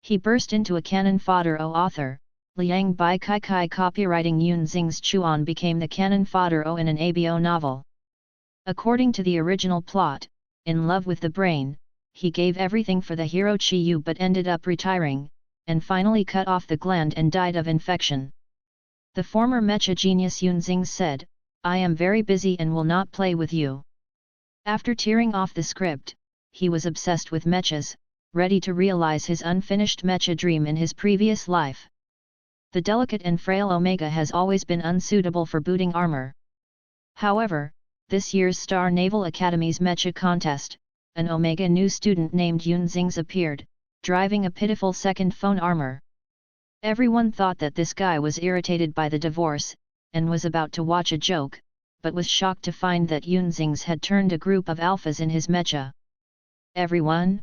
He burst into a canon fodder. Author, Liang Bai Kai Kai copywriting Yun Xing's Chuan became the canon fodder in an abo novel. According to the original plot, in love with the brain, he gave everything for the hero Chi Yu but ended up retiring, and finally cut off the gland and died of infection. The former mecha genius Yun Xing said, "I am very busy and will not play with you." After tearing off the script, he was obsessed with mechas, ready to realize his unfinished mecha dream in his previous life. The delicate and frail Omega has always been unsuitable for booting armor. However, this year's Star Naval Academy's mecha contest, an Omega new student named Yun Xing's appeared, driving a pitiful second phone armor. Everyone thought that this guy was irritated by the divorce, and was about to watch a joke, but was shocked to find that Yun Xing's had turned a group of alphas in his mecha. Everyone?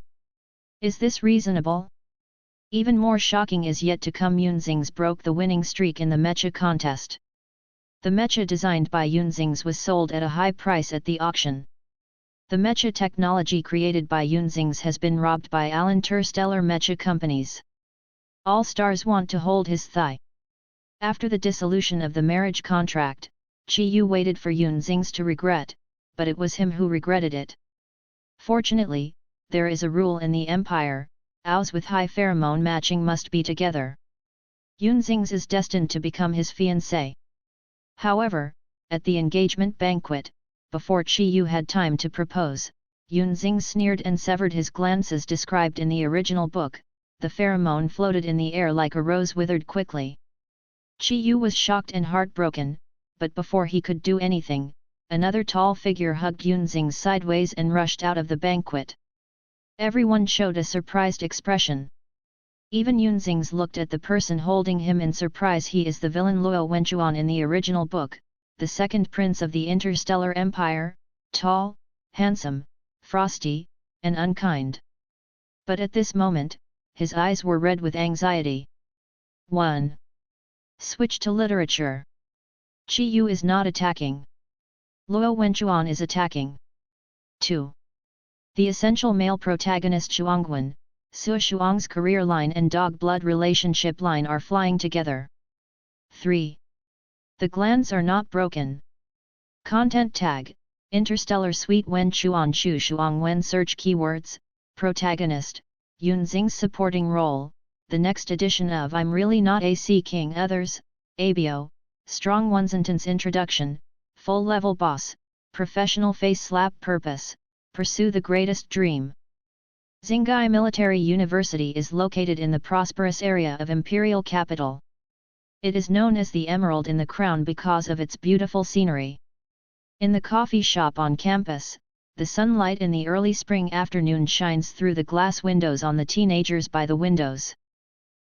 Is this reasonable? Even more shocking is yet to come. Yun Xing's broke the winning streak in the mecha contest. The mecha designed by Yun Xing's was sold at a high price at the auction. The mecha technology created by Yun Xing's has been robbed by interstellar mecha companies. All stars want to hold his thigh. After the dissolution of the marriage contract, Chi Yu waited for Yun Xing's to regret, but it was him who regretted it. Fortunately, there is a rule in the empire, owls with high pheromone matching must be together. Yun Xing's is destined to become his fiancée. However, at the engagement banquet, before Chi Yu had time to propose, Yun Xing sneered and severed his glands as described in the original book. The pheromone floated in the air like a rose withered quickly. Chi Yu was shocked and heartbroken, but before he could do anything, another tall figure hugged Yun Xing sideways and rushed out of the banquet. Everyone showed a surprised expression. Even Yun Xing looked at the person holding him in surprise. He is the villain Luo Wenchuan in the original book, the second prince of the interstellar empire, tall, handsome, frosty, and unkind. But at this moment, his eyes were red with anxiety. 1. Switch to literature. Chi Yu is not attacking. Luo Wenchuan is attacking. 2. The essential male protagonist Shuangguan, Su Shuang's career line and dog blood relationship line are flying together. 3. The glands are not broken. Content tag, Interstellar Suite Wen Chuan Shu Shuang Wen search keywords, protagonist, Yun Xing's supporting role, the next edition of I'm Really Not a Sea King. Others, ABO, Strong One Sentence Introduction, Full Level Boss, Professional Face Slap Purpose, Pursue the Greatest Dream. Xinghai Military University is located in the prosperous area of Imperial Capital. It is known as the Emerald in the Crown because of its beautiful scenery. In the coffee shop on campus, the sunlight in the early spring afternoon shines through the glass windows on the teenagers by the windows.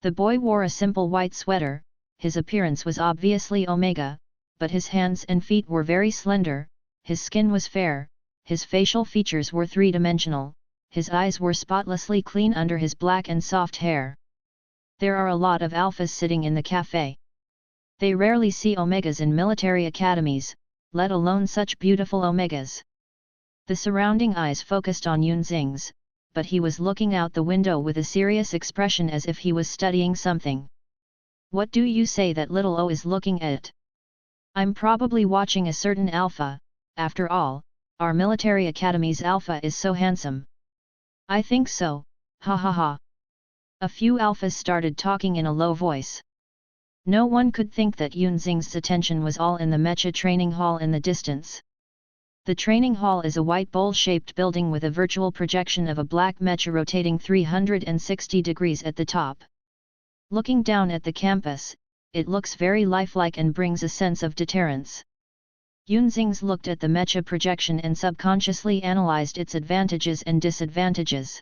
The boy wore a simple white sweater. His appearance was obviously Omega, but his hands and feet were very slender, his skin was fair, his facial features were three-dimensional, his eyes were spotlessly clean under his black and soft hair. There are a lot of alphas sitting in the cafe. They rarely see Omegas in military academies, let alone such beautiful Omegas. The surrounding eyes focused on Yun Xing's, but he was looking out the window with a serious expression as if he was studying something. What do you say that little O is looking at? I'm probably watching a certain alpha. After all, our military academy's alpha is so handsome. I think so, ha ha ha. A few alphas started talking in a low voice. No one could think that Yun Xing's attention was all in the mecha training hall in the distance. The training hall is a white bowl-shaped building with a virtual projection of a black mecha rotating 360 degrees at the top. Looking down at the campus, it looks very lifelike and brings a sense of deterrence. Yun Xing looked at the mecha projection and subconsciously analyzed its advantages and disadvantages.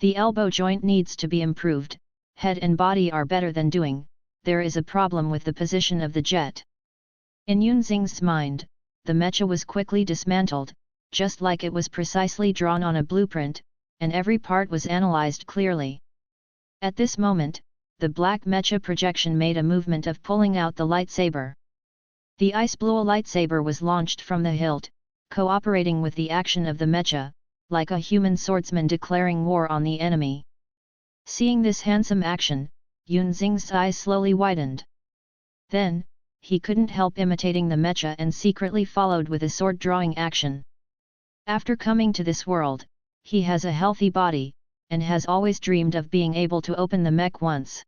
The elbow joint needs to be improved, head and body are better than doing, there is a problem with the position of the jet. In Yun Xing's mind, the mecha was quickly dismantled, just like it was precisely drawn on a blueprint, and every part was analyzed clearly. At this moment, the black mecha projection made a movement of pulling out the lightsaber. The ice blue lightsaber was launched from the hilt, cooperating with the action of the mecha, like a human swordsman declaring war on the enemy. Seeing this handsome action, Yunzing's eyes slowly widened. Then, he couldn't help imitating the mecha and secretly followed with a sword drawing action. After coming to this world, he has a healthy body, and has always dreamed of being able to open the mech once.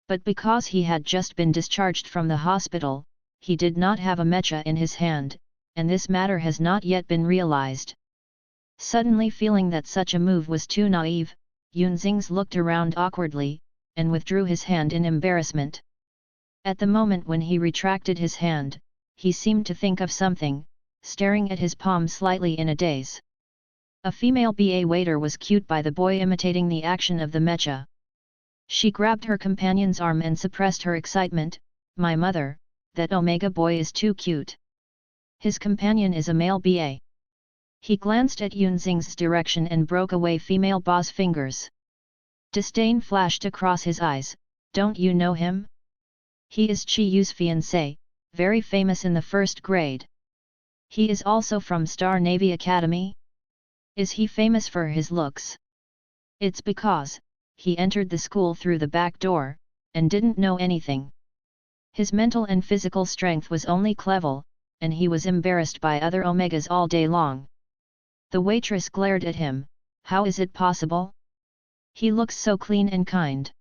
But because he had just been discharged from the hospital, he did not have a mecha in his hand, and this matter has not yet been realized. Suddenly feeling that such a move was too naive, Yunzings looked around awkwardly, and withdrew his hand in embarrassment. At the moment when he retracted his hand, he seemed to think of something, staring at his palm slightly in a daze. A female BA waiter was cute by the boy imitating the action of the mecha. She grabbed her companion's arm and suppressed her excitement. "My mother, that Omega boy is too cute. His companion is a male BA." He glanced at Yunzing's direction and broke away female boss fingers. Disdain flashed across his eyes. "Don't you know him? He is Chi Yu's fiancé, very famous in the first grade. He is also from Star Navy Academy? Is he famous for his looks? It's because he entered the school through the back door, and didn't know anything. His mental and physical strength was only clever, and he was embarrassed by other Omegas all day long." The waitress glared at him. "How is it possible? He looks so clean and kind."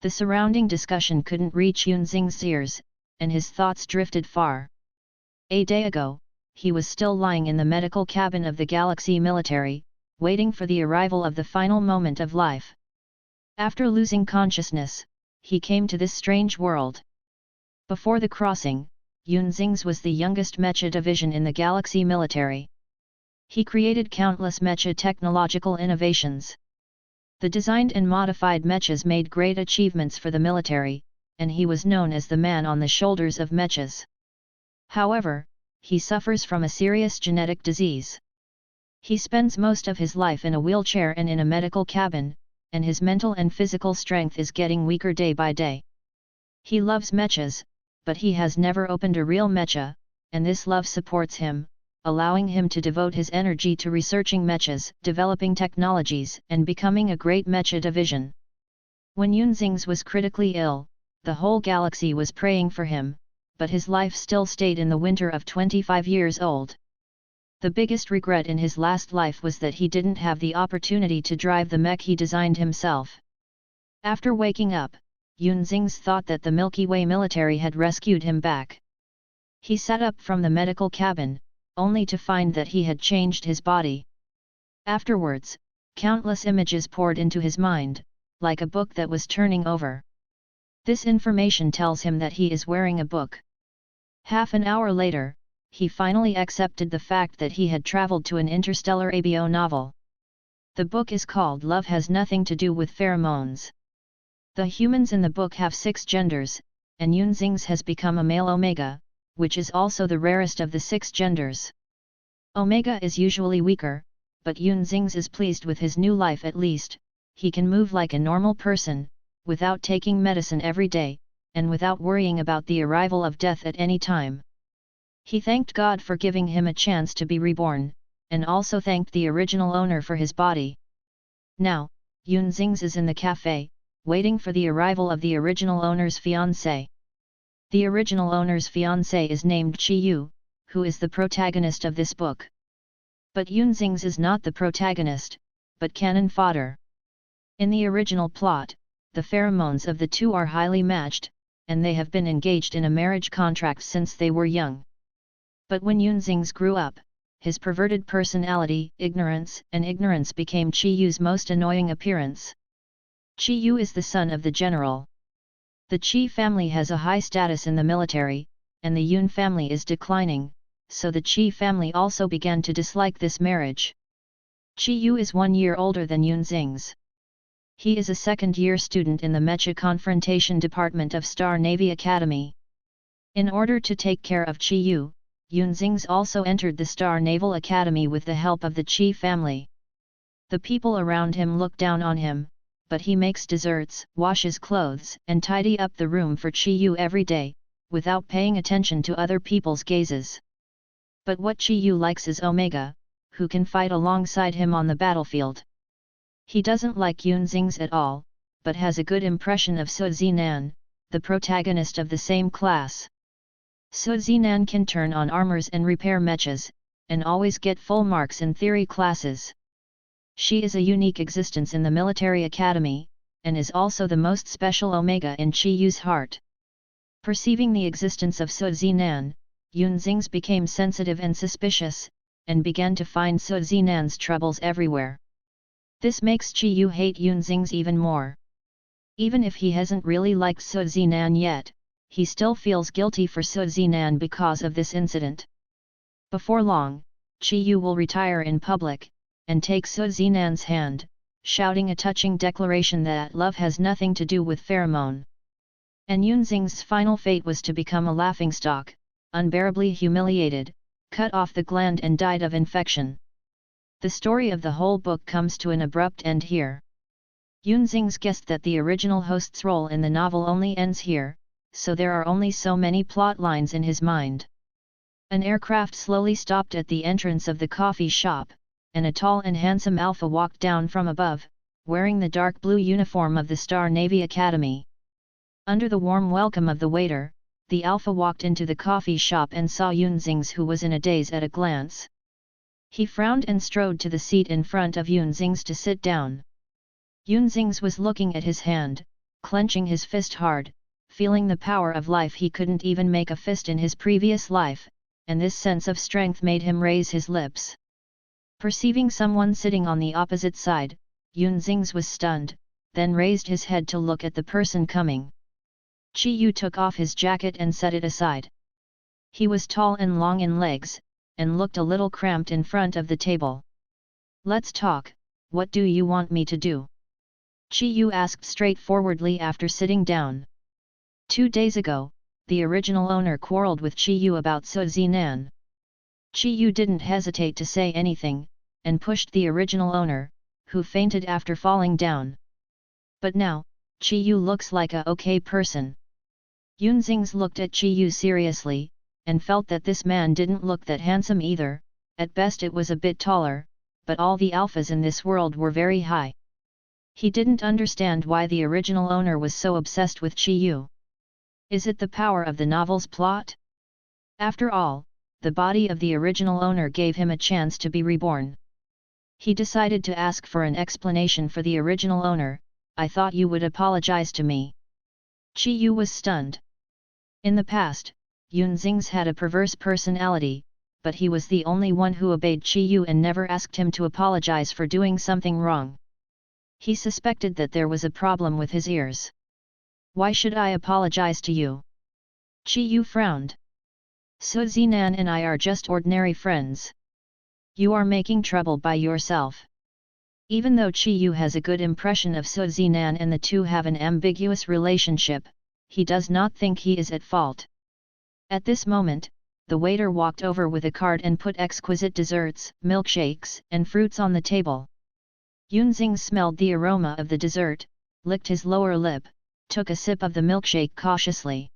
The surrounding discussion couldn't reach Yunzing's ears, and his thoughts drifted far. A day ago, he was still lying in the medical cabin of the Galaxy military, waiting for the arrival of the final moment of life. After losing consciousness, he came to this strange world. Before the crossing, Yunzing's was the youngest mecha division in the Galaxy military. He created countless mecha technological innovations. The designed and modified mechas made great achievements for the military, and he was known as the man on the shoulders of mechas. However, he suffers from a serious genetic disease. He spends most of his life in a wheelchair and in a medical cabin, and his mental and physical strength is getting weaker day by day. He loves mechas, but he has never opened a real mecha, and this love supports him, allowing him to devote his energy to researching mechas, developing technologies, and becoming a great mecha division. When Yunzing's was critically ill, the whole galaxy was praying for him, but his life still stayed in the winter of 25 years old. The biggest regret in his last life was that he didn't have the opportunity to drive the mech he designed himself. After waking up, Yunzing's thought that the Milky Way military had rescued him back. He sat up from the medical cabin, only to find that he had changed his body. Afterwards, countless images poured into his mind, like a book that was turning over. This information tells him that he is wearing a book. Half an hour later, he finally accepted the fact that he had traveled to an interstellar ABO novel. The book is called Love Has Nothing to Do with Pheromones. The humans in the book have 6 genders, and Yunzing's has become a male Omega, which is also the rarest of the 6 genders. Omega is usually weaker, but Yunzing's is pleased with his new life. At least, he can move like a normal person, without taking medicine every day, and without worrying about the arrival of death at any time. He thanked God for giving him a chance to be reborn, and also thanked the original owner for his body. Now, Yunzing's is in the cafe, waiting for the arrival of the original owner's fiancé. The original owner's fiancé is named Chi Yu, who is the protagonist of this book. But Yunzing's is not the protagonist, but canon fodder. In the original plot, the pheromones of the two are highly matched, and they have been engaged in a marriage contract since they were young. But when Yunzing's grew up, his perverted personality, ignorance became Chi Yu's most annoying appearance. Chi Yu is the son of the general. The Chi family has a high status in the military, and the Yun family is declining, so the Chi family also began to dislike this marriage. Chi Yu is 1 year older than Yunzing's. He is a second-year student in the Mecha Confrontation Department of Star Navy Academy. In order to take care of Chi Yu, Yunzing's also entered the Star Naval Academy with the help of the Chi family. The people around him look down on him, but he makes desserts, washes clothes, and tidy up the room for Chi Yu every day, without paying attention to other people's gazes. But what Chi Yu likes is Omega, who can fight alongside him on the battlefield. He doesn't like Yunxing's at all, but has a good impression of Su Zinan, the protagonist of the same class. Su Zinan can turn on armors and repair mechas, and always get full marks in theory classes. She is a unique existence in the military academy, and is also the most special Omega in Chi Yu's heart. Perceiving the existence of Su Zinan, Yunxing became sensitive and suspicious, and began to find Su Zinan's troubles everywhere. This makes Chi Yu hate Yunxing even more. Even if he hasn't really liked Su Zinan yet, he still feels guilty for Su Zinan because of this incident. Before long, Chi Yu will retire in public, and take Su Zinan's hand, shouting a touching declaration that love has nothing to do with pheromone. And Yunxing's final fate was to become a laughingstock, unbearably humiliated, cut off the gland and died of infection. The story of the whole book comes to an abrupt end here. Yunxing guessed that the original host's role in the novel only ends here, so there are only so many plot lines in his mind. An aircraft slowly stopped at the entrance of the coffee shop, and a tall and handsome Alpha walked down from above, wearing the dark blue uniform of the Star Navy Academy. Under the warm welcome of the waiter, the Alpha walked into the coffee shop and saw Yunxing, who was in a daze at a glance. He frowned and strode to the seat in front of Yunxing to sit down. Yunxing was looking at his hand, clenching his fist hard, feeling the power of life. He couldn't even make a fist in his previous life, and this sense of strength made him raise his lips. Perceiving someone sitting on the opposite side, Yunxing was stunned, then raised his head to look at the person coming. Chi Yu took off his jacket and set it aside. He was tall and long in legs, and looked a little cramped in front of the table. "Let's talk, what do you want me to do?" Chi Yu asked straightforwardly after sitting down. 2 days ago, the original owner quarreled with Chi Yu about Su Zinan. Chi Yu didn't hesitate to say anything, and pushed the original owner, who fainted after falling down. But now, Chi Yu looks like a okay person. Yunxing looked at Chi Yu seriously, and felt that this man didn't look that handsome either. At best it was a bit taller, but all the alphas in this world were very high. He didn't understand why the original owner was so obsessed with Chi Yu. Is it the power of the novel's plot? After all, the body of the original owner gave him a chance to be reborn. He decided to ask for an explanation for the original owner. "I thought you would apologize to me." Chi Yu was stunned. In the past, Yunxing had a perverse personality, but he was the only one who obeyed Chi Yu and never asked him to apologize for doing something wrong. He suspected that there was a problem with his ears. "Why should I apologize to you?" Chi Yu frowned. "Su Zinan and I are just ordinary friends. You are making trouble by yourself." Even though Chi Yu has a good impression of Su Zinan and the two have an ambiguous relationship, he does not think he is at fault. At this moment, the waiter walked over with a cart and put exquisite desserts, milkshakes, and fruits on the table. Yunxing smelled the aroma of the dessert, licked his lower lip, took a sip of the milkshake cautiously.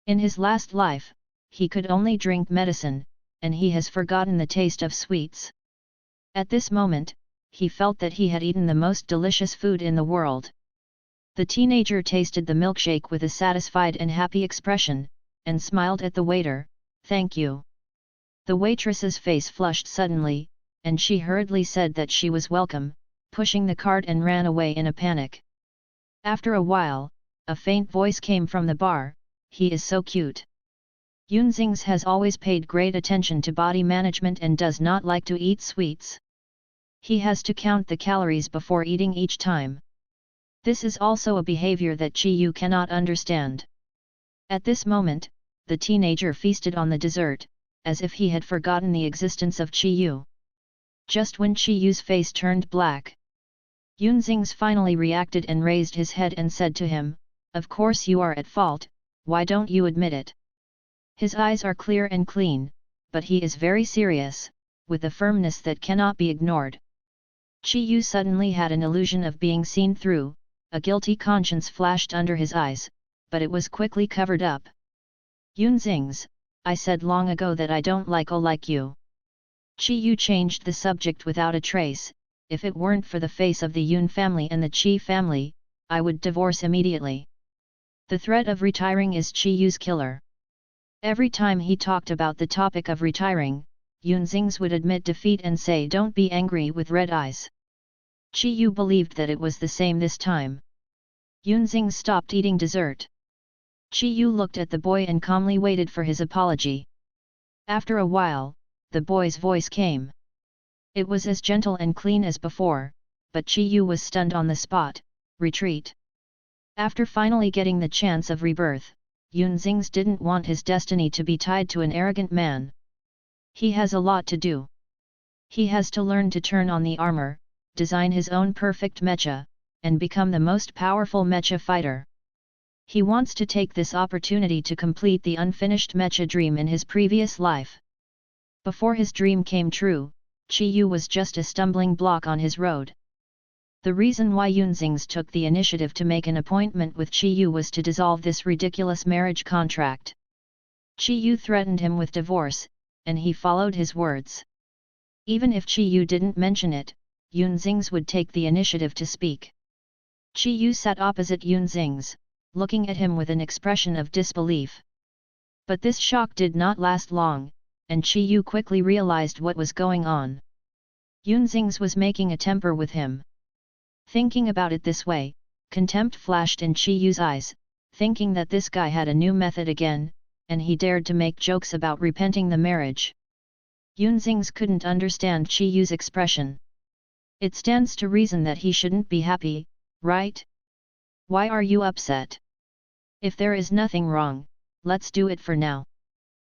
In his last life, he could only drink medicine, and he has forgotten the taste of sweets. At this moment, he felt that he had eaten the most delicious food in the world. The teenager tasted the milkshake with a satisfied and happy expression, and smiled at the waiter. "Thank you." The waitress's face flushed suddenly, and she hurriedly said that she was welcome, pushing the cart and ran away in a panic. After a while, a faint voice came from the bar. "He is so cute." Yunxing has always paid great attention to body management and does not like to eat sweets. He has to count the calories before eating each time. This is also a behavior that Chi Yu cannot understand. At this moment, the teenager feasted on the dessert, as if he had forgotten the existence of Chi Yu. Just when Chi Yu's face turned black, Yunxing finally reacted and raised his head and said to him, "Of course you are at fault, why don't you admit it?" His eyes are clear and clean, but he is very serious, with a firmness that cannot be ignored. Chi Yu suddenly had an illusion of being seen through. A guilty conscience flashed under his eyes, but it was quickly covered up. "Yunxing, I said long ago that I don't like you." Chi Yu changed the subject without a trace. if it weren't for the face of the Yun family and the Chi family, I would divorce immediately. The threat of retiring is Chi Yu's killer. Every time he talked about the topic of retiring, Yun Xing's would admit defeat and say, "Don't be angry," with red eyes. Chi Yu believed that it was the same this time. Yun Xing stopped eating dessert. Chi Yu looked at the boy and calmly waited for his apology. After a while, the boy's voice came. It was as gentle and clean as before, but Chi Yu was stunned on the spot. Retreat. After finally getting the chance of rebirth, Yun Xing's didn't want his destiny to be tied to an arrogant man. He has a lot to do. He has to learn to turn on the armor, design his own perfect mecha, and become the most powerful mecha fighter. He wants to take this opportunity to complete the unfinished mecha dream in his previous life. Before his dream came true, Chi Yu was just a stumbling block on his road. The reason why Yun Xing's took the initiative to make an appointment with Chi Yu was to dissolve this ridiculous marriage contract. Chi Yu threatened him with divorce, and he followed his words. Even if Chi Yu didn't mention it, Yun Xing's would take the initiative to speak. Chi Yu sat opposite Yun Xing's, looking at him with an expression of disbelief. But this shock did not last long, and Chi Yu quickly realized what was going on. Yun Xing's was making a temper with him. Thinking about it this way, contempt flashed in Chi Yu's eyes, thinking that this guy had a new method again, and he dared to make jokes about repenting the marriage. Yun Xing's couldn't understand Chi Yu's expression. It stands to reason that he shouldn't be happy, right? Why are you upset? If there is nothing wrong, let's do it for now.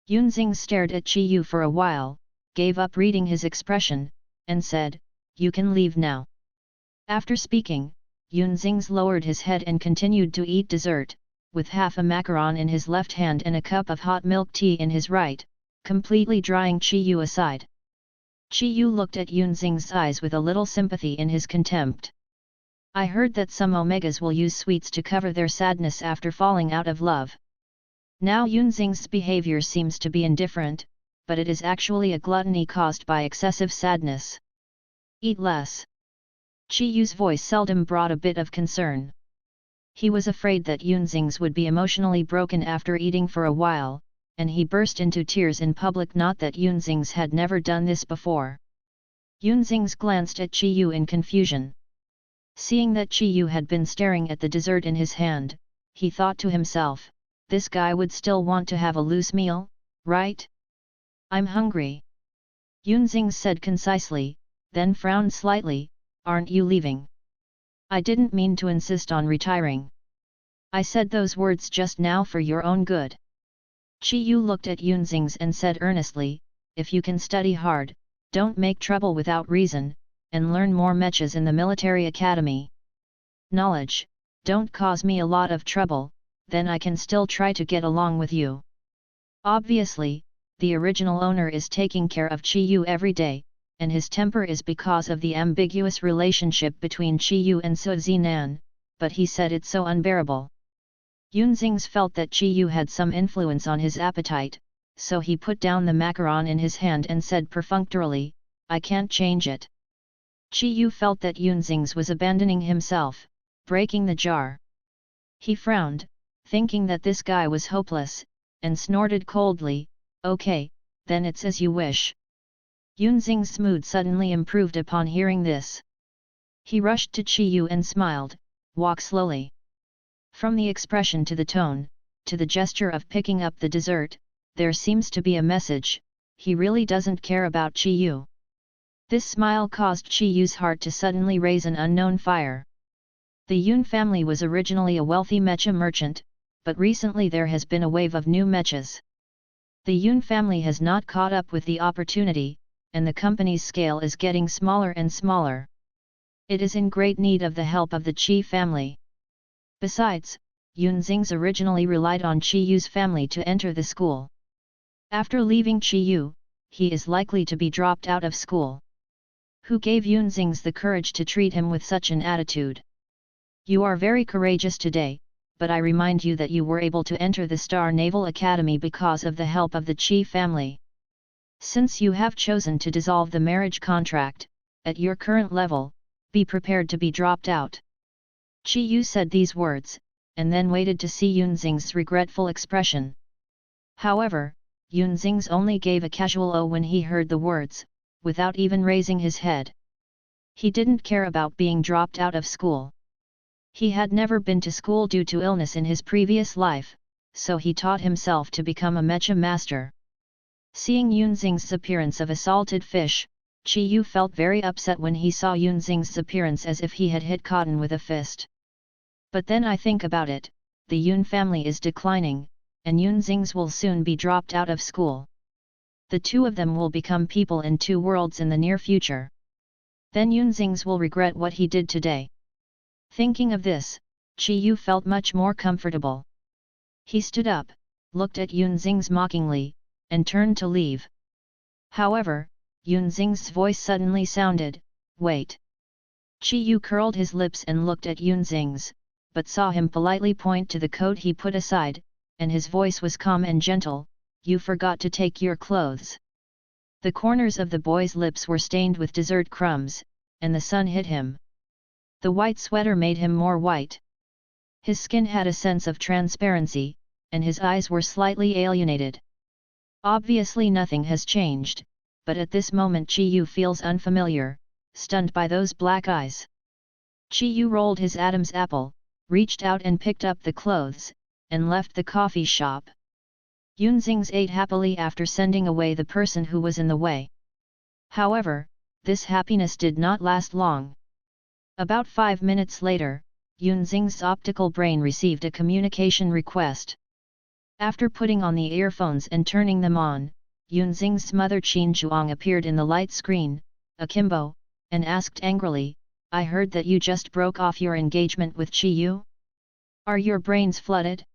Yun Xing stared at Chi Yu for a while, gave up reading his expression, and said, "You can leave now." After speaking, Yun Xing's lowered his head and continued to eat dessert, with half a macaron in his left hand and a cup of hot milk tea in his right, completely drawing Chi Yu aside. Chi Yu looked at Yun Xing's eyes with a little sympathy in his contempt. "I heard that some omegas will use sweets to cover their sadness after falling out of love. Now Yun Xing's behavior seems to be indifferent, but it is actually a gluttony caused by excessive sadness. Eat less." Chi Yu's voice seldom brought a bit of concern. He was afraid that Yun Xing's would be emotionally broken after eating for a while, and he burst into tears in public. Not that Yun Xing's had never done this before. Yun Xing's glanced at Chi Yu in confusion. Seeing that Chi Yu had been staring at the dessert in his hand, he thought to himself, "This guy would still want to have a loose meal, right? I'm hungry." Yun Xing said concisely, then frowned slightly, "Aren't you leaving?" "I didn't mean to insist on retiring. I said those words just now for your own good." Chi Yu looked at Yun Xing's and said earnestly, "If you can study hard, don't make trouble without reason, and learn more mechas in the military academy. Knowledge, don't cause me a lot of trouble, then I can still try to get along with you." Obviously, the original owner is taking care of Chi Yu every day, and his temper is because of the ambiguous relationship between Chi Yu and Su Zinan, but he said it so unbearable. Yun Xing's felt that Chi Yu had some influence on his appetite, so he put down the macaron in his hand and said perfunctorily, "I can't change it." Chi Yu felt that Yun Xing's was abandoning himself, breaking the jar. He frowned, thinking that this guy was hopeless, and snorted coldly, "Okay, then it's as you wish." Yun Xing's mood suddenly improved upon hearing this. He rushed to Chi Yu and smiled, "Walk slowly." From the expression to the tone, to the gesture of picking up the dessert, there seems to be a message: he really doesn't care about Chi Yu. This smile caused Chi Yu's heart to suddenly raise an unknown fire. The Yun family was originally a wealthy mecha merchant, but recently there has been a wave of new mechas. The Yun family has not caught up with the opportunity, and the company's scale is getting smaller and smaller. It is in great need of the help of the Chi family. Besides, Yun Xing's originally relied on Chi Yu's family to enter the school. After leaving Chi Yu, he is likely to be dropped out of school. Who gave Yun Xing's the courage to treat him with such an attitude? You are very courageous today, but I remind you that you were able to enter the Star Naval Academy because of the help of the Chi family. Since you have chosen to dissolve the marriage contract, at your current level, be prepared to be dropped out. Chi Yu said these words, and then waited to see Yunxing's regretful expression. However, Yunxing's only gave a casual "oh" when he heard the words, without even raising his head. He didn't care about being dropped out of school. He had never been to school due to illness in his previous life, so he taught himself to become a mecha master. Seeing Yunxing's appearance of a salted fish, Chi Yu felt very upset when he saw Yunxing's appearance as if he had hit cotton with a fist. But then I think about it, the Yun family is declining, and Yunxing's will soon be dropped out of school. The two of them will become people in two worlds in the near future. Then Yunxing's will regret what he did today. Thinking of this, Chi Yu felt much more comfortable. He stood up, looked at Yunxing's mockingly, and turned to leave. However, Yunxing's voice suddenly sounded, "Wait." Chi Yu curled his lips and looked at Yunxing's, but saw him politely point to the coat he put aside, and his voice was calm and gentle, "You forgot to take your clothes." The corners of the boy's lips were stained with dessert crumbs, and the sun hit him. The white sweater made him more white. His skin had a sense of transparency, and his eyes were slightly alienated. Obviously nothing has changed, but at this moment Chi Yu feels unfamiliar, stunned by those black eyes. Chi Yu rolled his Adam's apple, reached out and picked up the clothes, and left the coffee shop. Yunxing's ate happily after sending away the person who was in the way. However, this happiness did not last long. About 5 minutes later, Yunxing's optical brain received a communication request. After putting on the earphones and turning them on, Yunxing's mother Qin Zhuang appeared in the light screen, akimbo, and asked angrily, "I heard that you just broke off your engagement with Chi Yu? Are your brains flooded?"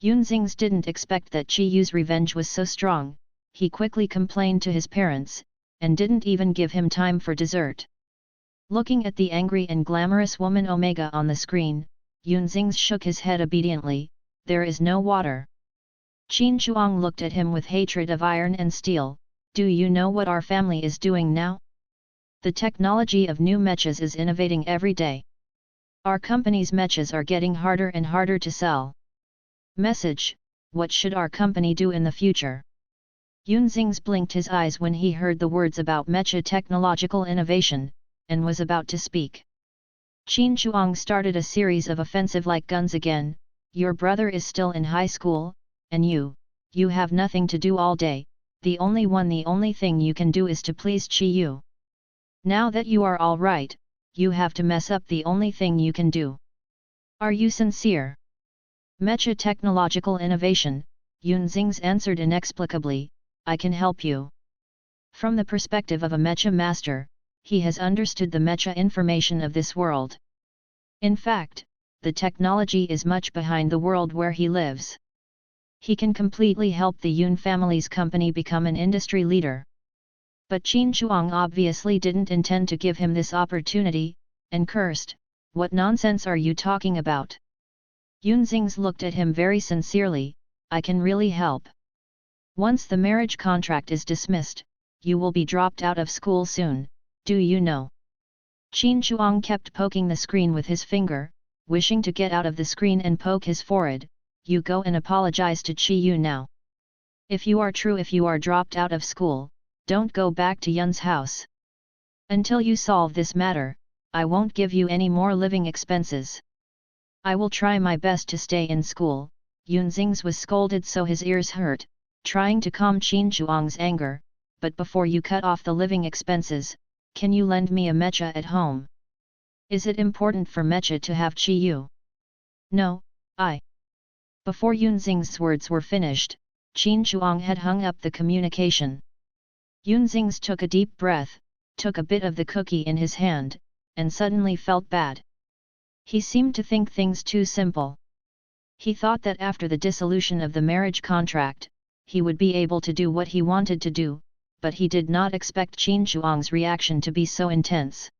Yunxing's didn't expect that Chi Yu's revenge was so strong. He quickly complained to his parents, and didn't even give him time for dessert. Looking at the angry and glamorous woman Omega on the screen, Yunxing shook his head obediently, "There is no water." Qin Zhuang looked at him with hatred of iron and steel, "Do you know what our family is doing now? The technology of new mechas is innovating every day. Our company's mechas are getting harder and harder to sell. Message, what should our company do in the future?" Yunxing blinked his eyes when he heard the words about mecha technological innovation, and was about to speak. Qin Zhuang started a series of offensive-like guns again, "Your brother is still in high school, and you have nothing to do all day, the only thing you can do is to please Chi Yu. Now that you are all right, you have to mess up the only thing you can do. Are you sincere?" "Mecha technological innovation," Yunxing answered inexplicably, "I can help you." From the perspective of a mecha master, he has understood the mecha information of this world. In fact, the technology is much behind the world where he lives. He can completely help the Yun family's company become an industry leader. But Qin Zhuang obviously didn't intend to give him this opportunity, and cursed, "What nonsense are you talking about?" Yunxing looked at him very sincerely, "I can really help. Once the marriage contract is dismissed, you will be dropped out of school soon, do you know?" Qin Zhuang kept poking the screen with his finger, wishing to get out of the screen and poke his forehead. "You go and apologize to Chi Yu now. If you are dropped out of school, don't go back to Yun's house. Until you solve this matter, I won't give you any more living expenses. I will try my best to stay in school." Yunxing was scolded so his ears hurt, trying to calm Qin Zhuang's anger, "But before you cut off the living expenses, can you lend me a mecha at home? Is it important for mecha to have Chi Yu?" "No, I..." Before Yunxing's words were finished, Qin Zhuang had hung up the communication. Yunxing took a deep breath, took a bit of the cookie in his hand, and suddenly felt bad. He seemed to think things too simple. He thought that after the dissolution of the marriage contract, he would be able to do what he wanted to do, but he did not expect Qin Zhuang's reaction to be so intense.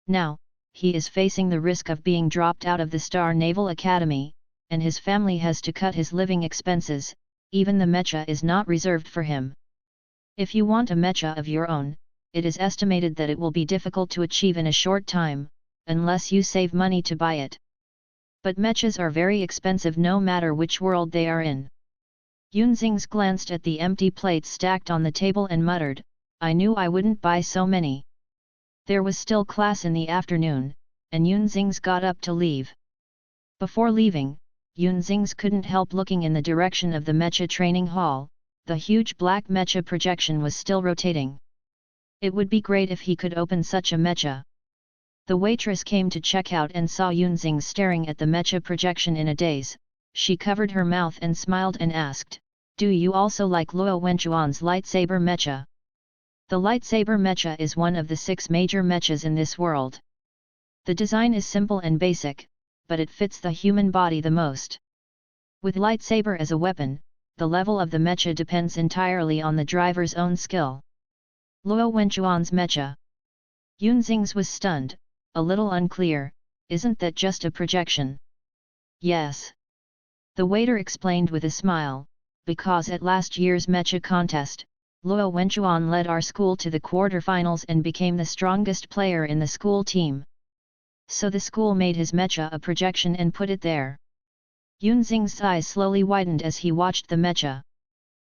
Now, he is facing the risk of being dropped out of the Star Naval Academy, and his family has to cut his living expenses. Even the mecha is not reserved for him. If you want a mecha of your own, it is estimated that it will be difficult to achieve in a short time, unless you save money to buy it. But mechas are very expensive no matter which world they are in. Yunxings glanced at the empty plates stacked on the table and muttered, I knew I wouldn't buy so many. There was still class in the afternoon, and Yunxings got up to leave. Before leaving, Yunxings couldn't help looking in the direction of the mecha training hall. The huge black mecha projection was still rotating. It would be great if he could open such a mecha. The waitress came to check out and saw Yunxing staring at the mecha projection in a daze. She covered her mouth and smiled and asked, Do you also like Luo Wenchuan's lightsaber mecha? The lightsaber mecha is one of the 6 major mechas in this world. The design is simple and basic, but it fits the human body the most. With lightsaber as a weapon, the level of the mecha depends entirely on the driver's own skill. Luo Wenchuan's mecha. Yunxings was stunned, a little unclear, isn't that just a projection? Yes. The waiter explained with a smile, because at last year's mecha contest, Luo Wenchuan led our school to the quarterfinals and became the strongest player in the school team. So the school made his mecha a projection and put it there. Yunxing's eyes slowly widened as he watched the mecha.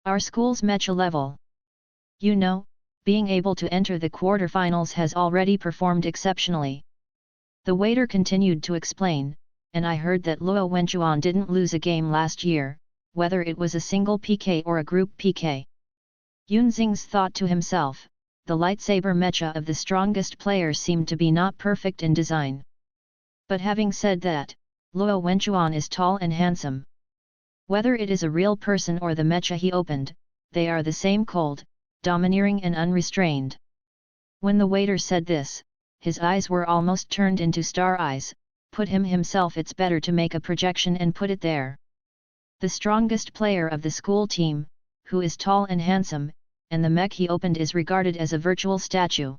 Our school's mecha level. You know, being able to enter the quarterfinals has already performed exceptionally. The waiter continued to explain, and I heard that Luo Wenchuan didn't lose a game last year, whether it was a single PK or a group PK. Yunxings thought to himself, the lightsaber mecha of the strongest player seemed to be not perfect in design. But having said that, Luo Wenchuan is tall and handsome. Whether it is a real person or the mecha he opened, they are the same cold, domineering and unrestrained. When the waiter said this, his eyes were almost turned into star eyes. Put him himself, it's better to make a projection and put it there. The strongest player of the school team, who is tall and handsome, and the mech he opened is regarded as a virtual statue.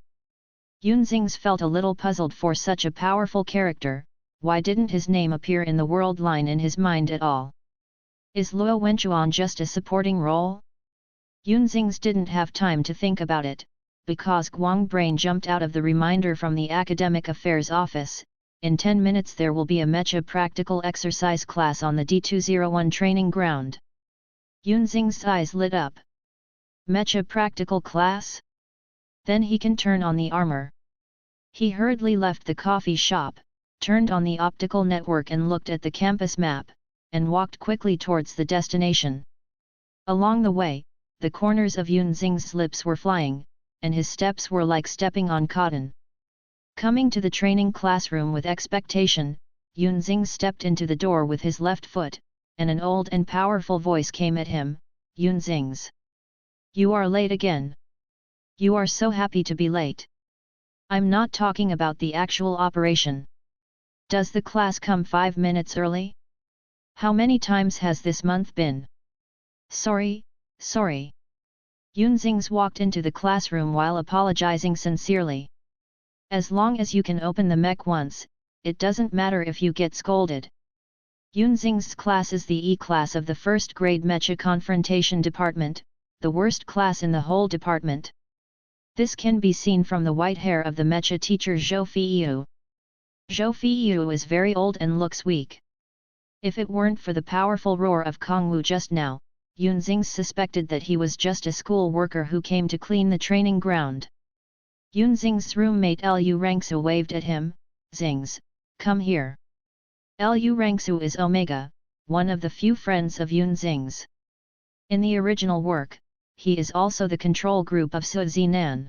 Yunxings felt a little puzzled for such a powerful character. Why didn't his name appear in the world line in his mind at all? Is Luo Wenchuan just a supporting role? Yunxings didn't have time to think about it, because Guang Brain jumped out of the reminder from the Academic Affairs office. In 10 minutes there will be a mecha practical exercise class on the D201 training ground. Yunxing's eyes lit up. Mecha practical class? Then he can turn on the armor. He hurriedly left the coffee shop, turned on the optical network and looked at the campus map, and walked quickly towards the destination. Along the way, the corners of Yunxing's lips were flying, and his steps were like stepping on cotton. Coming to the training classroom with expectation, Yunxing stepped into the door with his left foot, and an old and powerful voice came at him, Yunxings. You are late again. You are so happy to be late. I'm not talking about the actual operation. Does the class come 5 minutes early? How many times has this month been? Sorry. Yunxings walked into the classroom while apologizing sincerely. As long as you can open the mech once, it doesn't matter if you get scolded. Yunxing's class is the E-class of the first grade mecha confrontation department, the worst class in the whole department. This can be seen from the white hair of the mecha teacher Zhou Feiyu. Zhou Feiyu is very old and looks weak. If it weren't for the powerful roar of Kongwu just now, Yunxing suspected that he was just a school worker who came to clean the training ground. Yunxing's roommate Lu Rangsu waved at him, Xings, come here. Lu Rangsu is Omega, one of the few friends of Yunxing's. In the original work, he is also the control group of Su Zinan.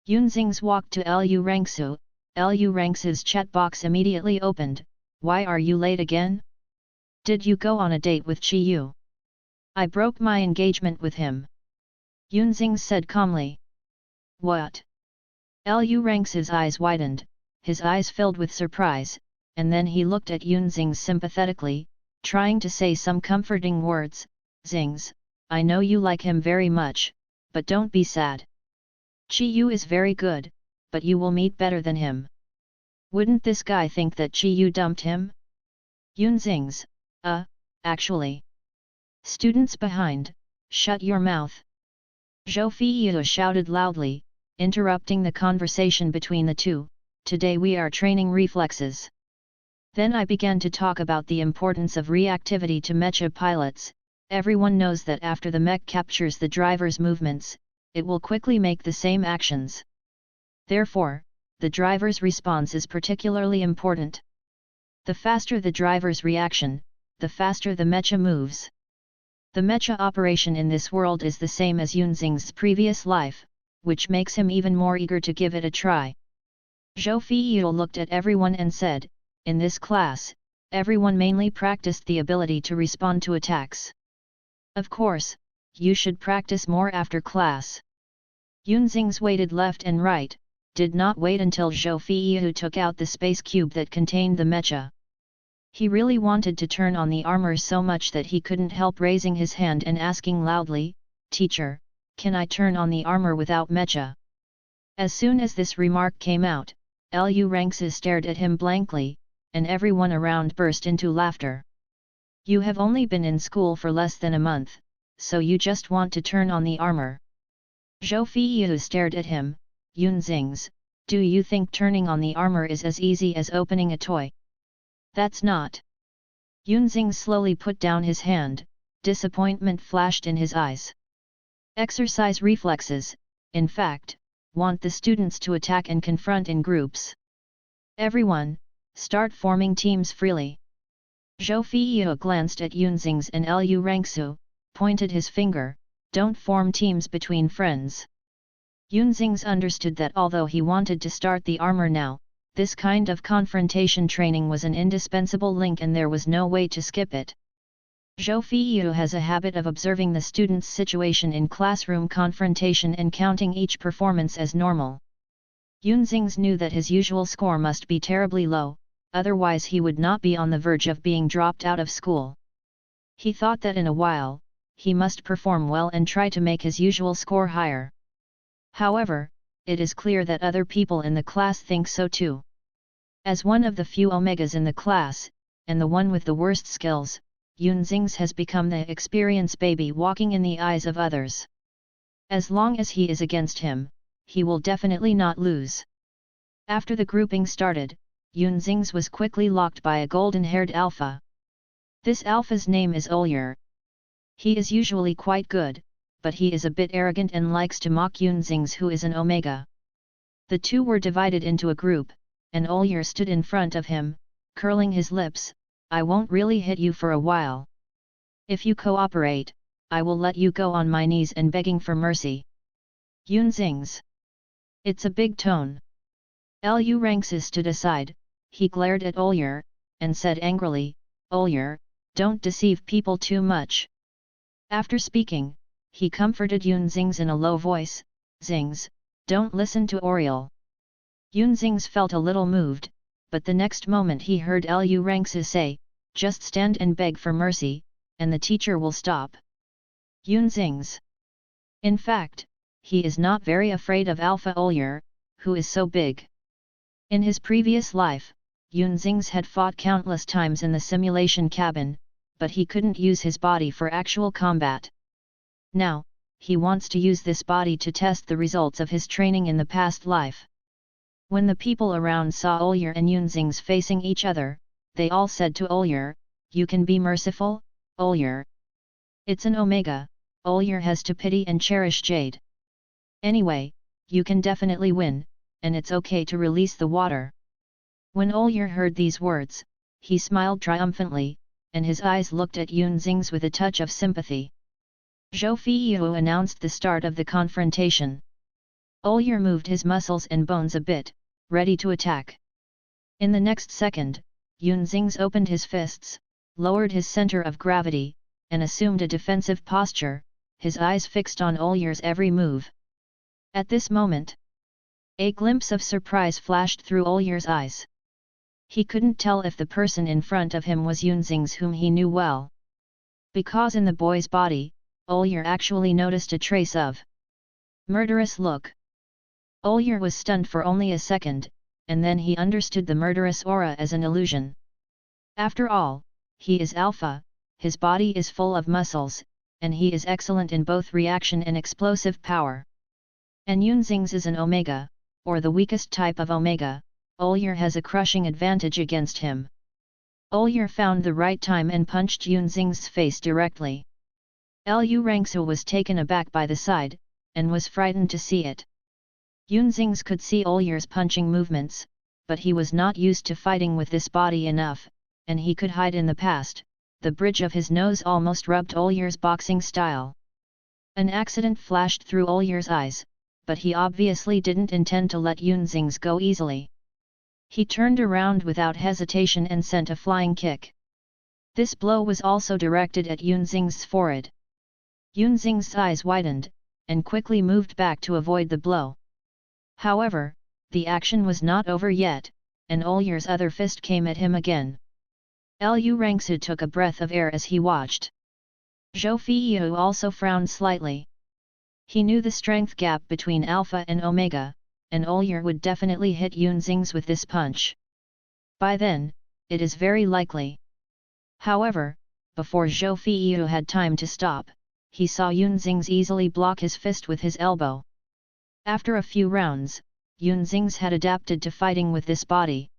Yunxings walked to Lu Rangsu. Lu Rangsu's chat box immediately opened. Why are you late again? Did you go on a date with Chi Yu? I broke my engagement with him. Yunxing said calmly. What? Lu Rangsu's eyes widened, his eyes filled with surprise, and then he looked at Yunxing sympathetically, trying to say some comforting words. Xings, I know you like him very much, but don't be sad. Chi Yu is very good, but you will meet better than him. Wouldn't this guy think that Chi Yu dumped him? Yunxings, actually. Students behind, shut your mouth. Zhou Feiyu shouted loudly, interrupting the conversation between the two. Today we are training reflexes. Then I began to talk about the importance of reactivity to mecha pilots. Everyone knows that after the mech captures the driver's movements, it will quickly make the same actions. Therefore, the driver's response is particularly important. The faster the driver's reaction, the faster the mecha moves. The mecha operation in this world is the same as Yunxing's previous life, which makes him even more eager to give it a try. Zhou Feiyu looked at everyone and said, in this class, everyone mainly practiced the ability to respond to attacks. Of course, you should practice more after class. Yunxing's waited left and right, did not wait until Zhou Feiyu took out the space cube that contained the mecha. He really wanted to turn on the armor so much that he couldn't help raising his hand and asking loudly, "Teacher, can I turn on the armor without mecha?" As soon as this remark came out, Lu Rangsu stared at him blankly, and everyone around burst into laughter. You have only been in school for less than a month, so you just want to turn on the armor. Zhou Feiyu stared at him. Yunxings, do you think turning on the armor is as easy as opening a toy? That's not. Yunxing slowly put down his hand, disappointment flashed in his eyes. Exercise reflexes, in fact, want the students to attack and confront in groups. Everyone, start forming teams freely. Zhou Feiyu glanced at Yunxing's and Lu Rangsu, pointed his finger, don't form teams between friends. Yunxing's understood that although he wanted to start the armor now, this kind of confrontation training was an indispensable link and there was no way to skip it. Zhou Feiyu has a habit of observing the student's situation in classroom confrontation and counting each performance as normal. Yunxing's knew that his usual score must be terribly low, otherwise he would not be on the verge of being dropped out of school. He thought that in a while, he must perform well and try to make his usual score higher. However, it is clear that other people in the class think so too. As one of the few omegas in the class, and the one with the worst skills, Yunxing's has become the experience baby walking in the eyes of others. As long as he is against him, he will definitely not lose. After the grouping started, Yunxing's was quickly locked by a golden-haired alpha. This alpha's name is Olyer. He is usually quite good, but he is a bit arrogant and likes to mock Yunxing's who is an omega. The two were divided into a group, and Olyer stood in front of him, curling his lips, I won't really hit you for a while. If you cooperate, I will let you go on my knees and begging for mercy. Yunxing's. It's a big tone. Lu Rangsu stood aside, he glared at Olyer, and said angrily, Olyer, don't deceive people too much. After speaking, he comforted Yunxing's in a low voice, Xings, don't listen to Oriel. Yunxing's felt a little moved, but the next moment he heard Lu Rangsu say, just stand and beg for mercy, and the teacher will stop. Yunxing's. In fact, he is not very afraid of Alpha Olyer, who is so big. In his previous life, Yunxing's had fought countless times in the simulation cabin, but he couldn't use his body for actual combat. Now, he wants to use this body to test the results of his training in the past life. When the people around saw Olyer and Yunxing's facing each other, they all said to Olyer, you can be merciful, Olyer. It's an omega, Olyer has to pity and cherish Jade. Anyway, you can definitely win, and it's okay to release the water. When Olyer heard these words, he smiled triumphantly, and his eyes looked at Yunxing's with a touch of sympathy. Zhou Feiyu announced the start of the confrontation. Olyer moved his muscles and bones a bit, ready to attack. In the next second, Yunxing's opened his fists, lowered his center of gravity, and assumed a defensive posture, his eyes fixed on Olyer's every move. At this moment, a glimpse of surprise flashed through Olyer's eyes. He couldn't tell if the person in front of him was Yunxing's whom he knew well. Because in the boy's body, Olyer actually noticed a trace of murderous look. Olyer was stunned for only a second, and then he understood the murderous aura as an illusion. After all, he is alpha, his body is full of muscles, and he is excellent in both reaction and explosive power. And Yunzing's is an Omega, or the weakest type of Omega. Olyar has a crushing advantage against him. Olyar found the right time and punched Yunzing's face directly. Lu Rangsu was taken aback by the sight, and was frightened to see it. Yunzing's could see Olyar's punching movements, but he was not used to fighting with this body enough, and he could hide in the past. The bridge of his nose almost rubbed Olyar's boxing style. An accident flashed through Olyar's eyes, but he obviously didn't intend to let Yunzing's go easily. He turned around without hesitation and sent a flying kick. This blow was also directed at Yunzing's forehead. Yunzing's eyes widened, and quickly moved back to avoid the blow. However, the action was not over yet, and Olyar's other fist came at him again. Lu Rangsu took a breath of air as he watched. Zhou Feiyu also frowned slightly. He knew the strength gap between Alpha and Omega, and Olyar would definitely hit Yunzing's with this punch. By then, it is very likely. However, before Zhou Feiyu had time to stop, he saw Yunzing's easily block his fist with his elbow. After a few rounds, Yunzing's had adapted to fighting with this body.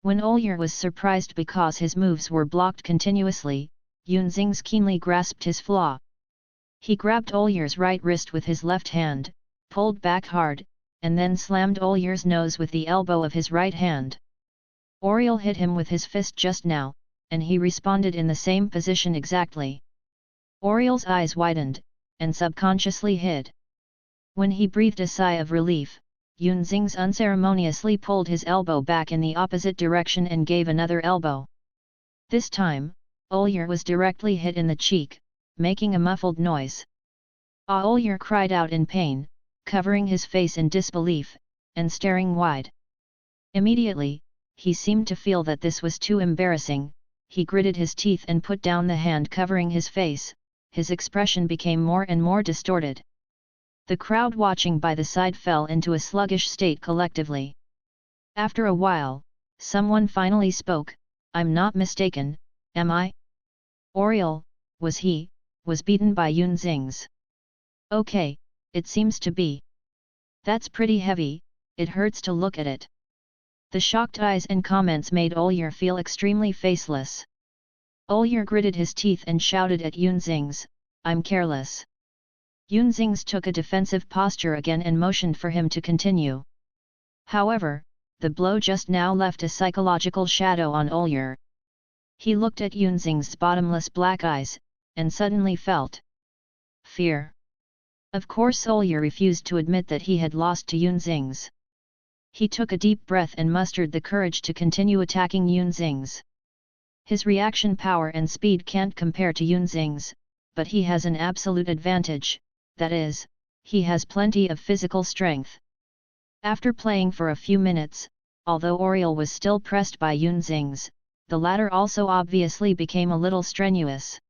When Olyar was surprised because his moves were blocked continuously, Yunzing's keenly grasped his flaw. He grabbed Olyar's right wrist with his left hand, pulled back hard, and then slammed Olyar's nose with the elbow of his right hand. Oriel hit him with his fist just now, and he responded in the same position exactly. Oriel's eyes widened, and subconsciously hid. When he breathed a sigh of relief, Yunzing's unceremoniously pulled his elbow back in the opposite direction and gave another elbow. This time, Olyar was directly hit in the cheek, making a muffled noise. Olyar cried out in pain, covering his face in disbelief, and staring wide. Immediately, he seemed to feel that this was too embarrassing. He gritted his teeth and put down the hand covering his face. His expression became more and more distorted. The crowd watching by the side fell into a sluggish state collectively. After a while, someone finally spoke. "I'm not mistaken, am I? Oriel, was beaten by Yunzing's." "Okay, it seems to be. That's pretty heavy, it hurts to look at it." The shocked eyes and comments made Olyar feel extremely faceless. Olyar gritted his teeth and shouted at Yunzing's, "I'm careless." Yunzing's took a defensive posture again and motioned for him to continue. However, the blow just now left a psychological shadow on Olyar. He looked at Yunzing's bottomless black eyes, and suddenly felt fear. Of course Olyar refused to admit that he had lost to Yunzing's. He took a deep breath and mustered the courage to continue attacking Yunzing's. His reaction power and speed can't compare to Yunzing's, but he has an absolute advantage. That is, he has plenty of physical strength. After playing for a few minutes, although Oriel was still pressed by Yunzing's, the latter also obviously became a little strenuous.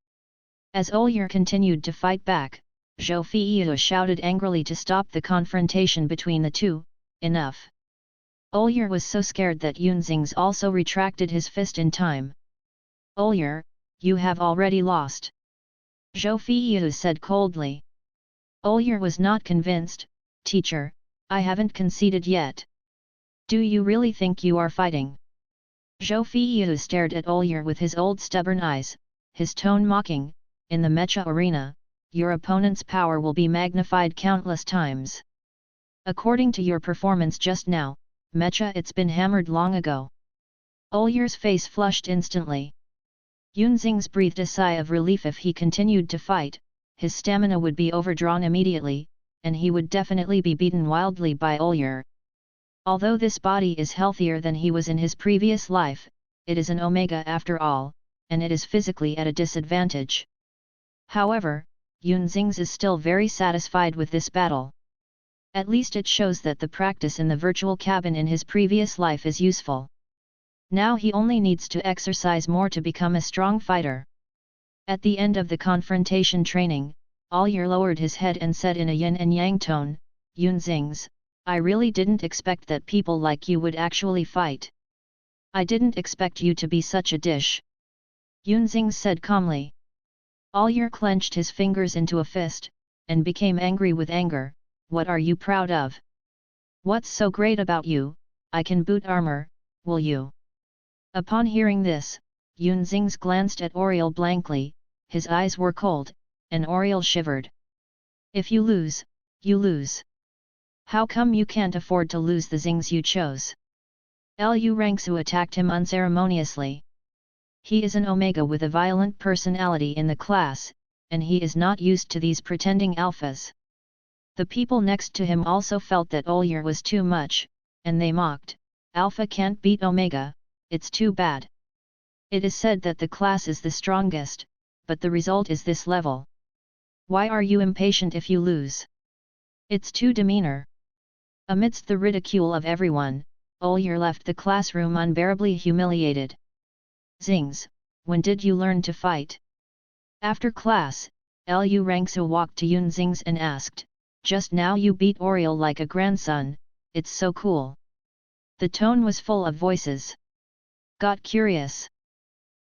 As Olyar continued to fight back, Zhou Feiyu shouted angrily to stop the confrontation between the two. "Enough." Olyar was so scared that Yunzing's also retracted his fist in time. "Olyar, you have already lost," Zhou Feiyu said coldly. Olyar was not convinced. "Teacher, I haven't conceded yet. Do you really think you are fighting?" Zhou Feiyu stared at Olyar with his old stubborn eyes, his tone mocking. "In the mecha arena, your opponent's power will be magnified countless times. According to your performance just now, mecha it's been hammered long ago." Olyar's face flushed instantly. Yunzing's breathed a sigh of relief. If he continued to fight, his stamina would be overdrawn immediately, and he would definitely be beaten wildly by Olyar. Although this body is healthier than he was in his previous life, it is an Omega after all, and it is physically at a disadvantage. However, Yunzing's is still very satisfied with this battle. At least it shows that the practice in the virtual cabin in his previous life is useful. Now he only needs to exercise more to become a strong fighter. At the end of the confrontation training, Olyar lowered his head and said in a yin and yang tone, "Yunzing's, I really didn't expect that people like you would actually fight. I didn't expect you to be such a dish." Yunzing said calmly. Olyar clenched his fingers into a fist, and became angry with anger. what are you proud of? What's so great about you? I can boot armor, will you? Upon hearing this, Yun Xing's glanced at Oriel blankly, his eyes were cold, and Oriel shivered. If you lose, you lose. How come you can't afford to lose the Xings you chose? Lu Rangsu attacked him unceremoniously. He is an Omega with a violent personality in the class, and he is not used to these pretending alphas. The people next to him also felt that Oyer was too much, and they mocked, Alpha can't beat Omega, it's too bad. It is said that the class is the strongest, but the result is this level. Why are you impatient if you lose? It's too demeanor. Amidst the ridicule of everyone, Oyer left the classroom unbearably humiliated. Xings, when did you learn to fight? After class, Lu Rangsu walked to Yun Xing's and asked, just now you beat Oriel like a grandson, it's so cool. The tone was full of voices. Got curious.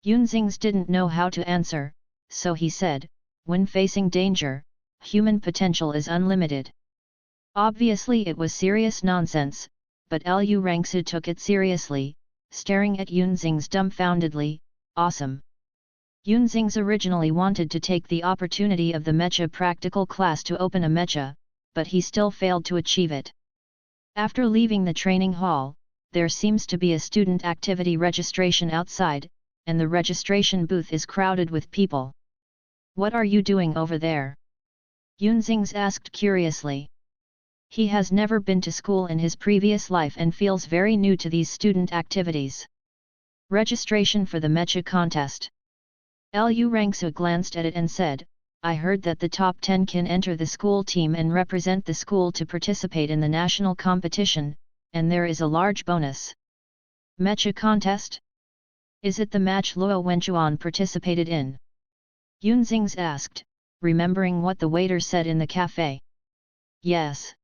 Yun Xing's didn't know how to answer, so he said, when facing danger, human potential is unlimited. Obviously it was serious nonsense, but Lu Rangsu took it seriously, staring at Yun Xing's dumbfoundedly, awesome. Yun Xing's originally wanted to take the opportunity of the mecha practical class to open a mecha, but he still failed to achieve it. After leaving the training hall, there seems to be a student activity registration outside, and the registration booth is crowded with people. What are you doing over there? Yun Xing's asked curiously. He has never been to school in his previous life and feels very new to these student activities. Registration for the mecha contest. Lu Rangsu glanced at it and said, I heard that the top 10 can enter the school team and represent the school to participate in the national competition, and there is a large bonus. Mecha contest? Is it the match Luo Wenchuan participated in? Yun Xing's asked, remembering what the waiter said in the cafe. Yes.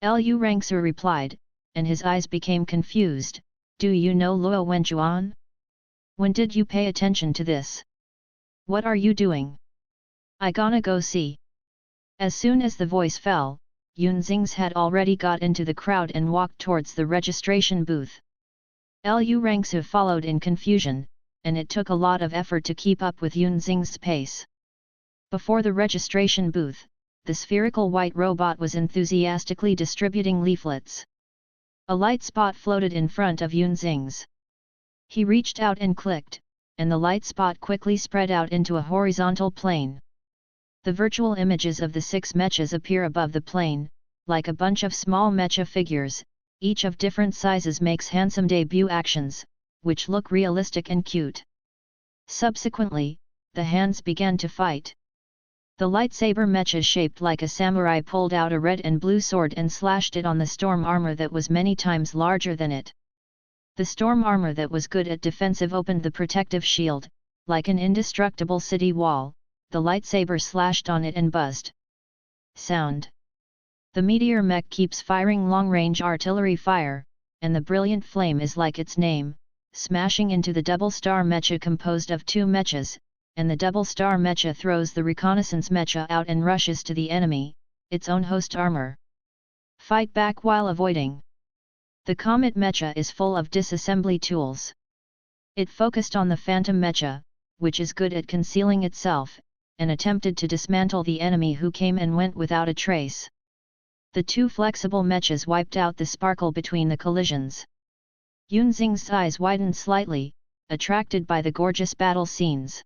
Lu Rangsu replied, and his eyes became confused, do you know Luo Wenchuan? When did you pay attention to this? What are you doing? I gonna go see. As soon as the voice fell, Yun Xing's had already got into the crowd and walked towards the registration booth. Lu Rangsu followed in confusion, and it took a lot of effort to keep up with Yun Xing's pace. Before the registration booth, the spherical white robot was enthusiastically distributing leaflets. A light spot floated in front of Yun Xing's. He reached out and clicked, and the light spot quickly spread out into a horizontal plane. The virtual images of the 6 mechas appear above the plane, like a bunch of small mecha figures, each of different sizes makes handsome debut actions, which look realistic and cute. Subsequently, the hands began to fight. The lightsaber mecha shaped like a samurai pulled out a red and blue sword and slashed it on the storm armor that was many times larger than it. The storm armor that was good at defensive opened the protective shield, like an indestructible city wall, the lightsaber slashed on it and buzzed. Sound. The meteor mech keeps firing long-range artillery fire, and the brilliant flame is like its name, smashing into the double star mecha composed of 2 mechas, and the double star mecha throws the reconnaissance mecha out and rushes to the enemy, its own host armor. Fight back while avoiding. The Comet mecha is full of disassembly tools. It focused on the Phantom mecha, which is good at concealing itself, and attempted to dismantle the enemy who came and went without a trace. The 2 flexible mechas wiped out the sparkle between the collisions. Yun Xing's eyes widened slightly, attracted by the gorgeous battle scenes.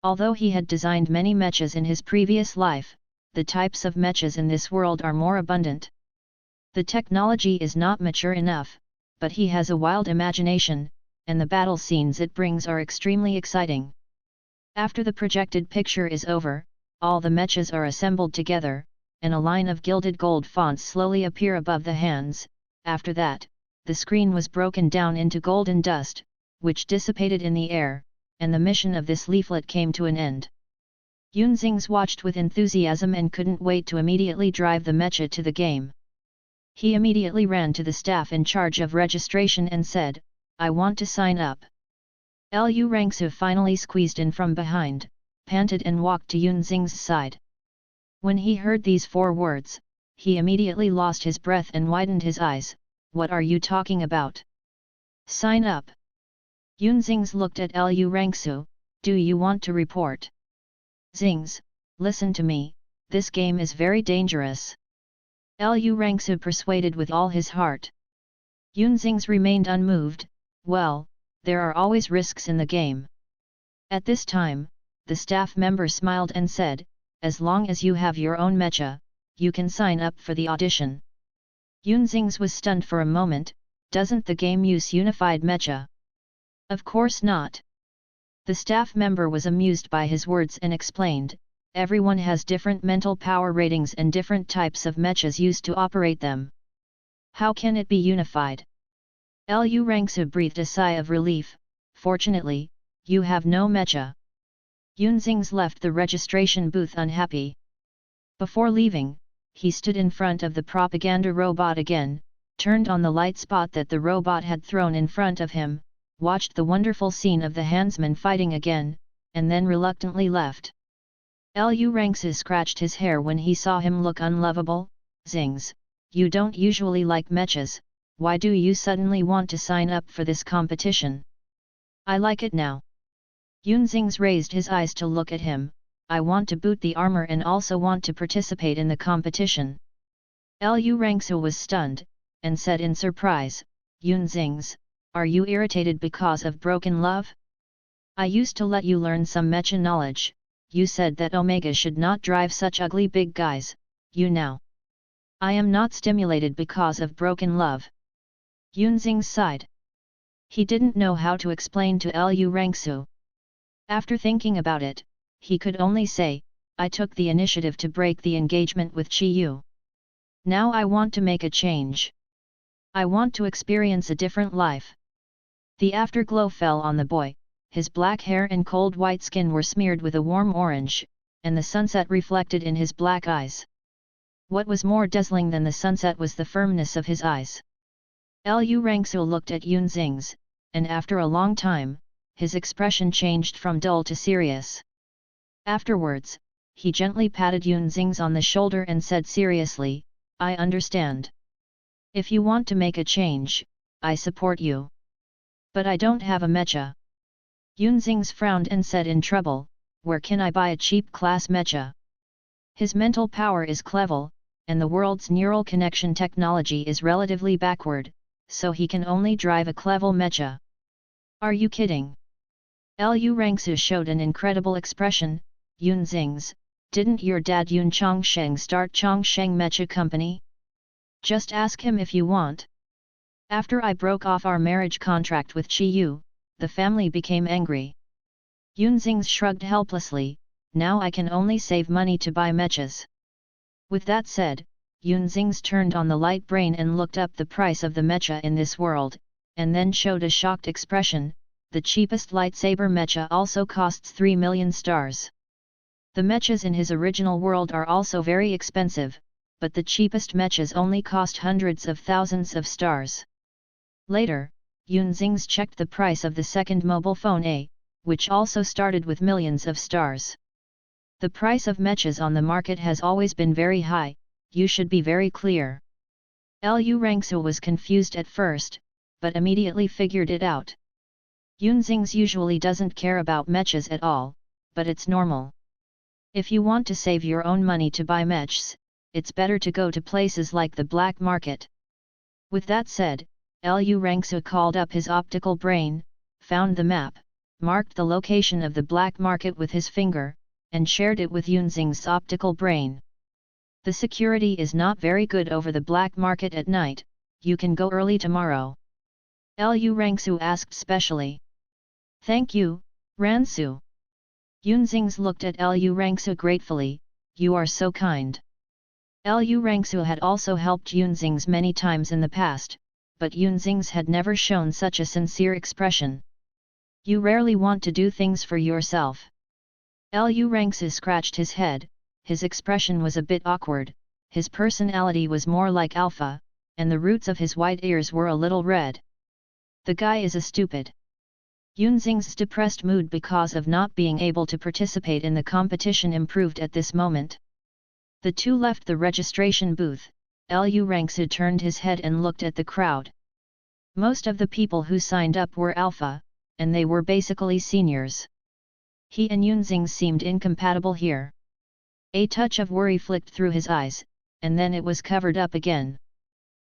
Although he had designed many mechas in his previous life, the types of mechas in this world are more abundant. The technology is not mature enough, but he has a wild imagination, and the battle scenes it brings are extremely exciting. After the projected picture is over, all the mechas are assembled together, and a line of gilded gold fonts slowly appear above the hands. After that, the screen was broken down into golden dust, which dissipated in the air, and the mission of this leaflet came to an end. Yun Xing's watched with enthusiasm and couldn't wait to immediately drive the mecha to the game. He immediately ran to the staff in charge of registration and said, I want to sign up. Lu Rangsu finally squeezed in from behind, panted and walked to Yun Xing's side. When he heard these 4 words, he immediately lost his breath and widened his eyes. What are you talking about? Sign up. Yunzings looked at Lu Rangsu. Do you want to report? Zings, listen to me, this game is very dangerous. Lu Rangsu persuaded with all his heart. Yunzings remained unmoved. Well, there are always risks in the game. At this time, the staff member smiled and said, as long as you have your own mecha, you can sign up for the audition. Yunzings was stunned for a moment. Doesn't the game use unified mecha? Of course not. The staff member was amused by his words and explained, everyone has different mental power ratings and different types of mechas used to operate them. How can it be unified? Lu Rangsu breathed a sigh of relief. Fortunately, you have no mecha. Yunzings left the registration booth unhappy. Before leaving, he stood in front of the propaganda robot again, turned on the light spot that the robot had thrown in front of him, watched the wonderful scene of the handsman fighting again, and then reluctantly left. Lu Rangsu scratched his hair when he saw him look unlovable. Zings, you don't usually like mechas, why do you suddenly want to sign up for this competition? I like it now. Yunzings raised his eyes to look at him. I want to boot the armor and also want to participate in the competition. Lu Rangsu was stunned, and said in surprise, Yunzings, are you irritated because of broken love? I used to let you learn some mecha knowledge, you said that Omega should not drive such ugly big guys, you now. I am not stimulated because of broken love. Yunzings sighed. He didn't know how to explain to Lu Rangsu. After thinking about it, he could only say, I took the initiative to break the engagement with Chi Yu. Now I want to make a change. I want to experience a different life. The afterglow fell on the boy, his black hair and cold white skin were smeared with a warm orange, and the sunset reflected in his black eyes. What was more dazzling than the sunset was the firmness of his eyes. Lu Rangsu looked at Yunzings, and after a long time, his expression changed from dull to serious. Afterwards, he gently patted Yunzings on the shoulder and said seriously, I understand. If you want to make a change, I support you. But I don't have a mecha. Yunzings frowned and said in trouble, where can I buy a cheap class mecha? His mental power is clever, and the world's neural connection technology is relatively backward, so he can only drive a clever mecha. Are you kidding? Lu Rangsu showed an incredible expression. Yunzings, didn't your dad Yun Chongsheng start Chongsheng Mecha Company? Just ask him if you want. After I broke off our marriage contract with Chi Yu, the family became angry. Yunzings shrugged helplessly, now I can only save money to buy mechas. With that said, Yunzings turned on the light brain and looked up the price of the mecha in this world, and then showed a shocked expression. The cheapest lightsaber mecha also costs 3 million stars. The mechas in his original world are also very expensive, but the cheapest mechas only cost hundreds of thousands of stars. Later, Yunzings checked the price of the second mobile phone A, which also started with millions of stars. The price of mechas on the market has always been very high, you should be very clear. Lu Rangsu was confused at first, but immediately figured it out. Yunzings usually doesn't care about mechas at all, but it's normal. If you want to save your own money to buy mechs, it's better to go to places like the black market. With that said, Lu Rangsu called up his optical brain, found the map, marked the location of the black market with his finger, and shared it with Yunzing's optical brain. The security is not very good over the black market at night, you can go early tomorrow. Lu Rangsu asked specially. Thank you, Rangsu. Yunzings looked at Lu Rangsu gratefully, you are so kind. Lu Rangsu had also helped Yunzings many times in the past, but Yunzings had never shown such a sincere expression. You rarely want to do things for yourself. Lu Rangsu scratched his head, his expression was a bit awkward, his personality was more like alpha, and the roots of his white ears were a little red. The guy is a stupid. Yunzing's depressed mood because of not being able to participate in the competition improved at this moment. The two left the registration booth. Lu Rangsu turned his head and looked at the crowd. Most of the people who signed up were alpha, and they were basically seniors. He and Yunxing seemed incompatible here. A touch of worry flicked through his eyes, and then it was covered up again.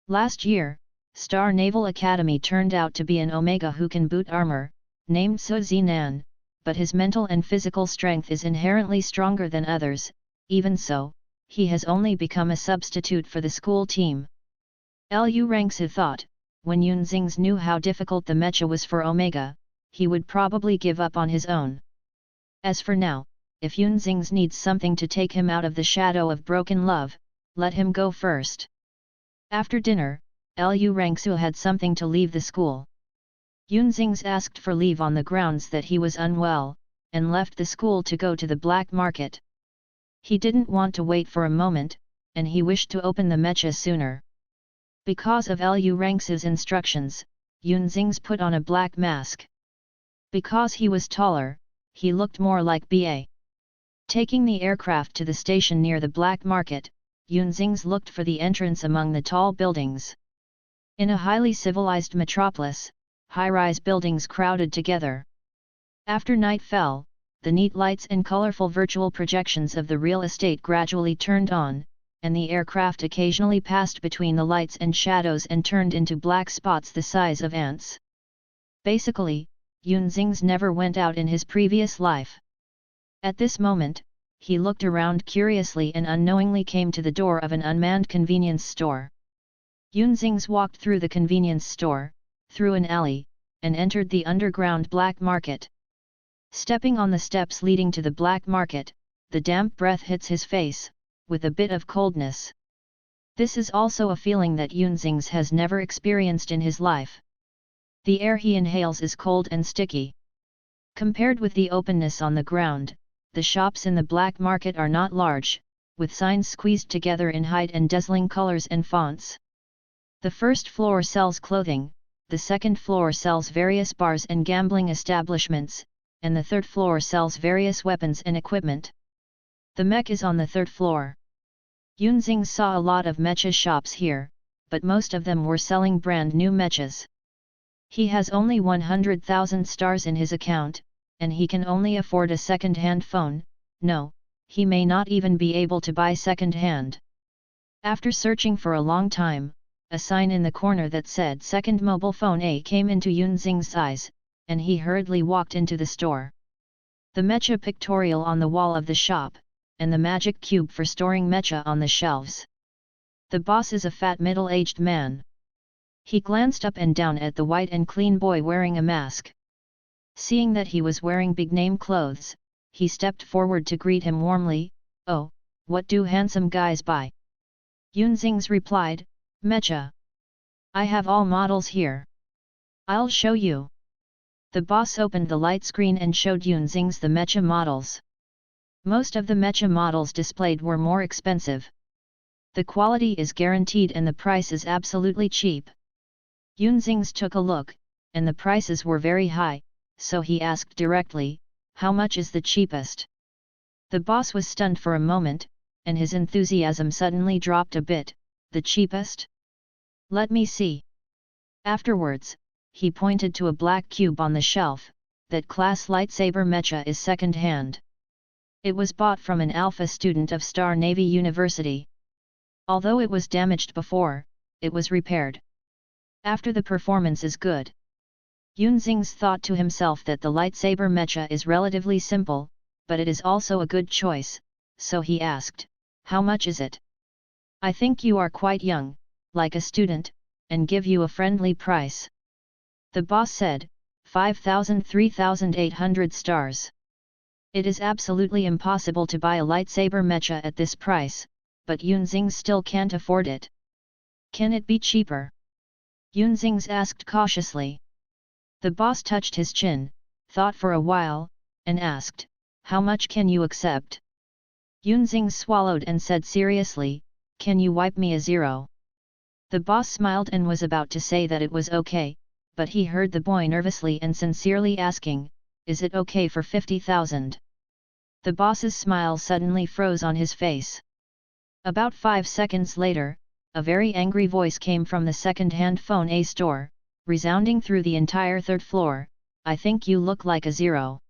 Last year, Star Naval Academy turned out to be an Omega who can boot armor, named Su Zinan, but his mental and physical strength is inherently stronger than others. Even so, he has only become a substitute for the school team. Lu Rangsu thought, when Yunxing knew how difficult the mecha was for Omega, he would probably give up on his own. As for now, if Yunxing needs something to take him out of the shadow of broken love, let him go first. After dinner, Lu Rangsu had something to leave the school. Yunxing asked for leave on the grounds that he was unwell, and left the school to go to the black market. He didn't want to wait for a moment, and he wished to open the mecha sooner. Because of Lu Rangsu's instructions, Yunxing put on a black mask. Because he was taller, he looked more like BA. Taking the aircraft to the station near the black market, Yunxing looked for the entrance among the tall buildings. In a highly civilized metropolis, high-rise buildings crowded together. After night fell, the neat lights and colorful virtual projections of the real estate gradually turned on, and the aircraft occasionally passed between the lights and shadows and turned into black spots the size of ants. Basically, Yunxing never went out in his previous life. At this moment, he looked around curiously and unknowingly came to the door of an unmanned convenience store. Yunxing walked through the convenience store, through an alley, and entered the underground black market. Stepping on the steps leading to the black market, the damp breath hits his face, with a bit of coldness. This is also a feeling that Yunxing has never experienced in his life. The air he inhales is cold and sticky. Compared with the openness on the ground, the shops in the black market are not large, with signs squeezed together in height and dazzling colors and fonts. The first floor sells clothing, the second floor sells various bars and gambling establishments, and the third floor sells various weapons and equipment. The mech is on the third floor. Yunxing saw a lot of mecha shops here, but most of them were selling brand new mechas. He has only 100,000 stars in his account, and he can only afford a second-hand phone. No, he may not even be able to buy second-hand. After searching for a long time, a sign in the corner that said second mobile phone A came into Yunxing's eyes, and he hurriedly walked into the store. The mecha pictorial on the wall of the shop, and the magic cube for storing mecha on the shelves. The boss is a fat middle-aged man. He glanced up and down at the white and clean boy wearing a mask. Seeing that he was wearing big-name clothes, he stepped forward to greet him warmly. "Oh, what do handsome guys buy?" Yunxing replied, "Mecha. I have all models here. I'll show you." The boss opened the light screen and showed Yunxing the mecha models. Most of the mecha models displayed were more expensive. The quality is guaranteed and the price is absolutely cheap. Yunxing took a look, and the prices were very high, so he asked directly, "How much is the cheapest?" The boss was stunned for a moment, and his enthusiasm suddenly dropped a bit. "The cheapest? Let me see." Afterwards, he pointed to a black cube on the shelf. "That class lightsaber mecha is second-hand. It was bought from an alpha student of Star Navy University. Although it was damaged before, it was repaired. After the performance is good." Yunxing thought to himself that the lightsaber mecha is relatively simple, but it is also a good choice, so he asked, "How much is it?" "I think you are quite young, like a student, and give you a friendly price." The boss said, 3,800 stars. It is absolutely impossible to buy a lightsaber mecha at this price, but Yunxing still can't afford it. "Can it be cheaper?" Yunxing asked cautiously. The boss touched his chin, thought for a while, and asked, "How much can you accept?" Yunxing swallowed and said seriously, "Can you wipe me a 0? The boss smiled and was about to say that it was okay, but he heard the boy nervously and sincerely asking, "Is it okay for 50,000? The boss's smile suddenly froze on his face. About 5 seconds later, a very angry voice came from the second-hand phone A store, resounding through the entire third floor, "I think you look like a zero."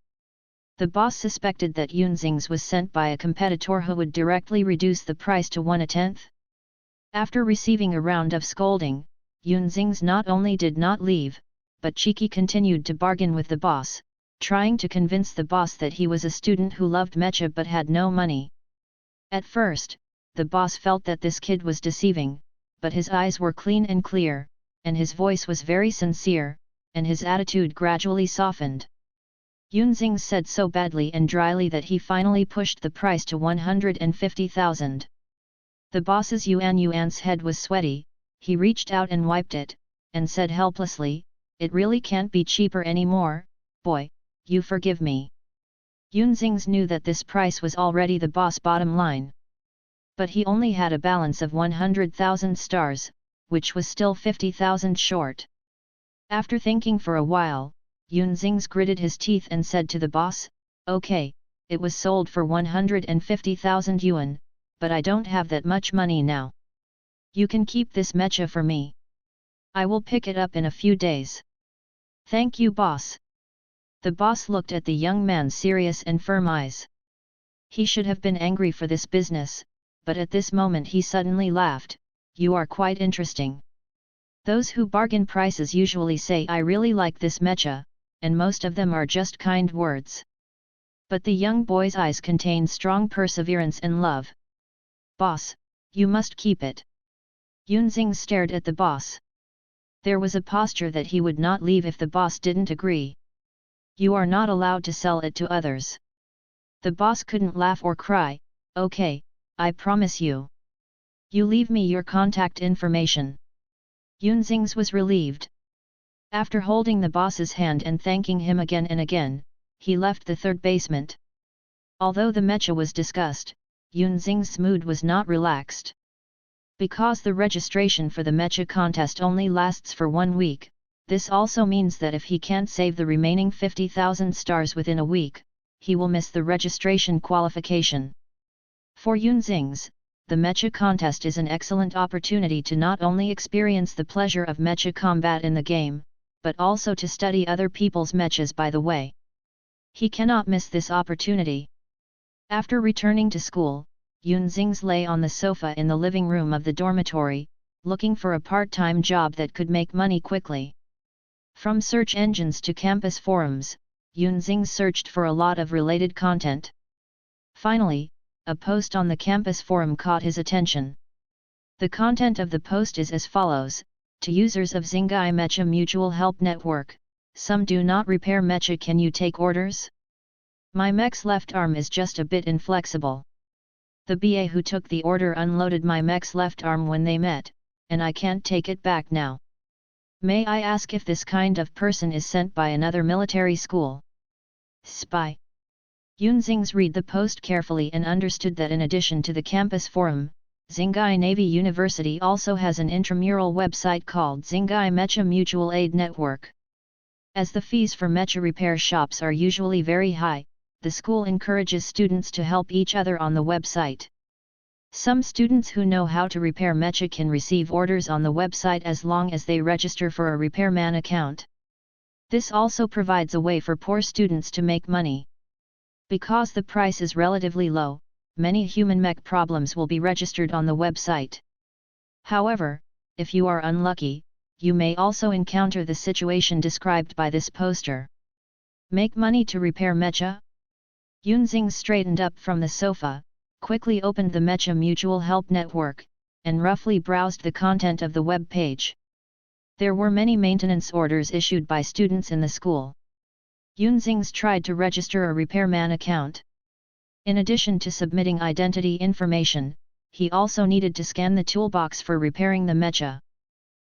The boss suspected that Yunxing's was sent by a competitor who would directly reduce the price to 1/10. After receiving a round of scolding, Yunxing's not only did not leave, but Cheeky continued to bargain with the boss, trying to convince the boss that he was a student who loved mecha but had no money. At first, the boss felt that this kid was deceiving, but his eyes were clean and clear, and his voice was very sincere, and his attitude gradually softened. Yunxing said so badly and dryly that he finally pushed the price to 150,000. The boss's Yuan's head was sweaty, he reached out and wiped it, and said helplessly, "It really can't be cheaper anymore, boy, you forgive me." Yunxing knew that this price was already the boss' bottom line. But he only had a balance of 100,000 stars, which was still 50,000 short. After thinking for a while, Yunxing gritted his teeth and said to the boss, "Okay, it was sold for 150,000 yuan, but I don't have that much money now. You can keep this mecha for me. I will pick it up in a few days." "Thank you, boss." The boss looked at the young man's serious and firm eyes. He should have been angry for this business, but at this moment he suddenly laughed, "You are quite interesting. Those who bargain prices usually say I really like this mecha, and most of them are just kind words." But the young boy's eyes contained strong perseverance and love. "Boss, you must keep it." Yunxing stared at the boss. There was a posture that he would not leave if the boss didn't agree. "You are not allowed to sell it to others." The boss couldn't laugh or cry, "Okay, I promise you. You leave me your contact information." Yunxing was relieved. After holding the boss's hand and thanking him again and again, he left the third basement. Although the mecha was discussed, Yunxing's mood was not relaxed. Because the registration for the mecha contest only lasts for 1 week, this also means that if he can't save the remaining 50,000 stars within a week, he will miss the registration qualification. For Yunxing, the mecha contest is an excellent opportunity to not only experience the pleasure of mecha combat in the game, but also to study other people's mechas by the way. He cannot miss this opportunity. After returning to school, Yunxing lay on the sofa in the living room of the dormitory, looking for a part-time job that could make money quickly. From search engines to campus forums, Yunxing searched for a lot of related content. Finally, a post on the campus forum caught his attention. The content of the post is as follows: to users of Xingai Mecha Mutual Help Network, some do not repair mecha. Can you take orders? My mech's left arm is just a bit inflexible. The BA who took the order unloaded my mech's left arm when they met, and I can't take it back now. May I ask if this kind of person is sent by another military school? Spy. Yunxing read the post carefully and understood that in addition to the campus forum, Xingai Navy University also has an intramural website called Xingai Mecha Mutual Aid Network. As the fees for mecha repair shops are usually very high, the school encourages students to help each other on the website. Some students who know how to repair mecha can receive orders on the website as long as they register for a repairman account. This also provides a way for poor students to make money. Because the price is relatively low, many human mech problems will be registered on the website. However, if you are unlucky, you may also encounter the situation described by this poster. Make money to repair mecha? Yunxing straightened up from the sofa, quickly opened the Mecha Mutual Help Network, and roughly browsed the content of the web page. There were many maintenance orders issued by students in the school. Yunxing tried to register a repairman account. In addition to submitting identity information, he also needed to scan the toolbox for repairing the mecha.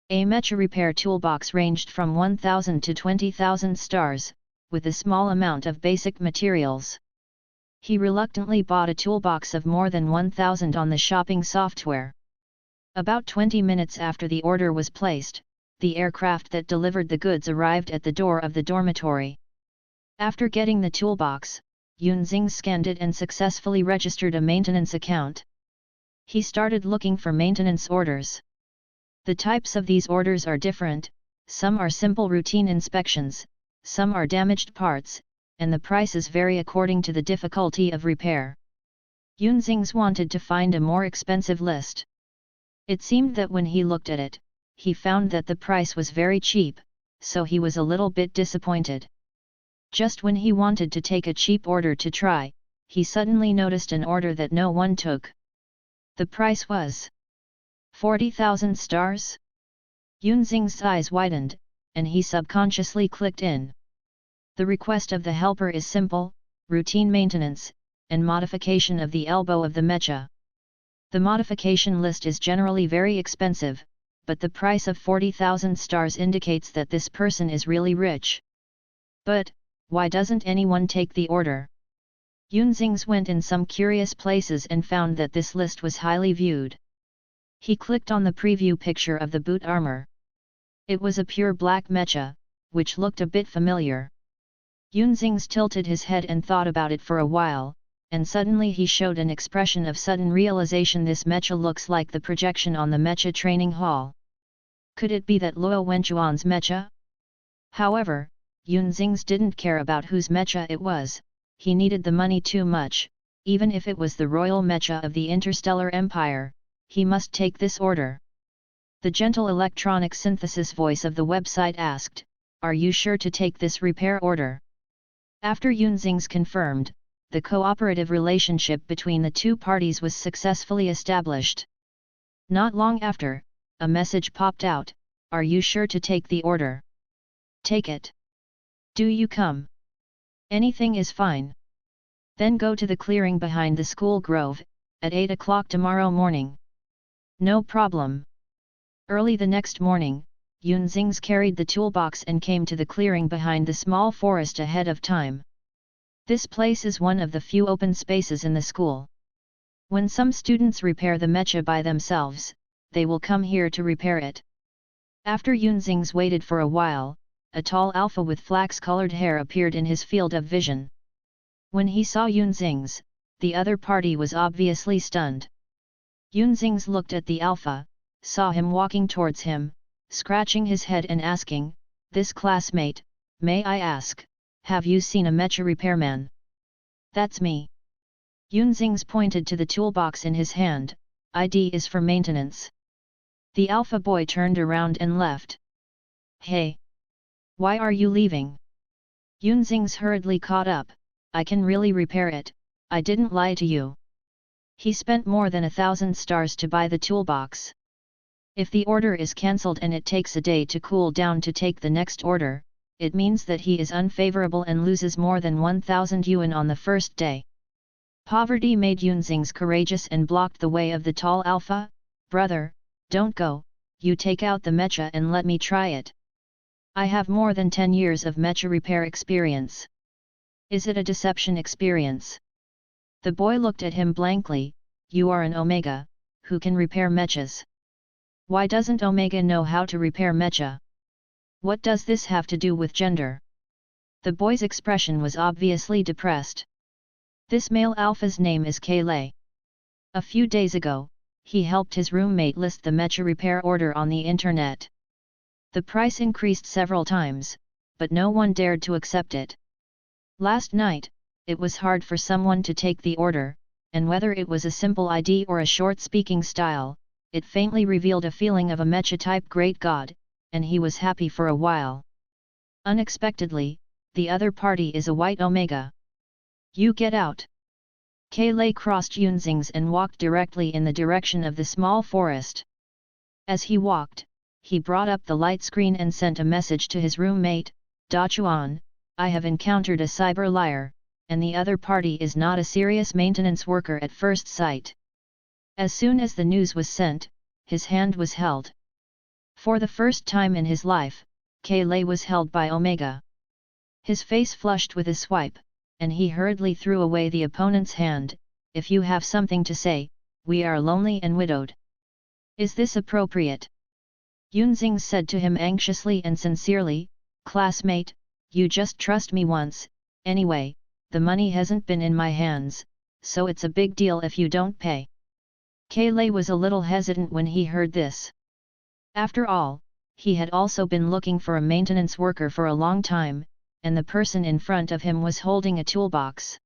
A mecha repair toolbox ranged from 1,000 to 20,000 stars, with a small amount of basic materials. He reluctantly bought a toolbox of more than 1,000 on the shopping software. About 20 minutes after the order was placed, the aircraft that delivered the goods arrived at the door of the dormitory. After getting the toolbox, Yunxing scanned it and successfully registered a maintenance account. He started looking for maintenance orders. The types of these orders are different, some are simple routine inspections, some are damaged parts, and the prices vary according to the difficulty of repair. Yunxing's wanted to find a more expensive list. It seemed that when he looked at it, he found that the price was very cheap, so he was a little bit disappointed. Just when he wanted to take a cheap order to try, he suddenly noticed an order that no one took. The price was 40,000 stars? Yunxing's eyes widened, and he subconsciously clicked in. The request of the helper is simple, routine maintenance, and modification of the elbow of the mecha. The modification list is generally very expensive, but the price of 40,000 stars indicates that this person is really rich. But, why doesn't anyone take the order? Yunxing's went in some curious places and found that this list was highly viewed. He clicked on the preview picture of the boot armor. It was a pure black mecha, which looked a bit familiar. Yunxing's tilted his head and thought about it for a while, and suddenly he showed an expression of sudden realization. This mecha looks like the projection on the mecha training hall. Could it be that Luo Wenchuan's mecha? However, Yunxing's didn't care about whose mecha it was, he needed the money too much, even if it was the royal mecha of the Interstellar Empire, he must take this order. The gentle electronic synthesis voice of the website asked, "Are you sure to take this repair order?" After Yunxing's confirmed, the cooperative relationship between the two parties was successfully established. Not long after, a message popped out, "Are you sure to take the order? Take it. Do you come? Anything is fine. Then go to the clearing behind the school grove, at 8 o'clock tomorrow morning." No problem. Early the next morning, Yunxing's carried the toolbox and came to the clearing behind the small forest ahead of time. This place is one of the few open spaces in the school. When some students repair the mecha by themselves, they will come here to repair it. After Yunxing's waited for a while, a tall alpha with flax-colored hair appeared in his field of vision. When he saw Yunxing's, the other party was obviously stunned. Yunxing's looked at the alpha, saw him walking towards him, scratching his head and asking, "This classmate, may I ask, have you seen a mecha repairman?" "That's me." Yunxing's pointed to the toolbox in his hand, "ID is for maintenance." The alpha boy turned around and left. "Hey! Why are you leaving?" Yunxing's hurriedly caught up, "I can really repair it, I didn't lie to you." He spent more than 1,000 stars to buy the toolbox. If the order is cancelled and it takes a day to cool down to take the next order, it means that he is unfavorable and loses more than 1,000 yuan on the first day. Poverty made Yunxing's courageous and blocked the way of the tall alpha. "Brother, don't go, you take out the mecha and let me try it. I have more than 10 years of mecha repair experience." "Is it a deception experience?" The boy looked at him blankly. "You are an Omega, who can repair mechas. Why doesn't Omega know how to repair mecha? What does this have to do with gender?" The boy's expression was obviously depressed. This male alpha's name is Kaylai. A few days ago, he helped his roommate list the mecha repair order on the internet. The price increased several times, but no one dared to accept it. Last night, it was hard for someone to take the order, and whether it was a simple ID or a short speaking style, it faintly revealed a feeling of a mecha-type great god, and he was happy for a while. Unexpectedly, the other party is a white Omega. "You get out!" Kaylai crossed Yunxing's and walked directly in the direction of the small forest. As he walked, he brought up the light screen and sent a message to his roommate, "Dachuan, I have encountered a cyber liar, and the other party is not a serious maintenance worker at first sight." As soon as the news was sent, his hand was held. For the first time in his life, Kaylai was held by Omega. His face flushed with a swipe, and he hurriedly threw away the opponent's hand. "If you have something to say, we are lonely and widowed." "Is this appropriate?" Yunxing said to him anxiously and sincerely, "Classmate, you just trust me once, anyway, the money hasn't been in my hands, so it's a big deal if you don't pay." Kailai was a little hesitant when he heard this. After all, he had also been looking for a maintenance worker for a long time, and the person in front of him was holding a toolbox.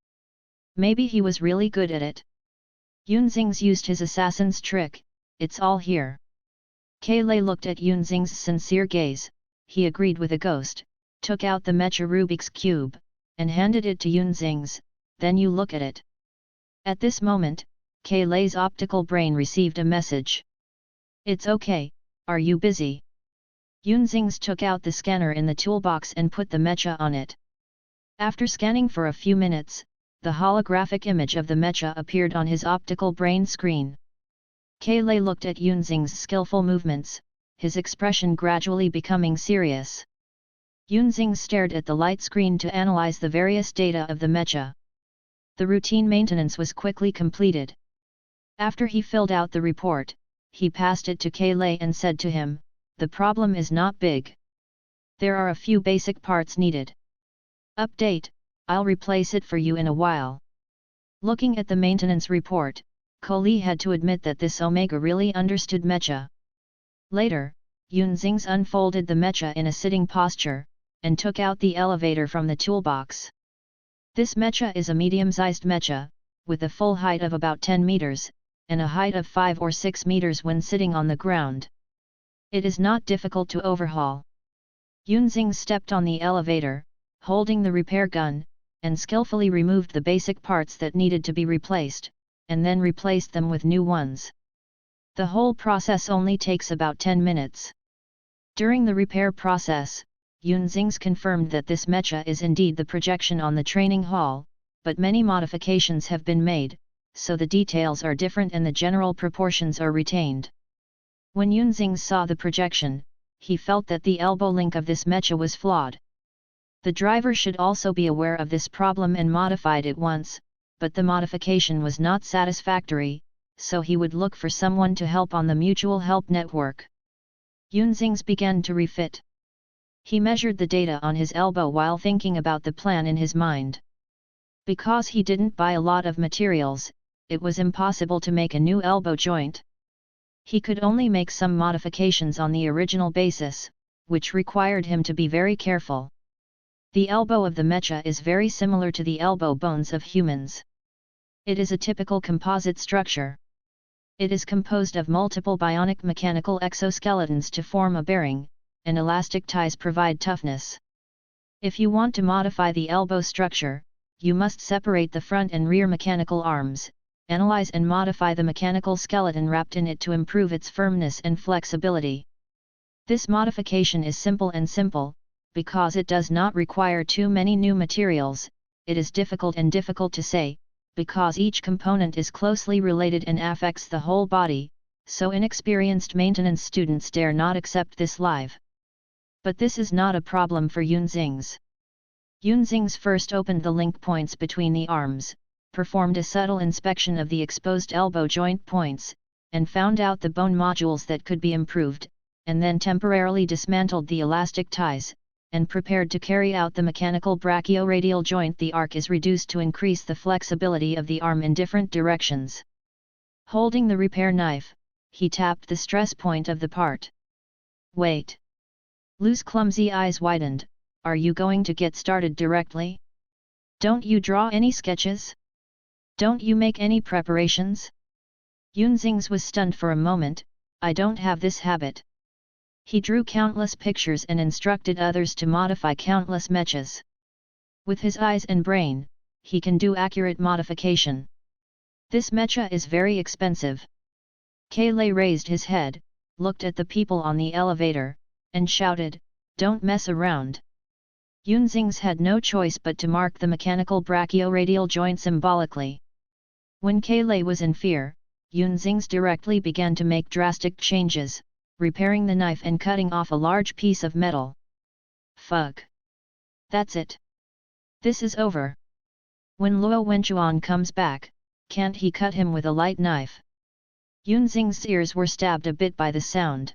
Maybe he was really good at it. Yunzing's used his assassin's trick, it's all here. Kailai looked at Yunzing's sincere gaze, he agreed with a ghost, took out the mecha Rubik's Cube, and handed it to Yunzing's, then you look at it. At this moment, Kailai's optical brain received a message. It's okay, are you busy? Yunzing's took out the scanner in the toolbox and put the mecha on it. After scanning for a few minutes, the holographic image of the mecha appeared on his optical brain screen. Kailai looked at Yunzing's skillful movements, his expression gradually becoming serious. Yunzing stared at the light screen to analyze the various data of the mecha. The routine maintenance was quickly completed. After he filled out the report, he passed it to Kailai and said to him, "The problem is not big. There are a few basic parts needed. Update, I'll replace it for you in a while." Looking at the maintenance report, Kailai had to admit that this Omega really understood mecha. Later, Yunzing's unfolded the mecha in a sitting posture, and took out the elevator from the toolbox. This mecha is a medium-sized mecha, with a full height of about 10 meters, and a height of 5 or 6 meters when sitting on the ground. It is not difficult to overhaul. Yunzing stepped on the elevator, holding the repair gun, and skillfully removed the basic parts that needed to be replaced, and then replaced them with new ones. The whole process only takes about 10 minutes. During the repair process, Yunzing's confirmed that this mecha is indeed the projection on the training hall, but many modifications have been made, so the details are different and the general proportions are retained. When Yunzing saw the projection, he felt that the elbow link of this mecha was flawed. The driver should also be aware of this problem and modified it once, but the modification was not satisfactory, so he would look for someone to help on the mutual help network. Yunzing's began to refit. He measured the data on his elbow while thinking about the plan in his mind. Because he didn't buy a lot of materials, it was impossible to make a new elbow joint. He could only make some modifications on the original basis, which required him to be very careful. The elbow of the mecha is very similar to the elbow bones of humans. It is a typical composite structure. It is composed of multiple bionic mechanical exoskeletons to form a bearing, and elastic ties provide toughness. If you want to modify the elbow structure, you must separate the front and rear mechanical arms, analyze and modify the mechanical skeleton wrapped in it to improve its firmness and flexibility. This modification is simple, because it does not require too many new materials. It is difficult to say, because each component is closely related and affects the whole body, so inexperienced maintenance students dare not accept this live. But this is not a problem for Yunzing's. Yunzing's first opened the link points between the arms, performed a subtle inspection of the exposed elbow joint points, and found out the bone modules that could be improved, and then temporarily dismantled the elastic ties, and prepared to carry out the mechanical brachioradial joint. The arc is reduced to increase the flexibility of the arm in different directions. Holding the repair knife, he tapped the stress point of the part. "Wait." Lu's clumsy eyes widened. "Are you going to get started directly? Don't you draw any sketches? Don't you make any preparations?" Yunzing's was stunned for a moment. "I don't have this habit." He drew countless pictures and instructed others to modify countless mechas. With his eyes and brain, he can do accurate modification. This mecha is very expensive. Kailai raised his head, looked at the people on the elevator, and shouted, "Don't mess around." Yunzing's had no choice but to mark the mechanical brachioradial joint symbolically. When Kailai was in fear, Yunzing's directly began to make drastic changes, repairing the knife and cutting off a large piece of metal. "Fuck. That's it. This is over. When Luo Wenchuan comes back, can't he cut him with a light knife?" Yunzing's ears were stabbed a bit by the sound.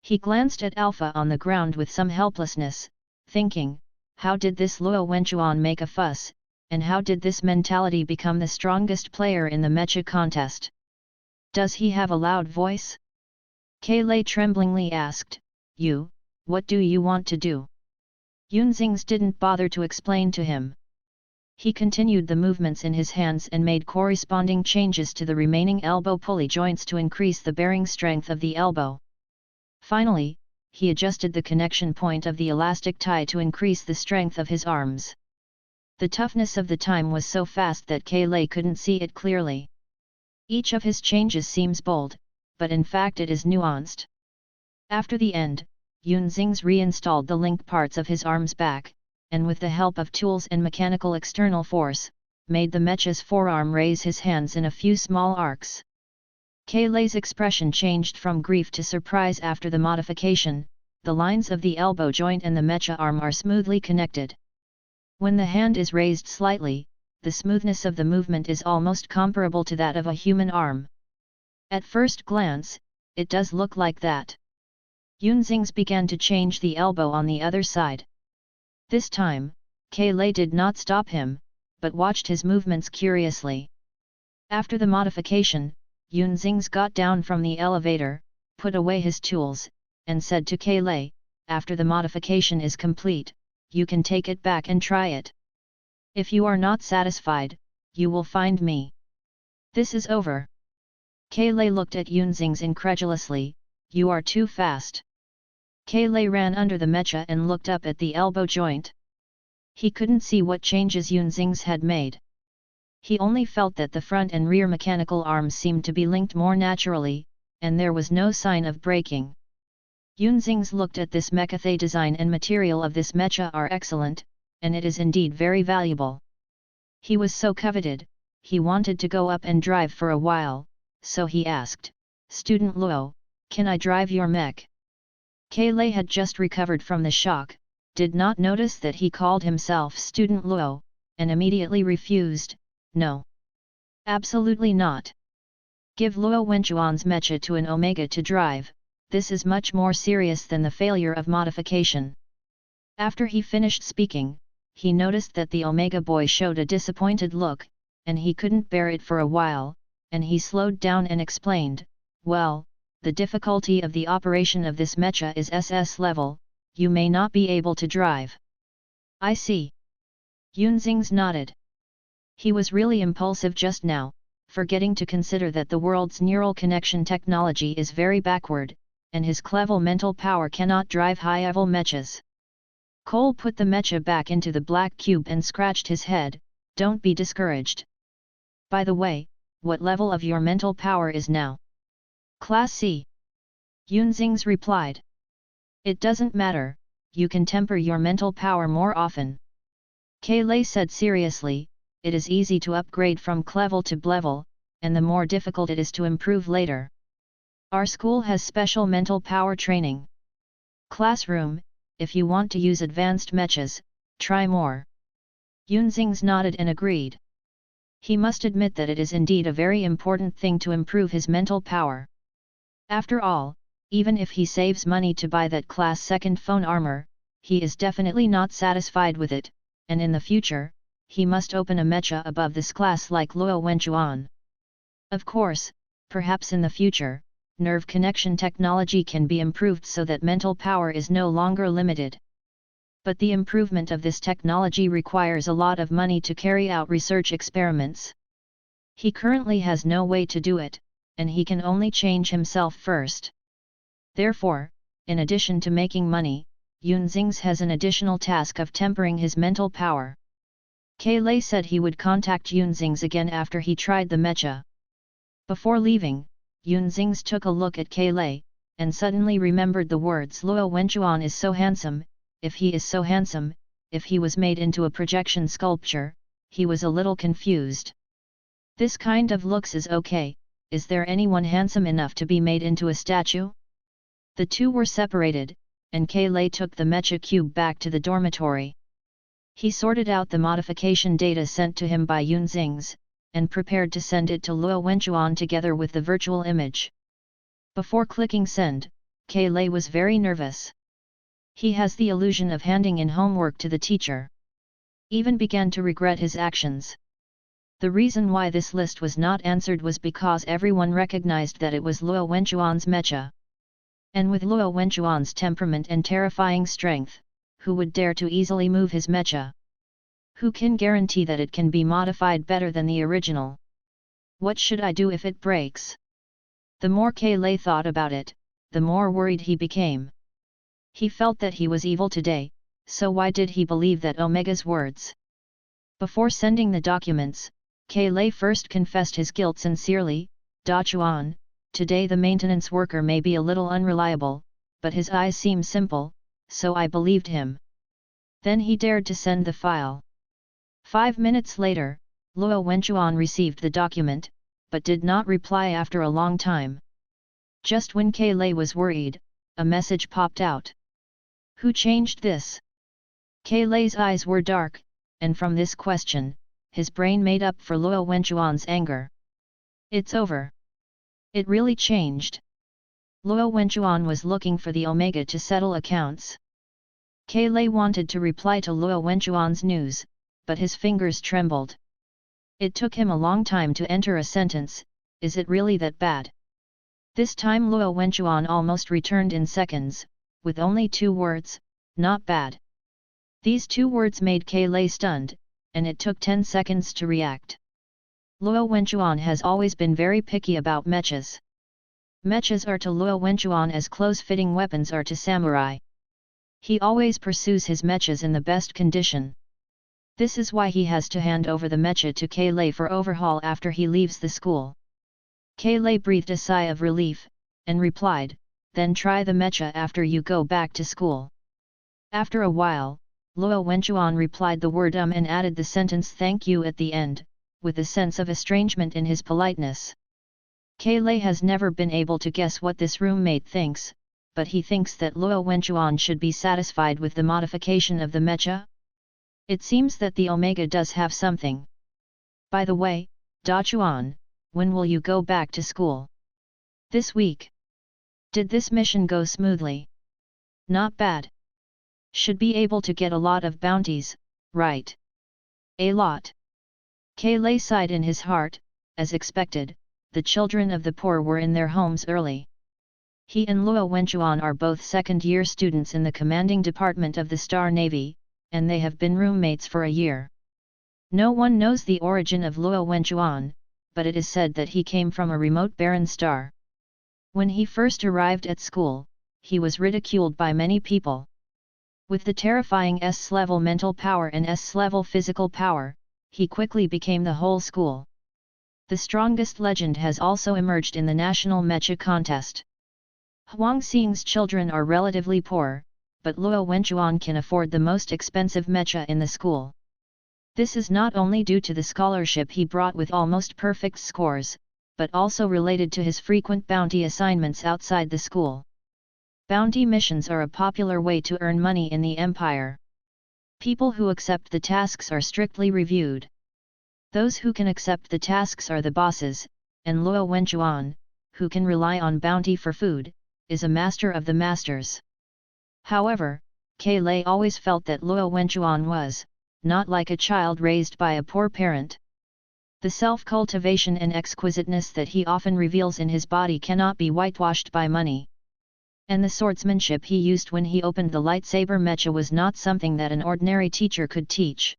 He glanced at Alpha on the ground with some helplessness, thinking, how did this Luo Wenchuan make a fuss, and how did this mentality become the strongest player in the mecha contest? Does he have a loud voice? Kailai tremblingly asked. What do you want to do? Yunzings didn't bother to explain to him. He continued the movements in his hands and made corresponding changes to the remaining elbow pulley joints to increase the bearing strength of the elbow. Finally, he adjusted the connection point of the elastic tie to increase the strength of his arms. The toughness of the time was so fast that Kailai couldn't see it clearly. Each of his changes seems bold, but in fact it is nuanced. After the end, Yunzings reinstalled the link parts of his arms back, and with the help of tools and mechanical external force, made the mecha's forearm raise his hands in a few small arcs. Kailai's expression changed from grief to surprise after the modification. The lines of the elbow joint and the mecha arm are smoothly connected. When the hand is raised slightly, the smoothness of the movement is almost comparable to that of a human arm. At first glance, it does look like that. Yunzings began to change the elbow on the other side. This time, Kailai did not stop him, but watched his movements curiously. After the modification, Yunzings got down from the elevator, put away his tools, and said to Kailai, after the modification is complete, you can take it back and try it. If you are not satisfied, you will find me. This is over. Kailai looked at Yunzings incredulously. You are too fast. Kailai ran under the mecha and looked up at the elbow joint. He couldn't see what changes Yunzings had made. He only felt that the front and rear mechanical arms seemed to be linked more naturally, and there was no sign of breaking. Yunzings looked at this mecha. The design and material of this mecha are excellent, and it is indeed very valuable. He was so coveted, he wanted to go up and drive for a while, so he asked, Student Luo, can I drive your mech? Kailai had just recovered from the shock, did not notice that he called himself Student Luo, and immediately refused, no. Absolutely not. Give Luo Wenchuan's mecha to an Omega to drive, this is much more serious than the failure of modification. After he finished speaking, he noticed that the Omega boy showed a disappointed look, and he couldn't bear it for a while, and he slowed down and explained, well, the difficulty of the operation of this mecha is SS level, you may not be able to drive. I see. Yunzings nodded. He was really impulsive just now, forgetting to consider that the world's neural connection technology is very backward, and his clever mental power cannot drive high-level mechas. Cole put the mecha back into the black cube and scratched his head, don't be discouraged. By the way, what level of your mental power is now? Class C. Yunzings replied. It doesn't matter, you can temper your mental power more often. Kailai said seriously, it is easy to upgrade from clevel to blevel, and the more difficult it is to improve later. Our school has special mental power training. Classroom, if you want to use advanced mechas, try more. Yunzings nodded and agreed. He must admit that it is indeed a very important thing to improve his mental power. After all, even if he saves money to buy that class 2nd phone armor, he is definitely not satisfied with it, and in the future, he must open a mecha above this class like Luo Wenchuan. Of course, perhaps in the future, nerve connection technology can be improved so that mental power is no longer limited. But the improvement of this technology requires a lot of money to carry out research experiments. He currently has no way to do it, and he can only change himself first. Therefore, in addition to making money, Yunzings has an additional task of tempering his mental power. Kailai said he would contact Yunzings again after he tried the mecha. Before leaving, Yunzings took a look at Kailai, and suddenly remembered the words Luo Wenchuan is so handsome. If he is so handsome, if he was made into a projection sculpture, he was a little confused. This kind of looks is okay, is there anyone handsome enough to be made into a statue? The two were separated, and Kailai took the mecha cube back to the dormitory. He sorted out the modification data sent to him by Yunzings, and prepared to send it to Luo Wenchuan together with the virtual image. Before clicking send, Kailai was very nervous. He has the illusion of handing in homework to the teacher. Even began to regret his actions. The reason why this list was not answered was because everyone recognized that it was Luo Wenchuan's mecha. And with Luo Wenchuan's temperament and terrifying strength, who would dare to easily move his mecha? Who can guarantee that it can be modified better than the original? What should I do if it breaks? The more Kailai thought about it, the more worried he became. He felt that he was evil today, so why did he believe that Omega's words? Before sending the documents, Kailai first confessed his guilt sincerely. Da Chuan, today the maintenance worker may be a little unreliable, but his eyes seem simple, so I believed him. Then he dared to send the file. 5 minutes later, Luo Wenchuan received the document, but did not reply after a long time. Just when Kailai was worried, a message popped out. Who changed this? Kailai's eyes were dark, and from this question, his brain made up for Luo Wenchuan's anger. It's over. It really changed. Luo Wenchuan was looking for the Omega to settle accounts. Kailai wanted to reply to Luo Wenchuan's news, but his fingers trembled. It took him a long time to enter a sentence. Is it really that bad? This time Luo Wenchuan almost returned in seconds, with only 2 words, not bad. These 2 words made Kailai stunned, and it took 10 seconds to react. Luo Wenchuan has always been very picky about mechas. Mechas are to Luo Wenchuan as close-fitting weapons are to samurai. He always pursues his mechas in the best condition. This is why he has to hand over the mecha to Kailai for overhaul after he leaves the school. Kailai breathed a sigh of relief, and replied, then try the mecha after you go back to school. After a while, Luo Wenchuan replied the word and added the sentence thank you at the end, with a sense of estrangement in his politeness. Kailai has never been able to guess what this roommate thinks, but he thinks that Luo Wenchuan should be satisfied with the modification of the mecha. It seems that the Omega does have something. By the way, Da Chuan, when will you go back to school? This week. Did this mission go smoothly? Not bad. Should be able to get a lot of bounties, right? A lot. Kailai sighed in his heart. As expected, the children of the poor were in their homes early. He and Luo Wenchuan are both second-year students in the commanding department of the Star Navy, and they have been roommates for a year. No one knows the origin of Luo Wenchuan, but it is said that he came from a remote barren star. When he first arrived at school, he was ridiculed by many people. With the terrifying S-level mental power and S-level physical power, he quickly became the whole school. The strongest legend has also emerged in the national mecha contest. Huang Xing's children are relatively poor, but Luo Wenchuan can afford the most expensive mecha in the school. This is not only due to the scholarship he brought with almost perfect scores, but also related to his frequent bounty assignments outside the school. Bounty missions are a popular way to earn money in the empire. People who accept the tasks are strictly reviewed. Those who can accept the tasks are the bosses, and Luo Wenchuan, who can rely on bounty for food, is a master of the masters. However, Kailai always felt that Luo Wenchuan was, not like a child raised by a poor parent. The self-cultivation and exquisiteness that he often reveals in his body cannot be whitewashed by money. And the swordsmanship he used when he opened the lightsaber mecha was not something that an ordinary teacher could teach.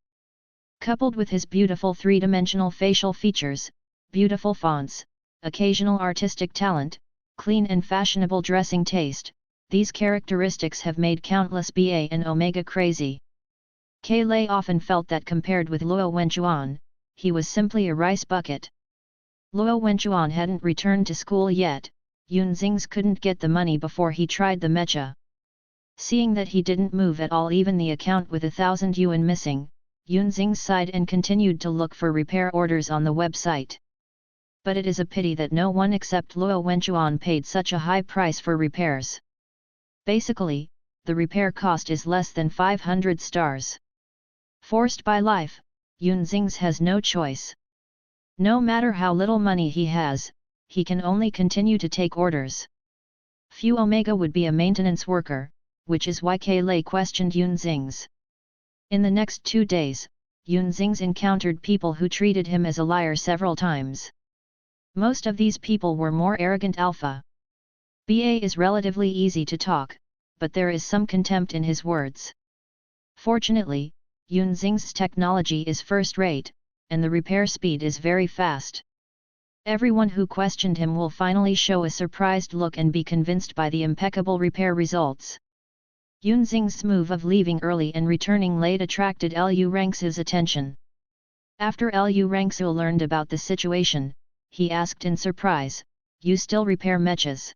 Coupled with his beautiful three-dimensional facial features, beautiful fonts, occasional artistic talent, clean and fashionable dressing taste, these characteristics have made countless BA and Omega crazy. Kailai often felt that compared with Luo Wenchuan, he was simply a rice bucket. Luo Wenchuan hadn't returned to school yet. Yunzings couldn't get the money before he tried the mecha. Seeing that he didn't move at all, even the account with 1,000 yuan missing, Yunzing sighed and continued to look for repair orders on the website. But it is a pity that no one except Luo Wenchuan paid such a high price for repairs. Basically, the repair cost is less than 500 stars. Forced by life, Yunzings has no choice. No matter how little money he has, he can only continue to take orders. Few Omega would be a maintenance worker, which is why Kailai questioned Yunzings. In the next 2 days, Yunxing's encountered people who treated him as a liar several times. Most of these people were more arrogant alpha. BA is relatively easy to talk, but there is some contempt in his words. Fortunately, Yunxing's technology is first-rate, and the repair speed is very fast. Everyone who questioned him will finally show a surprised look and be convinced by the impeccable repair results. Yunxing's move of leaving early and returning late attracted Lu Rangsu's attention. After Lu Rangsu learned about the situation, he asked in surprise, "You still repair mechas?"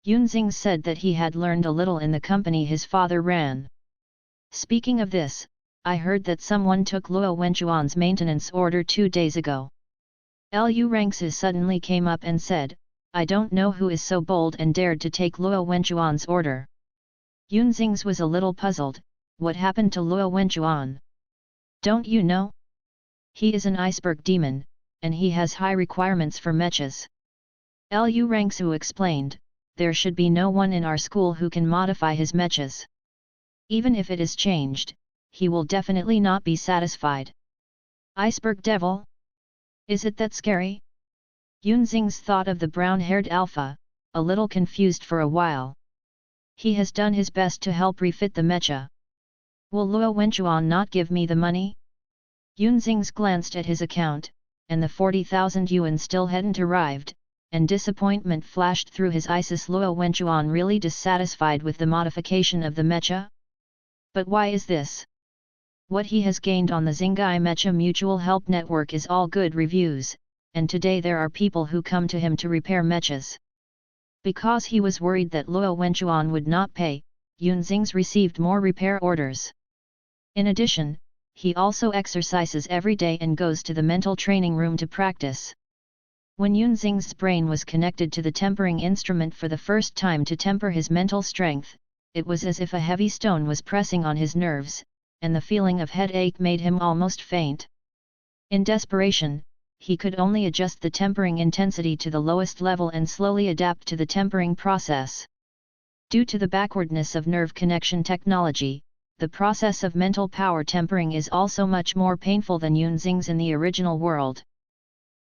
Yunxing said that he had learned a little in the company his father ran. Speaking of this, I heard that someone took Luo Wenchuan's maintenance order 2 days ago. Lu Rangsu suddenly came up and said, "I don't know who is so bold and dared to take Luo Wenchuan's order." Yunxing was a little puzzled. What happened to Luo Wenchuan? Don't you know? He is an iceberg demon, and he has high requirements for mechas. Lu Rangsu explained, "There should be no one in our school who can modify his mechas. Even if it is changed, he will definitely not be satisfied." Iceberg devil? Is it that scary? Yunxing thought of the brown-haired alpha, a little confused for a while. He has done his best to help refit the mecha. Will Luo Wenchuan not give me the money? Yunxing glanced at his account, and the 40,000 yuan still hadn't arrived, and disappointment flashed through his eyes. Is Luo Wenchuan really dissatisfied with the modification of the mecha? But why is this? What he has gained on the Xingai Mecha Mutual Help Network is all good reviews, and today there are people who come to him to repair mechas. Because he was worried that Luo Wenchuan would not pay, Yunxing received more repair orders. In addition, he also exercises every day and goes to the mental training room to practice. When Yunxing's brain was connected to the tempering instrument for the first time to temper his mental strength, it was as if a heavy stone was pressing on his nerves, and the feeling of headache made him almost faint. In desperation, he could only adjust the tempering intensity to the lowest level and slowly adapt to the tempering process. Due to the backwardness of nerve connection technology, the process of mental power tempering is also much more painful than Yunxing's in the original world.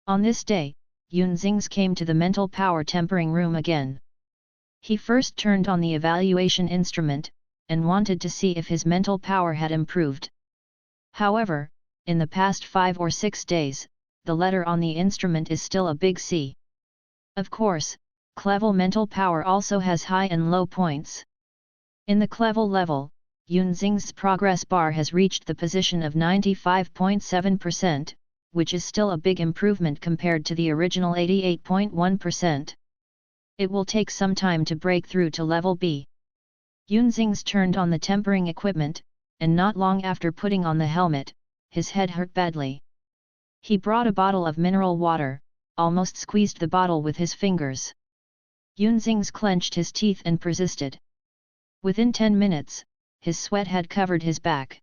On this day, Yunxing came to the mental power tempering room again. He first turned on the evaluation instrument, and wanted to see if his mental power had improved. However, in the past 5 or 6 days, the letter on the instrument is still a big C. Of course, Clevel mental power also has high and low points. In the Clevel level, Yunxing's progress bar has reached the position of 95.7%, which is still a big improvement compared to the original 88.1%. It will take some time to break through to level B. Yunxing turned on the tempering equipment, and not long after putting on the helmet, his head hurt badly. He brought a bottle of mineral water, almost squeezed the bottle with his fingers. Yunxing clenched his teeth and persisted. Within 10 minutes, his sweat had covered his back.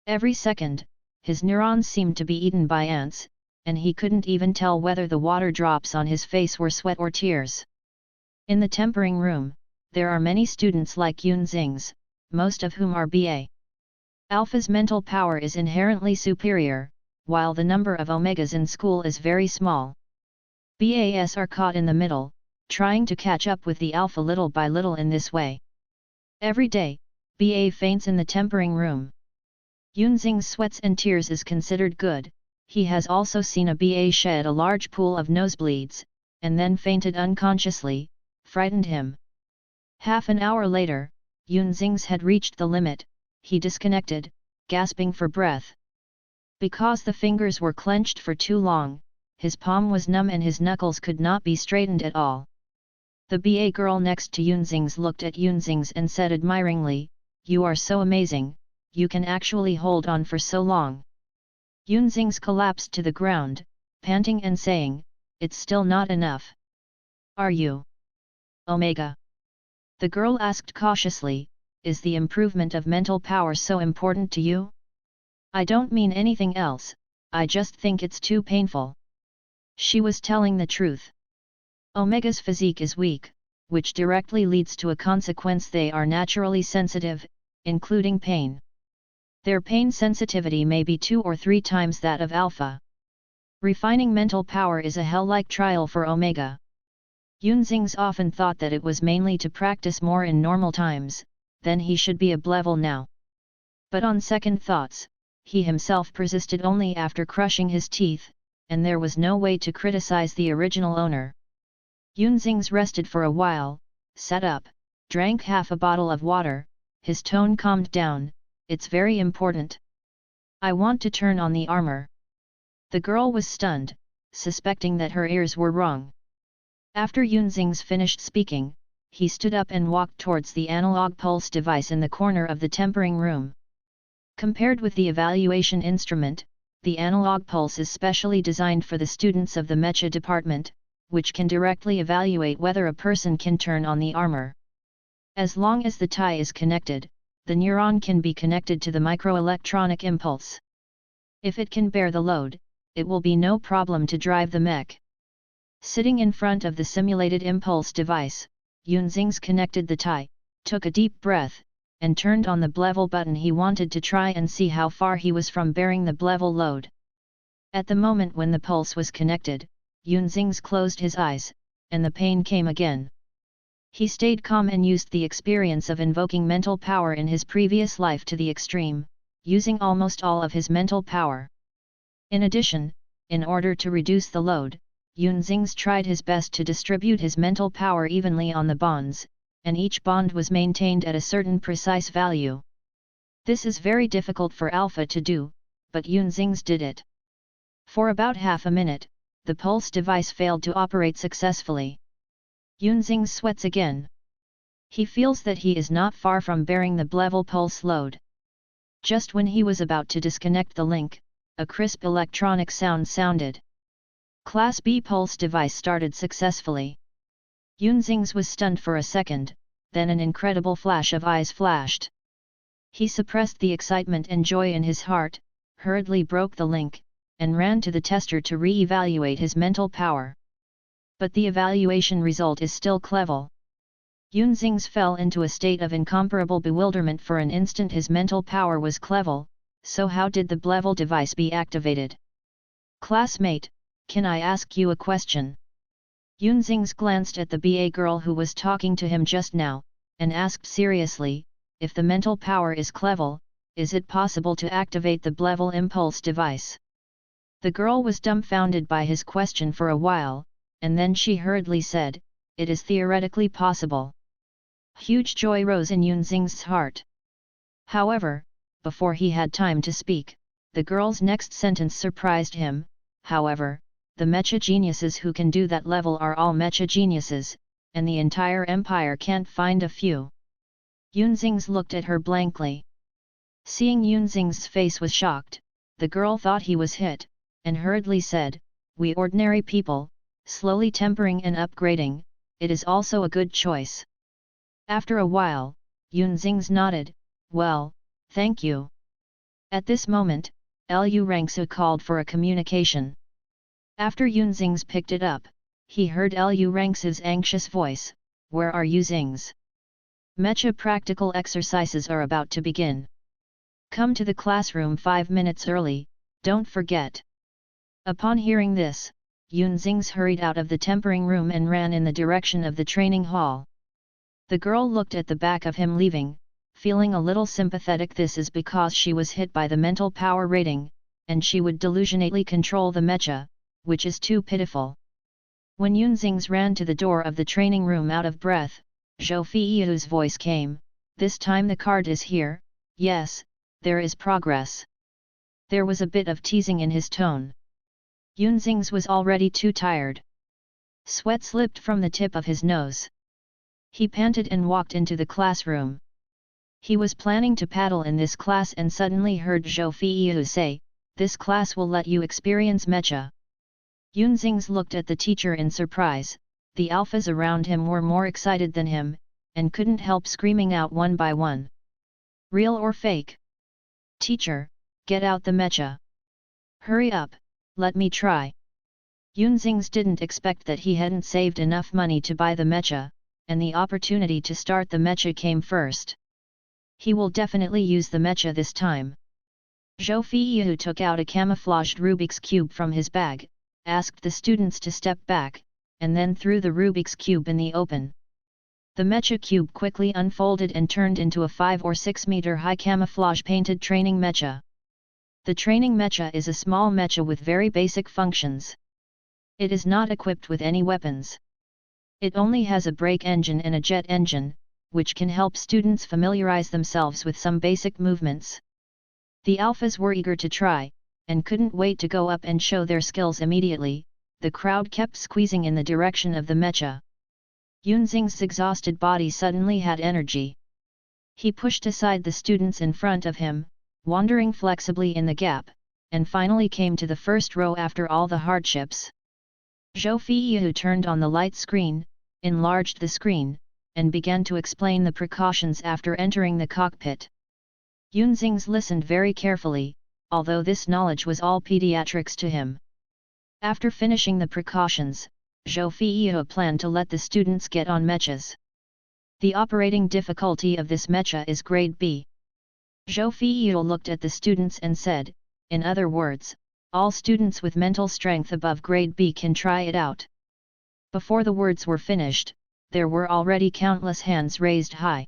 Every second, his neurons seemed to be eaten by ants, and he couldn't even tell whether the water drops on his face were sweat or tears. In the tempering room, there are many students like Yunxing, most of whom are BA. Alpha's mental power is inherently superior, while the number of Omegas in school is very small. BAs are caught in the middle, trying to catch up with the Alpha little by little in this way. Every day, BA faints in the tempering room. Yunxing's sweats and tears is considered good. He has also seen a BA shed a large pool of nosebleeds, and then fainted unconsciously, frightened him. Half an hour later, Yunxing had reached the limit. He disconnected, gasping for breath. Because the fingers were clenched for too long, his palm was numb and his knuckles could not be straightened at all. The BA girl next to Yunxing looked at Yunxing and said admiringly, "You are so amazing, you can actually hold on for so long." Yunxing collapsed to the ground, panting and saying, "It's still not enough." "Are you Omega?" The girl asked cautiously, "Is the improvement of mental power so important to you?" "I don't mean anything else, I just think it's too painful." She was telling the truth. Omega's physique is weak, which directly leads to a consequence: they are naturally sensitive, including pain. Their pain sensitivity may be 2 or 3 times that of alpha. Refining mental power is a hell-like trial for Omega. Yunxings often thought that it was mainly to practice more in normal times, then he should be ablevel now. But on second thoughts, he himself persisted only after crushing his teeth, and there was no way to criticize the original owner. Yunxings rested for a while, sat up, drank half a bottle of water, his tone calmed down. It's very important. I want to turn on the armor. The girl was stunned, suspecting that her ears were wrong. After Yunxings finished speaking, he stood up and walked towards the analog pulse device in the corner of the tempering room. Compared with the evaluation instrument, the analog pulse is specially designed for the students of the mecha department, which can directly evaluate whether a person can turn on the armor. As long as the tie is connected, the neuron can be connected to the microelectronic impulse. If it can bear the load, it will be no problem to drive the mech. Sitting in front of the simulated impulse device, Yunxings connected the tie, took a deep breath, and turned on the blevel button. He wanted to try and see how far he was from bearing the blevel load. At the moment when the pulse was connected, Yunxings closed his eyes, and the pain came again. He stayed calm and used the experience of invoking mental power in his previous life to the extreme, using almost all of his mental power. In addition, in order to reduce the load, Yunxings tried his best to distribute his mental power evenly on the bonds, and each bond was maintained at a certain precise value. This is very difficult for Alpha to do, but Yunxings did it. For about half a minute, the pulse device failed to operate successfully. Yunxings sweats again. He feels that he is not far from bearing the blevel pulse load. Just when he was about to disconnect the link, a crisp electronic sound sounded. Class B pulse device started successfully. Yunxings was stunned for a second, then an incredible flash of eyes flashed. He suppressed the excitement and joy in his heart, hurriedly broke the link, and ran to the tester to re-evaluate his mental power. But the evaluation result is still clever. Yunxings fell into a state of incomparable bewilderment. For an instant his mental power was clever, so how did the blevel device be activated? Classmate, can I ask you a question? Yunxings glanced at the BA girl who was talking to him just now, and asked seriously, if the mental power is clever, is it possible to activate the blevel impulse device? The girl was dumbfounded by his question for a while, and then she hurriedly said, it is theoretically possible. Huge joy rose in Yunxings' heart. However, before he had time to speak, the girl's next sentence surprised him. However, the mecha geniuses who can do that level are all mecha geniuses, and the entire empire can't find a few. Yunxings looked at her blankly. Seeing Yunxings' face was shocked, the girl thought he was hit, and hurriedly said, we ordinary people, slowly tempering and upgrading, it is also a good choice. After a while, Yunxings nodded, well, thank you. At this moment, Lu Rangsu called for a communication. After Yunxings picked it up, he heard Lu Rangsu's anxious voice, where are you Xings? Mecha practical exercises are about to begin. Come to the classroom 5 minutes early, don't forget. Upon hearing this, Yunxings hurried out of the tempering room and ran in the direction of the training hall. The girl looked at the back of him leaving, feeling a little sympathetic. This is because she was hit by the mental power rating, and she would delusionately control the mecha, which is too pitiful. When Yunxings ran to the door of the training room out of breath, Zhou Feiyu's voice came, this time the card is here, yes, there is progress. There was a bit of teasing in his tone. Yunxings was already too tired. Sweat slipped from the tip of his nose. He panted and walked into the classroom. He was planning to paddle in this class and suddenly heard Zhou Feiyu say, this class will let you experience mecha. Yunxings looked at the teacher in surprise. The alphas around him were more excited than him, and couldn't help screaming out one by one. Real or fake? Teacher, get out the mecha. Hurry up, let me try. Yunxings didn't expect that he hadn't saved enough money to buy the mecha, and the opportunity to start the mecha came first. He will definitely use the mecha this time. Zhou Feiyu took out a camouflaged Rubik's Cube from his bag, asked the students to step back, and then threw the Rubik's Cube in the open. The mecha cube quickly unfolded and turned into a 5 or 6 meter high camouflage painted training mecha. The training mecha is a small mecha with very basic functions. It is not equipped with any weapons. It only has a brake engine and a jet engine, which can help students familiarize themselves with some basic movements. The alphas were eager to try, and couldn't wait to go up and show their skills immediately. The crowd kept squeezing in the direction of the mecha. Yunzing's exhausted body suddenly had energy. He pushed aside the students in front of him, wandering flexibly in the gap, and finally came to the first row after all the hardships. Zhou Feiyu turned on the light screen, enlarged the screen, and began to explain the precautions after entering the cockpit. Yunzing's listened very carefully, although this knowledge was all pediatrics to him. After finishing the precautions, Zhou Feiyu planned to let the students get on mechas. The operating difficulty of this mecha is grade B. Zhou Feiyu looked at the students and said, in other words, all students with mental strength above grade B can try it out. Before the words were finished, there were already countless hands raised high.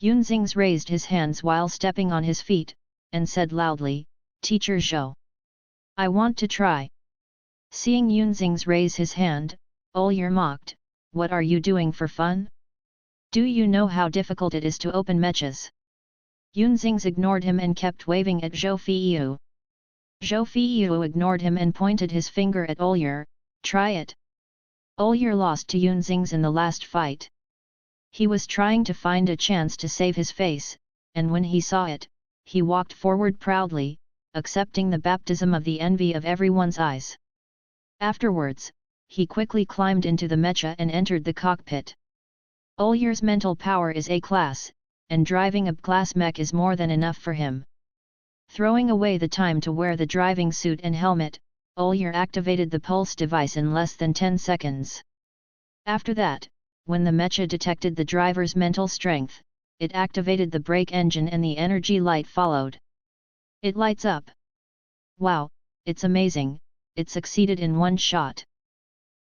Yunzing's raised his hands while stepping on his feet, and said loudly, Teacher Zhou, I want to try. Seeing Yunzing's raise his hand, Olyar mocked, what are you doing for fun? Do you know how difficult it is to open mechas? Yunzing's ignored him and kept waving at Zhou Feiyu. Zhou Feiyu ignored him and pointed his finger at Olyar, try it. Olyar lost to Yunzing's in the last fight. He was trying to find a chance to save his face, and when he saw it, he walked forward proudly, accepting the baptism of the envy of everyone's eyes. Afterwards, he quickly climbed into the mecha and entered the cockpit. Olyar's mental power is A-class, and driving a class mech is more than enough for him. Throwing away the time to wear the driving suit and helmet, Olyar activated the pulse device in less than 10 seconds. After that, when the mecha detected the driver's mental strength, it activated the brake engine and the energy light followed. It lights up. Wow, it's amazing, it succeeded in one shot.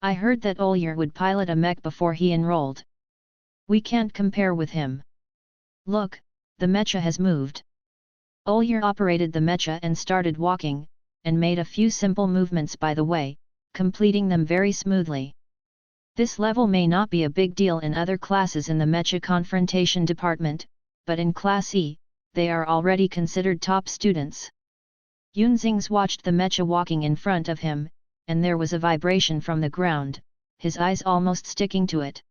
I heard that Olyar would pilot a mech before he enrolled. We can't compare with him. Look, the mecha has moved. Olyar operated the mecha and started walking, and made a few simple movements by the way, completing them very smoothly. This level may not be a big deal in other classes in the mecha confrontation department, but in Class E, they are already considered top students. Yunzing's watched the mecha walking in front of him, and there was a vibration from the ground, his eyes almost sticking to it.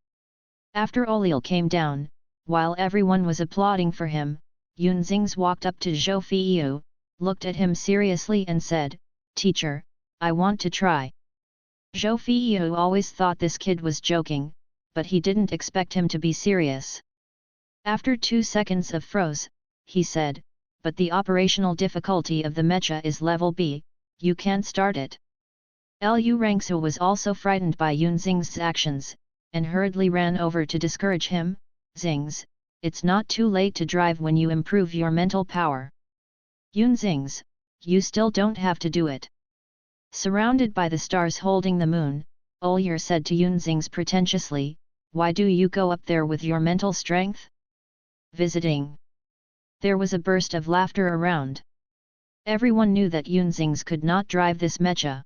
After Olyar came down, while everyone was applauding for him, Yunzing's walked up to Zhou Feiyu, looked at him seriously and said, Teacher, I want to try. Zhou Feiyu always thought this kid was joking, but he didn't expect him to be serious. After 2 seconds of froze, he said, but the operational difficulty of the mecha is level B, you can't start it. Lu Rangsu was also frightened by Yunzing's actions, and hurriedly ran over to discourage him. Zings, it's not too late to drive when you improve your mental power. Yunzings, you still don't have to do it. Surrounded by the stars holding the moon, Olyar said to Yunzings pretentiously, why do you go up there with your mental strength? Visiting. There was a burst of laughter around. Everyone knew that Yunzings could not drive this mecha.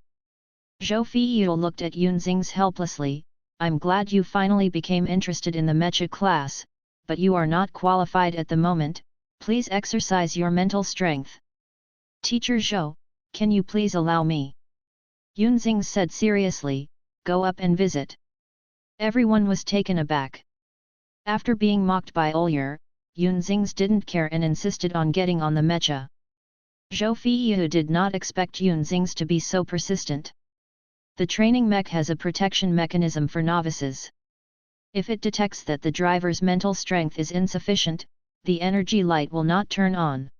Zhou Feiyu looked at Yunzings helplessly, I'm glad you finally became interested in the mecha class, but you are not qualified at the moment, please exercise your mental strength. Teacher Zhou, can you please allow me? Yunzings said seriously, go up and visit. Everyone was taken aback. After being mocked by Olyar, Yunzings didn't care and insisted on getting on the mecha. Zhou Feiyu did not expect Yunzings to be so persistent. The training mech has a protection mechanism for novices. If it detects that the driver's mental strength is insufficient, the energy light will not turn on.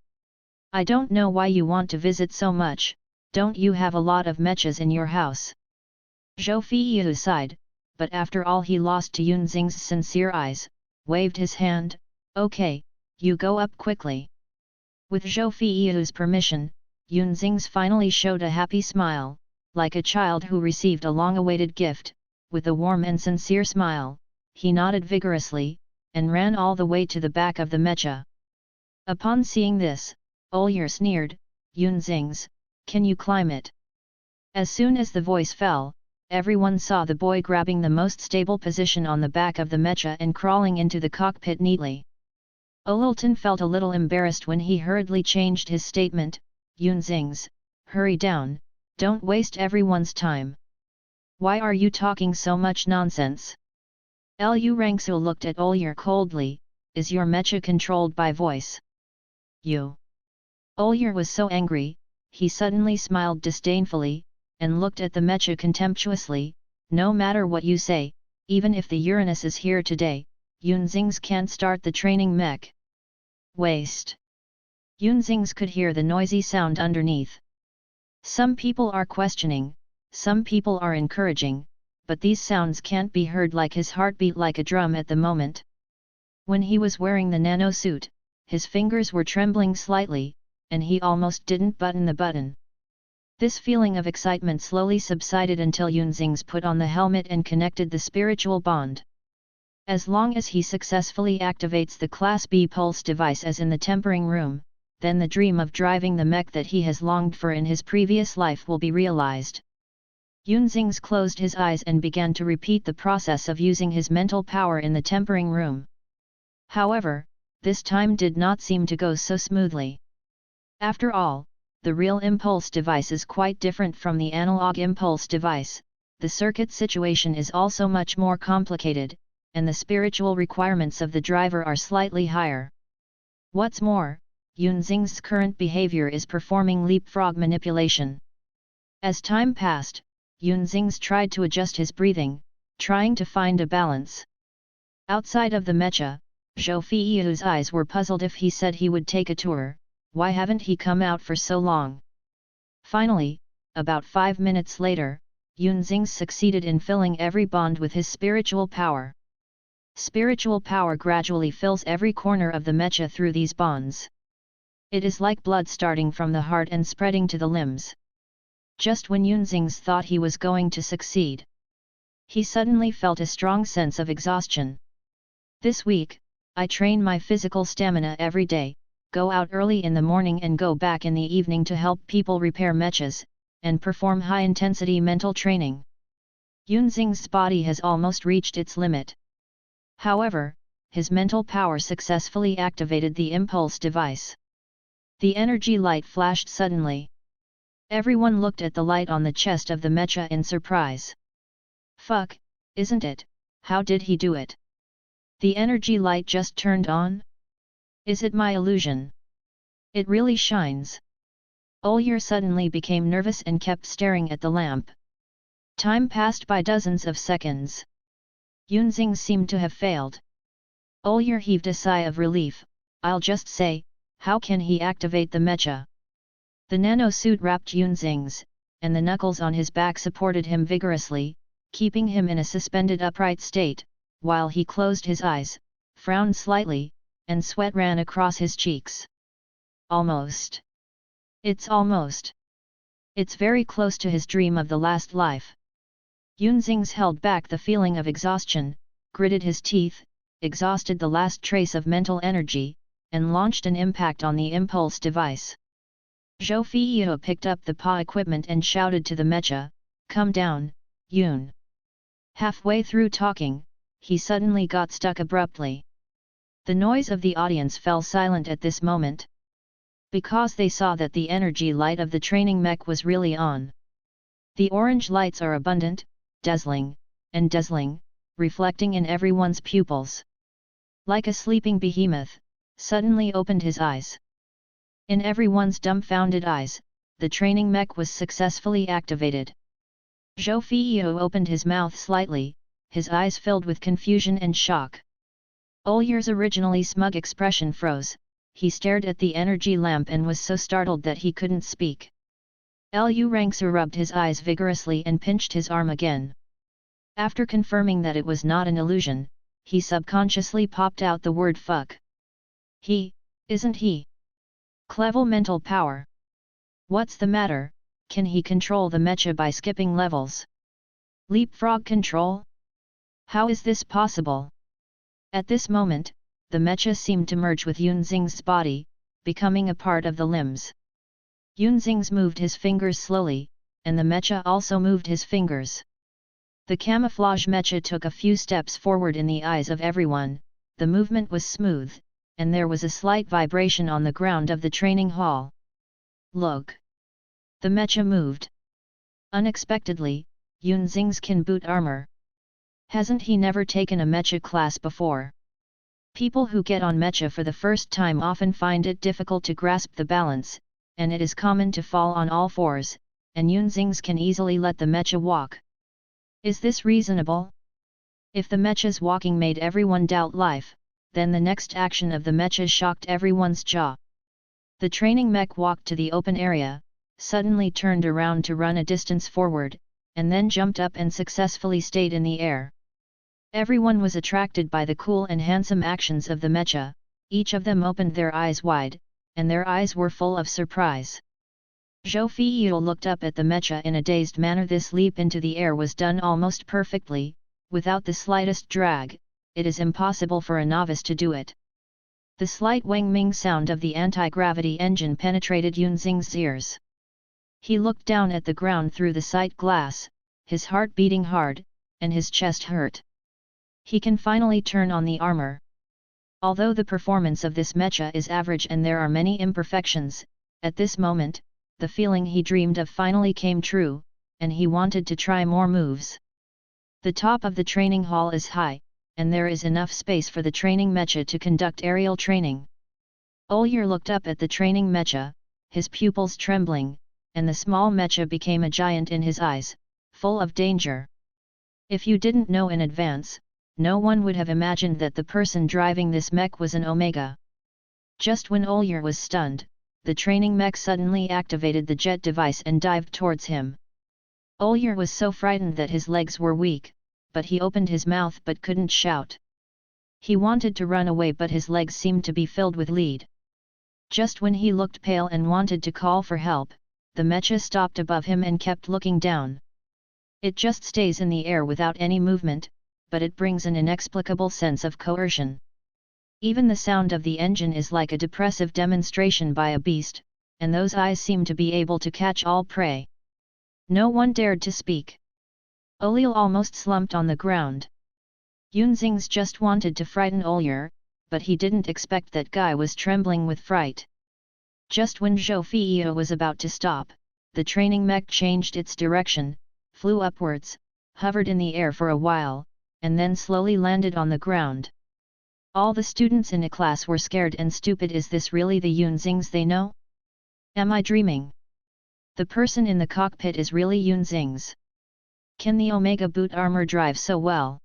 I don't know why you want to visit so much, don't you have a lot of mechas in your house? Zhou Feiyu sighed, but after all he lost to Yunzing's sincere eyes, waved his hand, okay, you go up quickly. With Zhou Feiyu's permission, Yun Xing's finally showed a happy smile, like a child who received a long-awaited gift. With a warm and sincere smile, he nodded vigorously, and ran all the way to the back of the mecha. Upon seeing this, Olyar sneered, "Yun Xing's, can you climb it?" As soon as the voice fell, everyone saw the boy grabbing the most stable position on the back of the mecha and crawling into the cockpit neatly. Olilton felt a little embarrassed when he hurriedly changed his statement, "Yun Xing's, hurry down, don't waste everyone's time. Why are you talking so much nonsense?" Lu Rangsu looked at Olyar coldly, "Is your mecha controlled by voice?" "You." Olyar was so angry, he suddenly smiled disdainfully, and looked at the mecha contemptuously, "No matter what you say, even if the Uranus is here today, Yun Xing's can't start the training mech." "Waste." Yun Xing's could hear the noisy sound underneath. Some people are questioning, some people are encouraging, but these sounds can't be heard like his heartbeat like a drum at the moment. When he was wearing the nano suit, his fingers were trembling slightly, and he almost didn't button the button. This feeling of excitement slowly subsided until Yun Xing's put on the helmet and connected the spiritual bond. As long as he successfully activates the Class B pulse device as in the tempering room, then the dream of driving the mech that he has longed for in his previous life will be realized. Yun Xing's closed his eyes and began to repeat the process of using his mental power in the tempering room. However, this time did not seem to go so smoothly. After all, the real impulse device is quite different from the analog impulse device, the circuit situation is also much more complicated, and the spiritual requirements of the driver are slightly higher. What's more, Yun Xing's current behavior is performing leapfrog manipulation. As time passed, Yun Xing's tried to adjust his breathing, trying to find a balance. Outside of the mecha, Zhou Feiyu's eyes were puzzled. If he said he would take a tour, why haven't he come out for so long? Finally, about 5 minutes later, Yun Xing succeeded in filling every bond with his spiritual power. Spiritual power gradually fills every corner of the mecha through these bonds. It is like blood starting from the heart and spreading to the limbs. Just when Yun Xing thought he was going to succeed, he suddenly felt a strong sense of exhaustion. "This week, I train my physical stamina every day, go out early in the morning and go back in the evening to help people repair mechas, and perform high-intensity mental training." Yun Xing's body has almost reached its limit. However, his mental power successfully activated the impulse device. The energy light flashed suddenly. Everyone looked at the light on the chest of the mecha in surprise. "Fuck, isn't it? How did he do it? The energy light just turned on? Is it my illusion? It really shines." Olyar suddenly became nervous and kept staring at the lamp. Time passed by dozens of seconds. Yun Xing seemed to have failed. Olyar heaved a sigh of relief. "I'll just say, how can he activate the mecha?" The nano suit wrapped Yun Xing's, and the knuckles on his back supported him vigorously, keeping him in a suspended upright state, while he closed his eyes, frowned slightly, and sweat ran across his cheeks. "Almost. It's almost. It's very close to his dream of the last life." Yun Xing held back the feeling of exhaustion, gritted his teeth, exhausted the last trace of mental energy, and launched an impact on the impulse device. Zhou Feiyu picked up the paw equipment and shouted to the mecha, "Come down, Yun." Halfway through talking, he suddenly got stuck abruptly. The noise of the audience fell silent at this moment, because they saw that the energy light of the training mech was really on. The orange lights are abundant, dazzling, reflecting in everyone's pupils. Like a sleeping behemoth, suddenly opened his eyes. In everyone's dumbfounded eyes, the training mech was successfully activated. Zhou Feiyu opened his mouth slightly, his eyes filled with confusion and shock. Olyar's originally smug expression froze, he stared at the energy lamp and was so startled that he couldn't speak. Lu Rangsu rubbed his eyes vigorously and pinched his arm again. After confirming that it was not an illusion, he subconsciously popped out the word "fuck." "He, isn't he?" Clever mental power. What's the matter, can he control the mecha by skipping levels? Leapfrog control? How is this possible? At this moment, the mecha seemed to merge with Yunzing's body, becoming a part of the limbs. Yunzing's moved his fingers slowly, and the mecha also moved his fingers. The camouflage mecha took a few steps forward in the eyes of everyone, the movement was smooth, and there was a slight vibration on the ground of the training hall. Look! The mecha moved. Unexpectedly, Yunzing's can boot armor. Hasn't he never taken a mecha class before? People who get on mecha for the first time often find it difficult to grasp the balance, and it is common to fall on all fours, and Yunzing's can easily let the mecha walk. Is this reasonable? If the mecha's walking made everyone doubt life, then the next action of the mecha shocked everyone's jaw. The training mech walked to the open area, suddenly turned around to run a distance forward, and then jumped up and successfully stayed in the air. Everyone was attracted by the cool and handsome actions of the mecha, each of them opened their eyes wide, and their eyes were full of surprise. Zhou Feiyu looked up at the mecha in a dazed manner. This leap into the air was done almost perfectly, without the slightest drag. It is impossible for a novice to do it. The slight wang-ming sound of the anti-gravity engine penetrated Yunzing's ears. He looked down at the ground through the sight glass, his heart beating hard, and his chest hurt. He can finally turn on the armor. Although the performance of this mecha is average and there are many imperfections, at this moment, the feeling he dreamed of finally came true, and he wanted to try more moves. The top of the training hall is high, and there is enough space for the training mecha to conduct aerial training. Olyar looked up at the training mecha, his pupils trembling, and the small mecha became a giant in his eyes, full of danger. If you didn't know in advance, no one would have imagined that the person driving this mech was an Omega. Just when Olyar was stunned, the training mech suddenly activated the jet device and dived towards him. Olyar was so frightened that his legs were weak, but he opened his mouth but couldn't shout. He wanted to run away but his legs seemed to be filled with lead. Just when he looked pale and wanted to call for help, the mecha stopped above him and kept looking down. It just stays in the air without any movement, but it brings an inexplicable sense of coercion. Even the sound of the engine is like a depressive demonstration by a beast, and those eyes seem to be able to catch all prey. No one dared to speak. Olyar almost slumped on the ground. Yunzing's just wanted to frighten Olyar, but he didn't expect that guy was trembling with fright. Just when Zhou Feiyu was about to stop, the training mech changed its direction, flew upwards, hovered in the air for a while, and then slowly landed on the ground. All the students in a class were scared and stupid. Is this really the Yunzing's they know? Am I dreaming? The person in the cockpit is really Yunzing's. Can the Omega boot armor drive so well?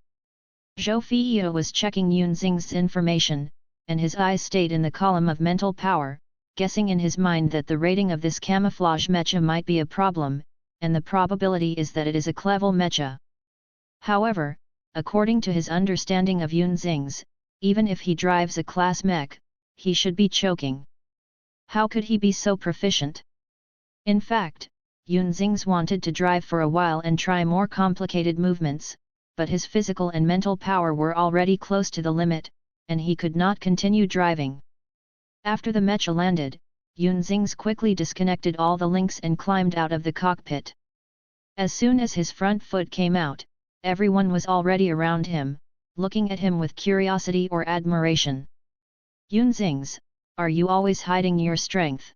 Zhou Feiyu was checking Yunzing's information, and his eyes stayed in the column of mental power, guessing in his mind that the rating of this camouflage mecha might be a problem, and the probability is that it is a clever mecha. However, according to his understanding of Yunzing's, even if he drives a class mech, he should be choking. How could he be so proficient? In fact, Yunzing's wanted to drive for a while and try more complicated movements, but his physical and mental power were already close to the limit, and he could not continue driving. After the mecha landed, Yunzing's quickly disconnected all the links and climbed out of the cockpit. As soon as his front foot came out, everyone was already around him, looking at him with curiosity or admiration. Yunzing's, are you always hiding your strength?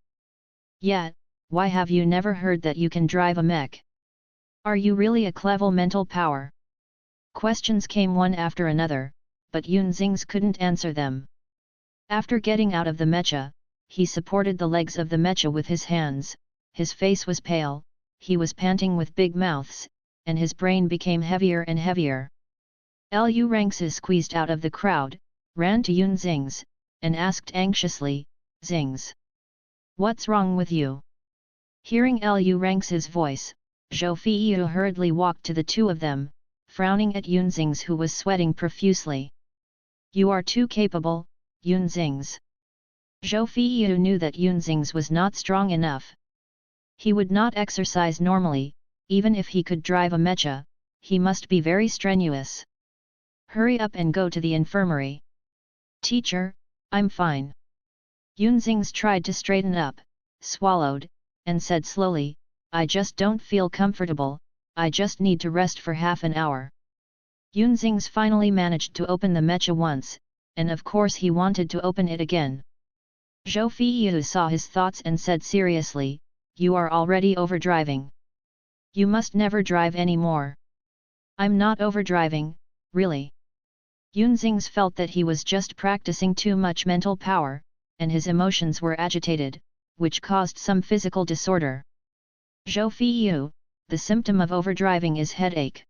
Yet, why have you never heard that you can drive a mech? Are you really a clever mental power? Questions came one after another, but Yunzing's couldn't answer them. After getting out of the mecha, he supported the legs of the mecha with his hands, his face was pale, he was panting with big mouths, and his brain became heavier and heavier. Lu Rangses squeezed out of the crowd, ran to Yunzing's, and asked anxiously, "Zings, what's wrong with you?" Hearing Lu Rangses' voice, Zhou Feiyu hurriedly walked to the two of them, frowning at Yunzing's who was sweating profusely. "You are too capable, Yunzing's. Zhou Feiyu knew that Yunxing's was not strong enough. He would not exercise normally, even if he could drive a mecha, he must be very strenuous. Hurry up and go to the infirmary. Teacher, I'm fine. Yunxing's tried to straighten up, swallowed, and said slowly, I just don't feel comfortable, I just need to rest for half an hour. Yunxing's finally managed to open the mecha once, and of course he wanted to open it again. Zhou Feiyu saw his thoughts and said seriously, you are already overdriving. You must never drive anymore. I'm not overdriving, really. Yunxing's felt that he was just practicing too much mental power, and his emotions were agitated, which caused some physical disorder. Zhou Feiyu, the symptom of overdriving is headache.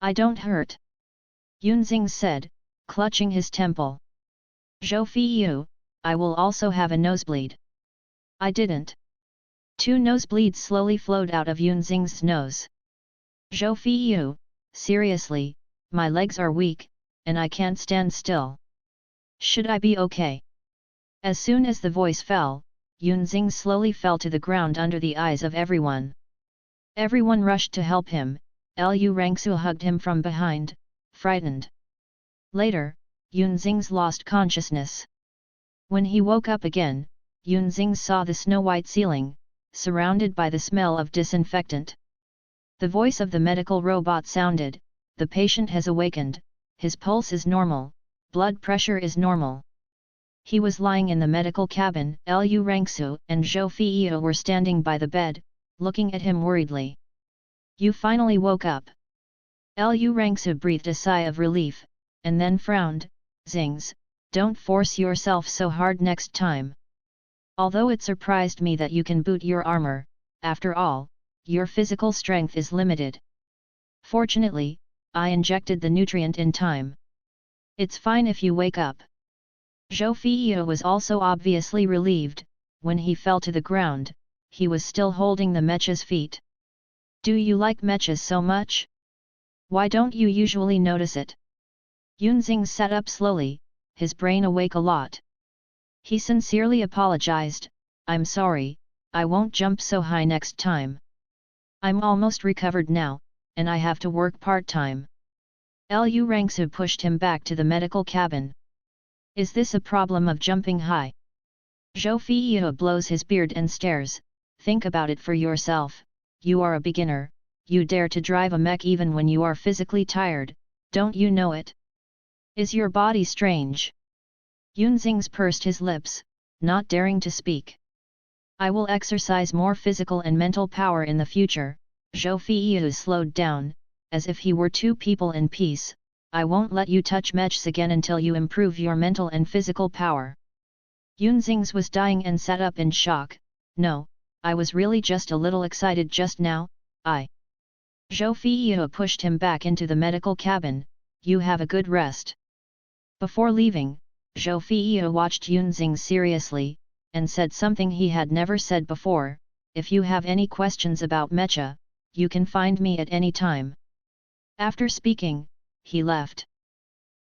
I don't hurt. Yunxing said, clutching his temple. Zhou Feiyu, I will also have a nosebleed. I didn't. 2 nosebleeds slowly flowed out of Yunxing's nose. Zhou Feiyu, seriously, my legs are weak, and I can't stand still. Should I be okay? As soon as the voice fell, Yunxing slowly fell to the ground under the eyes of everyone. Everyone rushed to help him, Lu Rangsu hugged him from behind, frightened. Later, Yunxing lost consciousness. When he woke up again, Yunxing saw the snow-white ceiling, surrounded by the smell of disinfectant. The voice of the medical robot sounded, the patient has awakened, his pulse is normal, blood pressure is normal. He was lying in the medical cabin, Lu Rangsu and Zhou Feiyu were standing by the bed, looking at him worriedly. You finally woke up. Lu Rangsu breathed a sigh of relief, and then frowned, Zings, don't force yourself so hard next time. Although it surprised me that you can boot your armor, after all, your physical strength is limited. Fortunately, I injected the nutrient in time. It's fine if you wake up. Zhou Feiyu was also obviously relieved. When he fell to the ground, he was still holding the mecha's feet. Do you like mechas so much? Why don't you usually notice it? Yunxing sat up slowly, his brain awake a lot. He sincerely apologized, I'm sorry, I won't jump so high next time. I'm almost recovered now, and I have to work part-time. Lu Rangsu pushed him back to the medical cabin. Is this a problem of jumping high? Zhou Feiyu blows his beard and stares, think about it for yourself, you are a beginner, you dare to drive a mech even when you are physically tired, don't you know it? Is your body strange? Yunxing pursed his lips, not daring to speak. I will exercise more physical and mental power in the future. Zhou Feiyu slowed down, as if he were two people in peace. I won't let you touch mechs again until you improve your mental and physical power. Yunxing was dying and sat up in shock. No, I was really just a little excited just now, Zhou Feiyu pushed him back into the medical cabin, you have a good rest. Before leaving, Zhou Feiyu watched Yunxing seriously, and said something he had never said before, if you have any questions about mecha, you can find me at any time. After speaking, he left.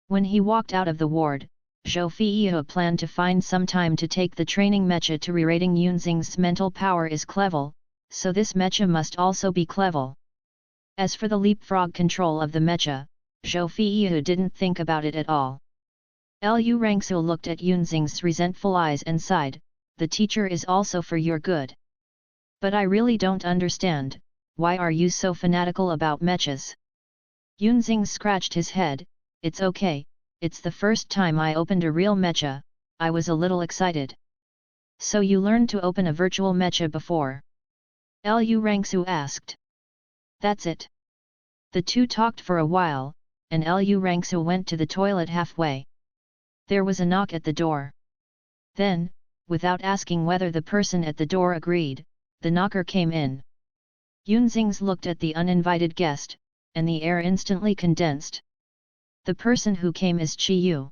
When he walked out of the ward, Zhou Feiyu planned to find some time to take the training mecha to re-rating Yunxing's mental power is clevel, so this mecha must also be clevel. As for the leapfrog control of the mecha, Zhou Feiyu didn't think about it at all. Lu Rangsu looked at Yunxing's resentful eyes and sighed, the teacher is also for your good. But I really don't understand, why are you so fanatical about mechas? Yunxing scratched his head, it's okay, it's the first time I opened a real mecha, I was a little excited. So you learned to open a virtual mecha before? Lu Rangsu asked. That's it. The two talked for a while, and Lu Rangsu went to the toilet halfway. There was a knock at the door. Then, without asking whether the person at the door agreed, the knocker came in. Yunxing looked at the uninvited guest, and the air instantly condensed. The person who came is Chi Yu.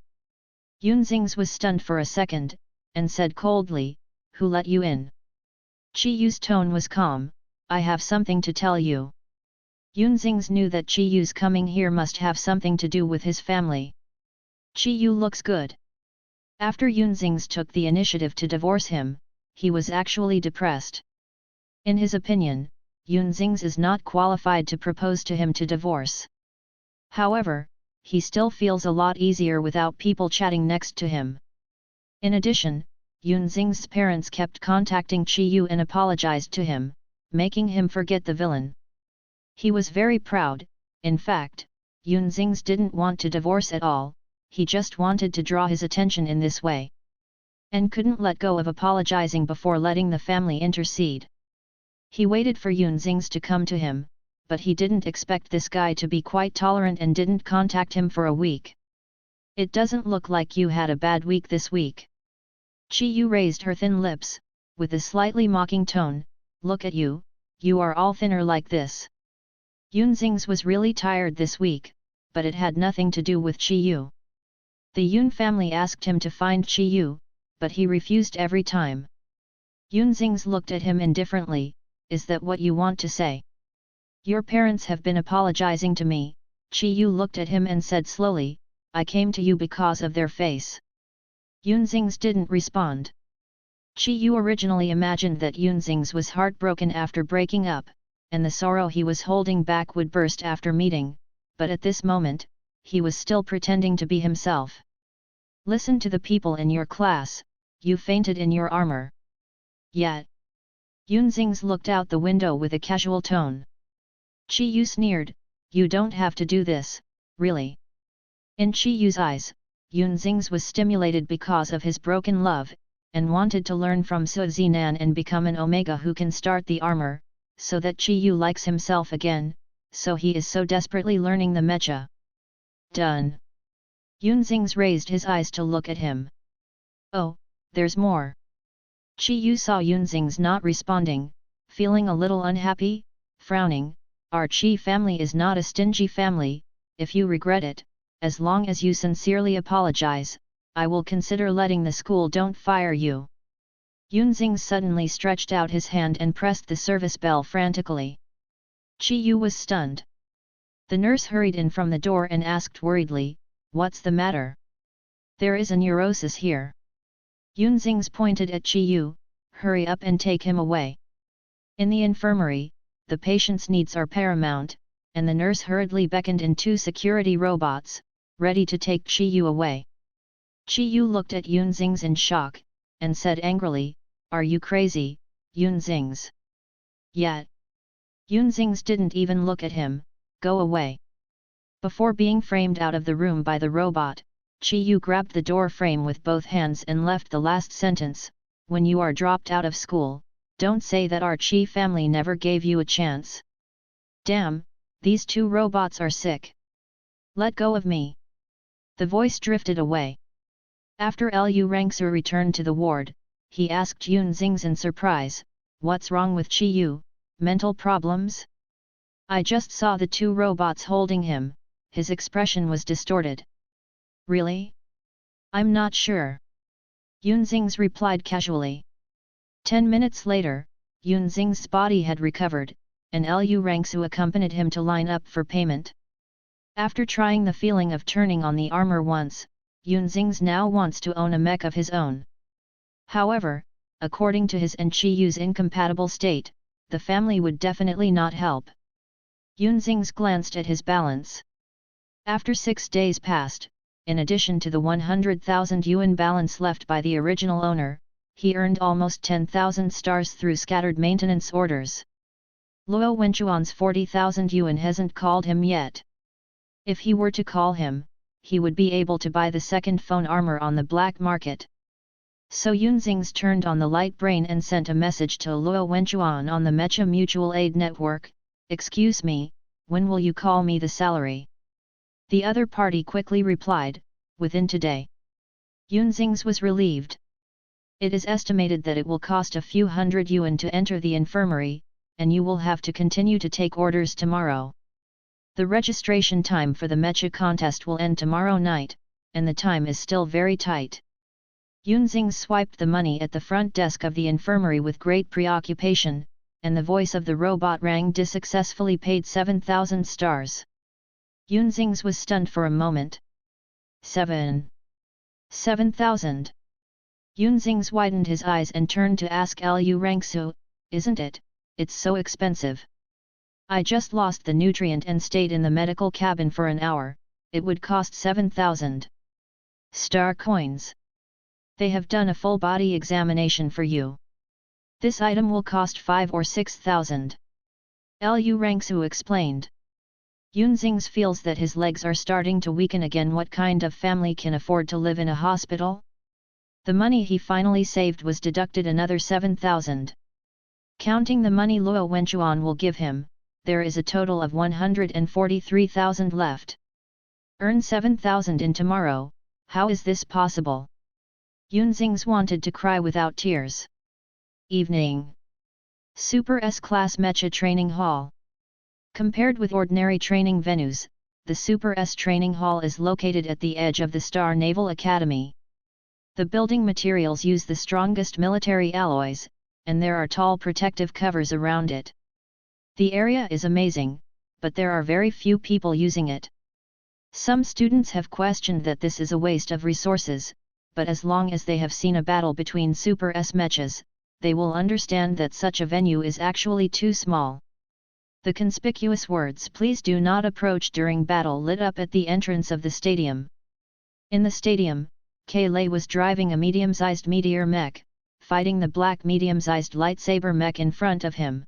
Yunxing was stunned for a second, and said coldly, who let you in? Chi Yu's tone was calm, I have something to tell you. Yunxing knew that Chi Yu's coming here must have something to do with his family. Chi Yu looks good. After Yunxings took the initiative to divorce him, he was actually depressed. In his opinion, Yunxings is not qualified to propose to him to divorce. However, he still feels a lot easier without people chatting next to him. In addition, Yunxing's parents kept contacting Qiyu and apologized to him, making him forget the villain. He was very proud. In fact, Yunxings didn't want to divorce at all, he just wanted to draw his attention in this way. And couldn't let go of apologizing before letting the family intercede. He waited for Yunxings to come to him, but he didn't expect this guy to be quite tolerant and didn't contact him for a week. It doesn't look like you had a bad week this week. Qiyu raised her thin lips, with a slightly mocking tone, look at you are all thinner like this. Yunxings was really tired this week, but it had nothing to do with Qiyu. The Yun family asked him to find Qiyu, but he refused every time. Yunxings looked at him indifferently, is that what you want to say? Your parents have been apologizing to me. Qiyu looked at him and said slowly, I came to you because of their face. Yunxings didn't respond. Qiyu originally imagined that Yunxings was heartbroken after breaking up, and the sorrow he was holding back would burst after meeting, but at this moment, he was still pretending to be himself. Listen to the people in your class, you fainted in your armor. Yet. Yunxings looked out the window with a casual tone. Qiyu sneered, you don't have to do this, really. In Qiyu's eyes, Yunxings was stimulated because of his broken love, and wanted to learn from Su Zinan and become an Omega who can start the armor, so that Qiyu likes himself again, so he is so desperately learning the mecha. Done. Yunxings raised his eyes to look at him. Oh, there's more. Qiyu saw Yunxings not responding, feeling a little unhappy, frowning, our Qi family is not a stingy family, if you regret it, as long as you sincerely apologize, I will consider letting the school don't fire you. Yunxings suddenly stretched out his hand and pressed the service bell frantically. Qiyu was stunned. The nurse hurried in from the door and asked worriedly, what's the matter? There is a neurosis here. Yunxings pointed at Qiyu, hurry up and take him away. In the infirmary, the patient's needs are paramount, and the nurse hurriedly beckoned in 2 security robots, ready to take Qiyu away. Qiyu looked at Yunxings in shock, and said angrily, are you crazy, Yunxings? Yet. Yunxings didn't even look at him, go away. Before being framed out of the room by the robot, Qiyu grabbed the door frame with both hands and left the last sentence, when you are dropped out of school, don't say that our Qi family never gave you a chance. Damn, these 2 robots are sick. Let go of me. The voice drifted away. After Lu Rangsu returned to the ward, he asked Yunxings in surprise, what's wrong with Qiyu, mental problems? I just saw the 2 robots holding him, his expression was distorted. Really? I'm not sure. Yunxings replied casually. 10 minutes later, Yunxing's body had recovered, and Lu Rangsu accompanied him to line up for payment. After trying the feeling of turning on the armor once, Yunxings now wants to own a mech of his own. However, according to his and Qiyu's incompatible state, the family would definitely not help. Yunxings glanced at his balance. After 6 days passed, in addition to the 100,000 yuan balance left by the original owner, he earned almost 10,000 stars through scattered maintenance orders. Luo Wenchuan's 40,000 yuan hasn't called him yet. If he were to call him, he would be able to buy the second phone armor on the black market. So Yunxings turned on the light brain and sent a message to Luo Wenchuan on the Mecha Mutual Aid Network, excuse me, when will you call me the salary? The other party quickly replied, within today. Yunxings was relieved. It is estimated that it will cost a few hundred yuan to enter the infirmary, and you will have to continue to take orders tomorrow. The registration time for the Mecha contest will end tomorrow night, and the time is still very tight. Yunxings swiped the money at the front desk of the infirmary with great preoccupation, and the voice of the robot rang successfully paid 7,000 stars. Yunxings was stunned for a moment. 7. 7,000. Yunzing's widened his eyes and turned to ask Lu Rangsu, isn't it? It's so expensive. I just lost the nutrient and stayed in the medical cabin for an hour, it would cost 7,000 star coins. They have done a full body examination for you. This item will cost 5 or 6,000. Lu Rangsu explained. Yunzing's feels that his legs are starting to weaken again. What kind of family can afford to live in a hospital? The money he finally saved was deducted another 7,000. Counting the money Luo Wenchuan will give him, there is a total of 143,000 left. Earn 7,000 in tomorrow, how is this possible? Yunzing's wanted to cry without tears. Evening. Super S-Class Mecha Training Hall. Compared with ordinary training venues, the Super S Training Hall is located at the edge of the Star Naval Academy. The building materials use the strongest military alloys, and there are tall protective covers around it. The area is amazing, but there are very few people using it. Some students have questioned that this is a waste of resources, but as long as they have seen a battle between Super S mechas, they will understand that such a venue is actually too small. The conspicuous words "Please do not approach during battle" lit up at the entrance of the stadium. In the stadium, Kaylai was driving a medium-sized meteor mech, fighting the black medium-sized lightsaber mech in front of him.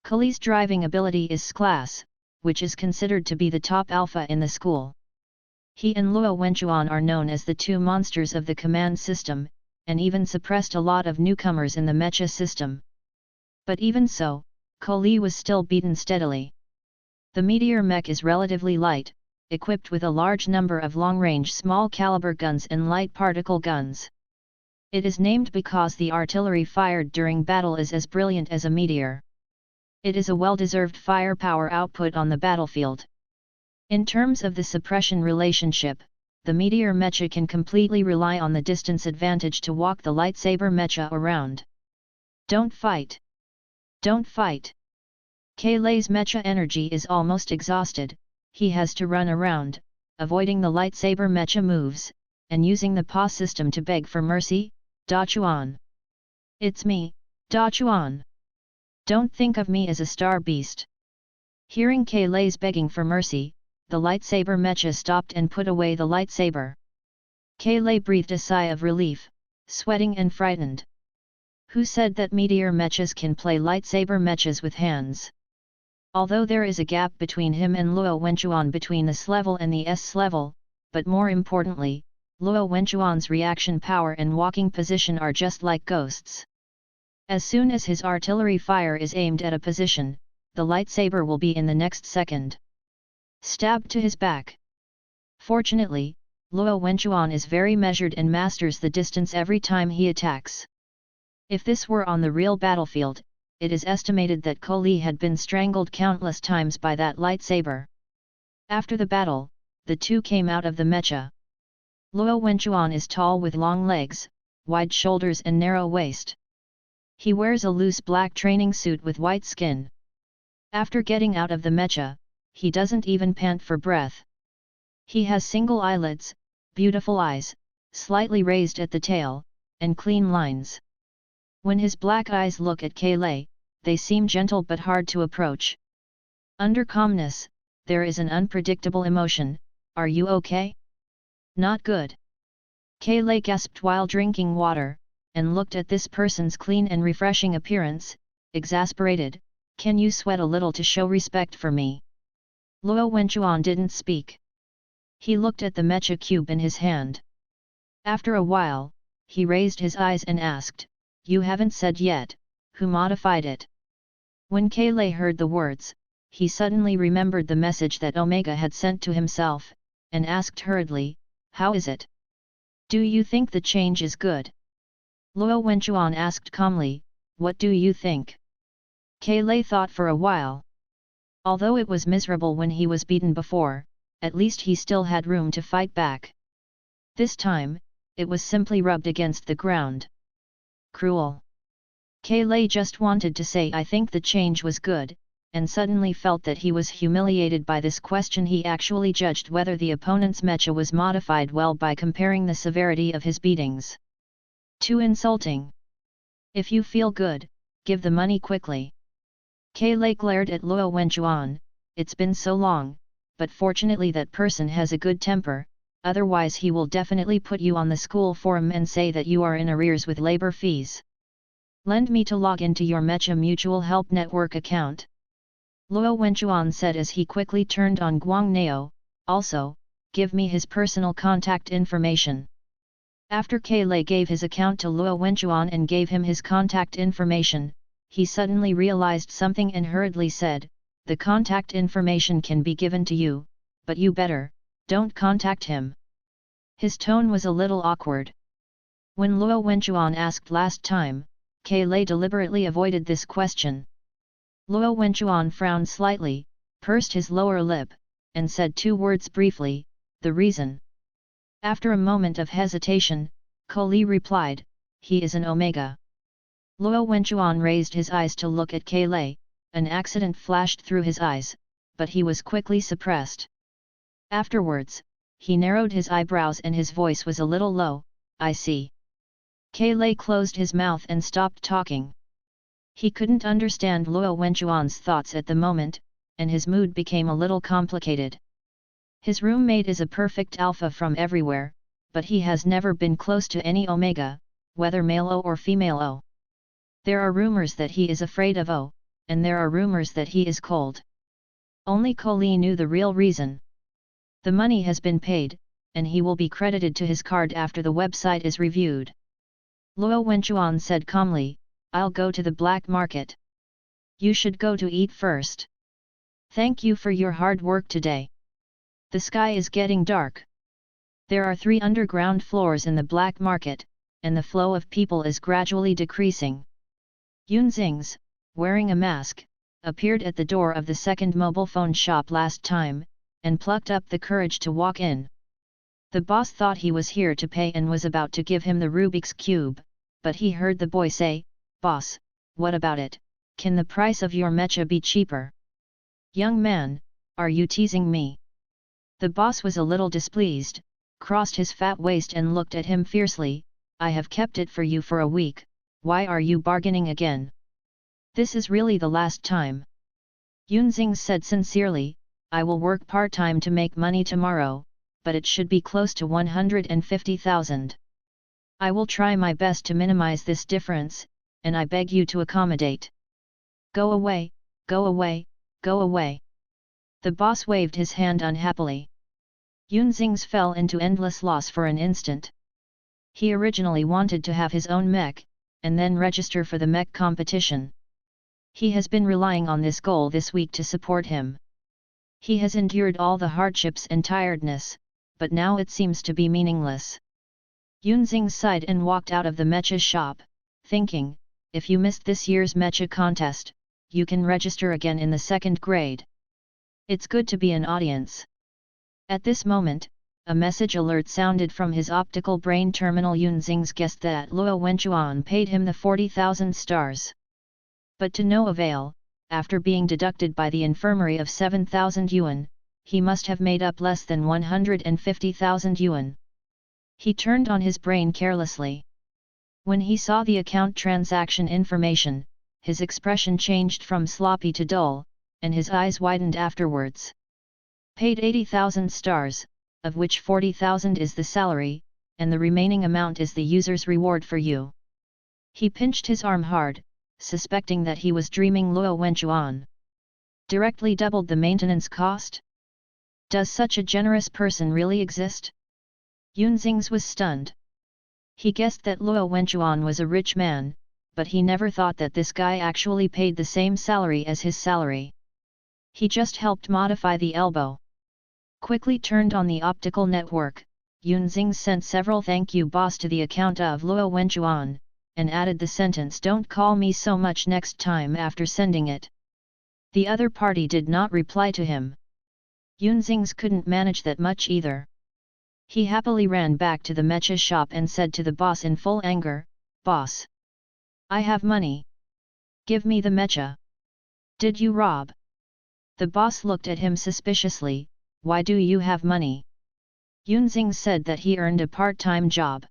Kaylai's driving ability is S-Class, which is considered to be the top alpha in the school. He and Luo Wenchuan are known as the two monsters of the command system, and even suppressed a lot of newcomers in the mecha system. But even so, Kaylai was still beaten steadily. The meteor mech is relatively light, equipped with a large number of long-range small-caliber guns and light particle guns. It is named because the artillery fired during battle is as brilliant as a meteor. It is a well-deserved firepower output on the battlefield. In terms of the suppression relationship, the meteor mecha can completely rely on the distance advantage to walk the lightsaber mecha around. Don't fight! Don't fight! Kaylai's mecha energy is almost exhausted, he has to run around, avoiding the lightsaber mecha moves, and using the paw system to beg for mercy. Da Chuan. It's me, Da Chuan. Don't think of me as a star beast. Hearing Kaylai's begging for mercy, the lightsaber mecha stopped and put away the lightsaber. Kaylai breathed a sigh of relief, sweating and frightened. Who said that meteor mechas can play lightsaber mechas with hands? Although there is a gap between him and Luo Wenchuan between the S level and the S level, but more importantly, Luo Wenchuan's reaction power and walking position are just like ghosts. As soon as his artillery fire is aimed at a position, the lightsaber will be in the next second. Stabbed to his back. Fortunately, Luo Wenchuan is very measured and masters the distance every time he attacks. If this were on the real battlefield, it is estimated that Kaylai had been strangled countless times by that lightsaber. After the battle, the two came out of the mecha. Luo Wenchuan is tall with long legs, wide shoulders and narrow waist. He wears a loose black training suit with white skin. After getting out of the mecha, he doesn't even pant for breath. He has single eyelids, beautiful eyes, slightly raised at the tail, and clean lines. When his black eyes look at Kaylai, they seem gentle but hard to approach. Under calmness, there is an unpredictable emotion. Are you okay? Not good. Kaylai gasped while drinking water, and looked at this person's clean and refreshing appearance, exasperated. Can you sweat a little to show respect for me? Luo Wenchuan didn't speak. He looked at the mecha cube in his hand. After a while, he raised his eyes and asked, "You haven't said yet, who modified it?" When Kaylai heard the words, he suddenly remembered the message that Omega had sent to himself, and asked hurriedly, "How is it? Do you think the change is good?" Luo Wenchuan asked calmly, "What do you think?" Kaylai thought for a while. Although it was miserable when he was beaten before, at least he still had room to fight back. This time, it was simply rubbed against the ground. Cruel. Kaylai just wanted to say I think the change was good, and suddenly felt that he was humiliated by this question. He actually judged whether the opponent's mecha was modified well by comparing the severity of his beatings. Too insulting. If you feel good, give the money quickly. Kailai glared at Luo Wenchuan. It's been so long, but fortunately that person has a good temper, otherwise he will definitely put you on the school forum and say that you are in arrears with labor fees. Lend me to log into your Mecha Mutual Help Network account. Luo Wenchuan said as he quickly turned on Guang Nao. Also, give me his personal contact information. After Kailai gave his account to Luo Wenchuan and gave him his contact information, he suddenly realized something and hurriedly said, "The contact information can be given to you, but you better, don't contact him." His tone was a little awkward. When Luo Wenchuan asked last time, Kailai deliberately avoided this question. Luo Wenchuan frowned slightly, pursed his lower lip, and said two words briefly, "The reason." After a moment of hesitation, Kailai replied, "He is an Omega." Luo Wenchuan raised his eyes to look at Kailai. An accident flashed through his eyes, but he was quickly suppressed. Afterwards, he narrowed his eyebrows and his voice was a little low, "I see." Kailai closed his mouth and stopped talking. He couldn't understand Luo Wenchuan's thoughts at the moment, and his mood became a little complicated. His roommate is a perfect alpha from everywhere, but he has never been close to any Omega, whether male O or female O. There are rumors that he is afraid of O, and there are rumors that he is cold. Only Kailai knew the real reason. The money has been paid, and he will be credited to his card after the website is reviewed. Luo Wenchuan said calmly, "I'll go to the black market. You should go to eat first. Thank you for your hard work today. The sky is getting dark. There are 3 underground floors in the black market, and the flow of people is gradually decreasing." Yunzings, wearing a mask, appeared at the door of the second mobile phone shop last time, and plucked up the courage to walk in. The boss thought he was here to pay and was about to give him the Rubik's Cube, but he heard the boy say, "Boss, what about it? Can the price of your mecha be cheaper?" "Young man, are you teasing me?" The boss was a little displeased, crossed his fat waist and looked at him fiercely, "I have kept it for you for a week, why are you bargaining again? This is really the last time." Yunzing said sincerely, "I will work part-time to make money tomorrow, but it should be close to 150,000. I will try my best to minimize this difference, and I beg you to accommodate." "Go away, go away, go away." The boss waved his hand unhappily. Yunzing's fell into endless loss for an instant. He originally wanted to have his own mech, and then register for the mech competition. He has been relying on this goal this week to support him. He has endured all the hardships and tiredness, but now it seems to be meaningless. Yunzing sighed and walked out of the mecha shop, thinking, if you missed this year's mecha contest, you can register again in the 2nd grade. It's good to be an audience. At this moment, a message alert sounded from his optical brain terminal. Yunzing's guessed that Luo Wenchuan paid him the 40,000 stars. But to no avail, after being deducted by the infirmary of 7,000 yuan, he must have made up less than 150,000 yuan. He turned on his brain carelessly. When he saw the account transaction information, his expression changed from sloppy to dull, and his eyes widened afterwards. Paid 80,000 stars, of which 40,000 is the salary, and the remaining amount is the user's reward for you. He pinched his arm hard, suspecting that he was dreaming. Luo Wenchuan directly doubled the maintenance cost? Does such a generous person really exist? Yunzing's was stunned. He guessed that Luo Wenchuan was a rich man, but he never thought that this guy actually paid the same salary as his salary. He just helped modify the elbow. Quickly turned on the optical network, Yunzing sent several "thank you boss" to the account of Luo Wenchuan, and added the sentence "don't call me so much next time" after sending it. The other party did not reply to him. Yunzing's couldn't manage that much either. He happily ran back to the mecha shop and said to the boss in full anger, "Boss! I have money. Give me the mecha. Did you rob?" The boss looked at him suspiciously. Why do you have money? Yunxing said that he earned a part-time job.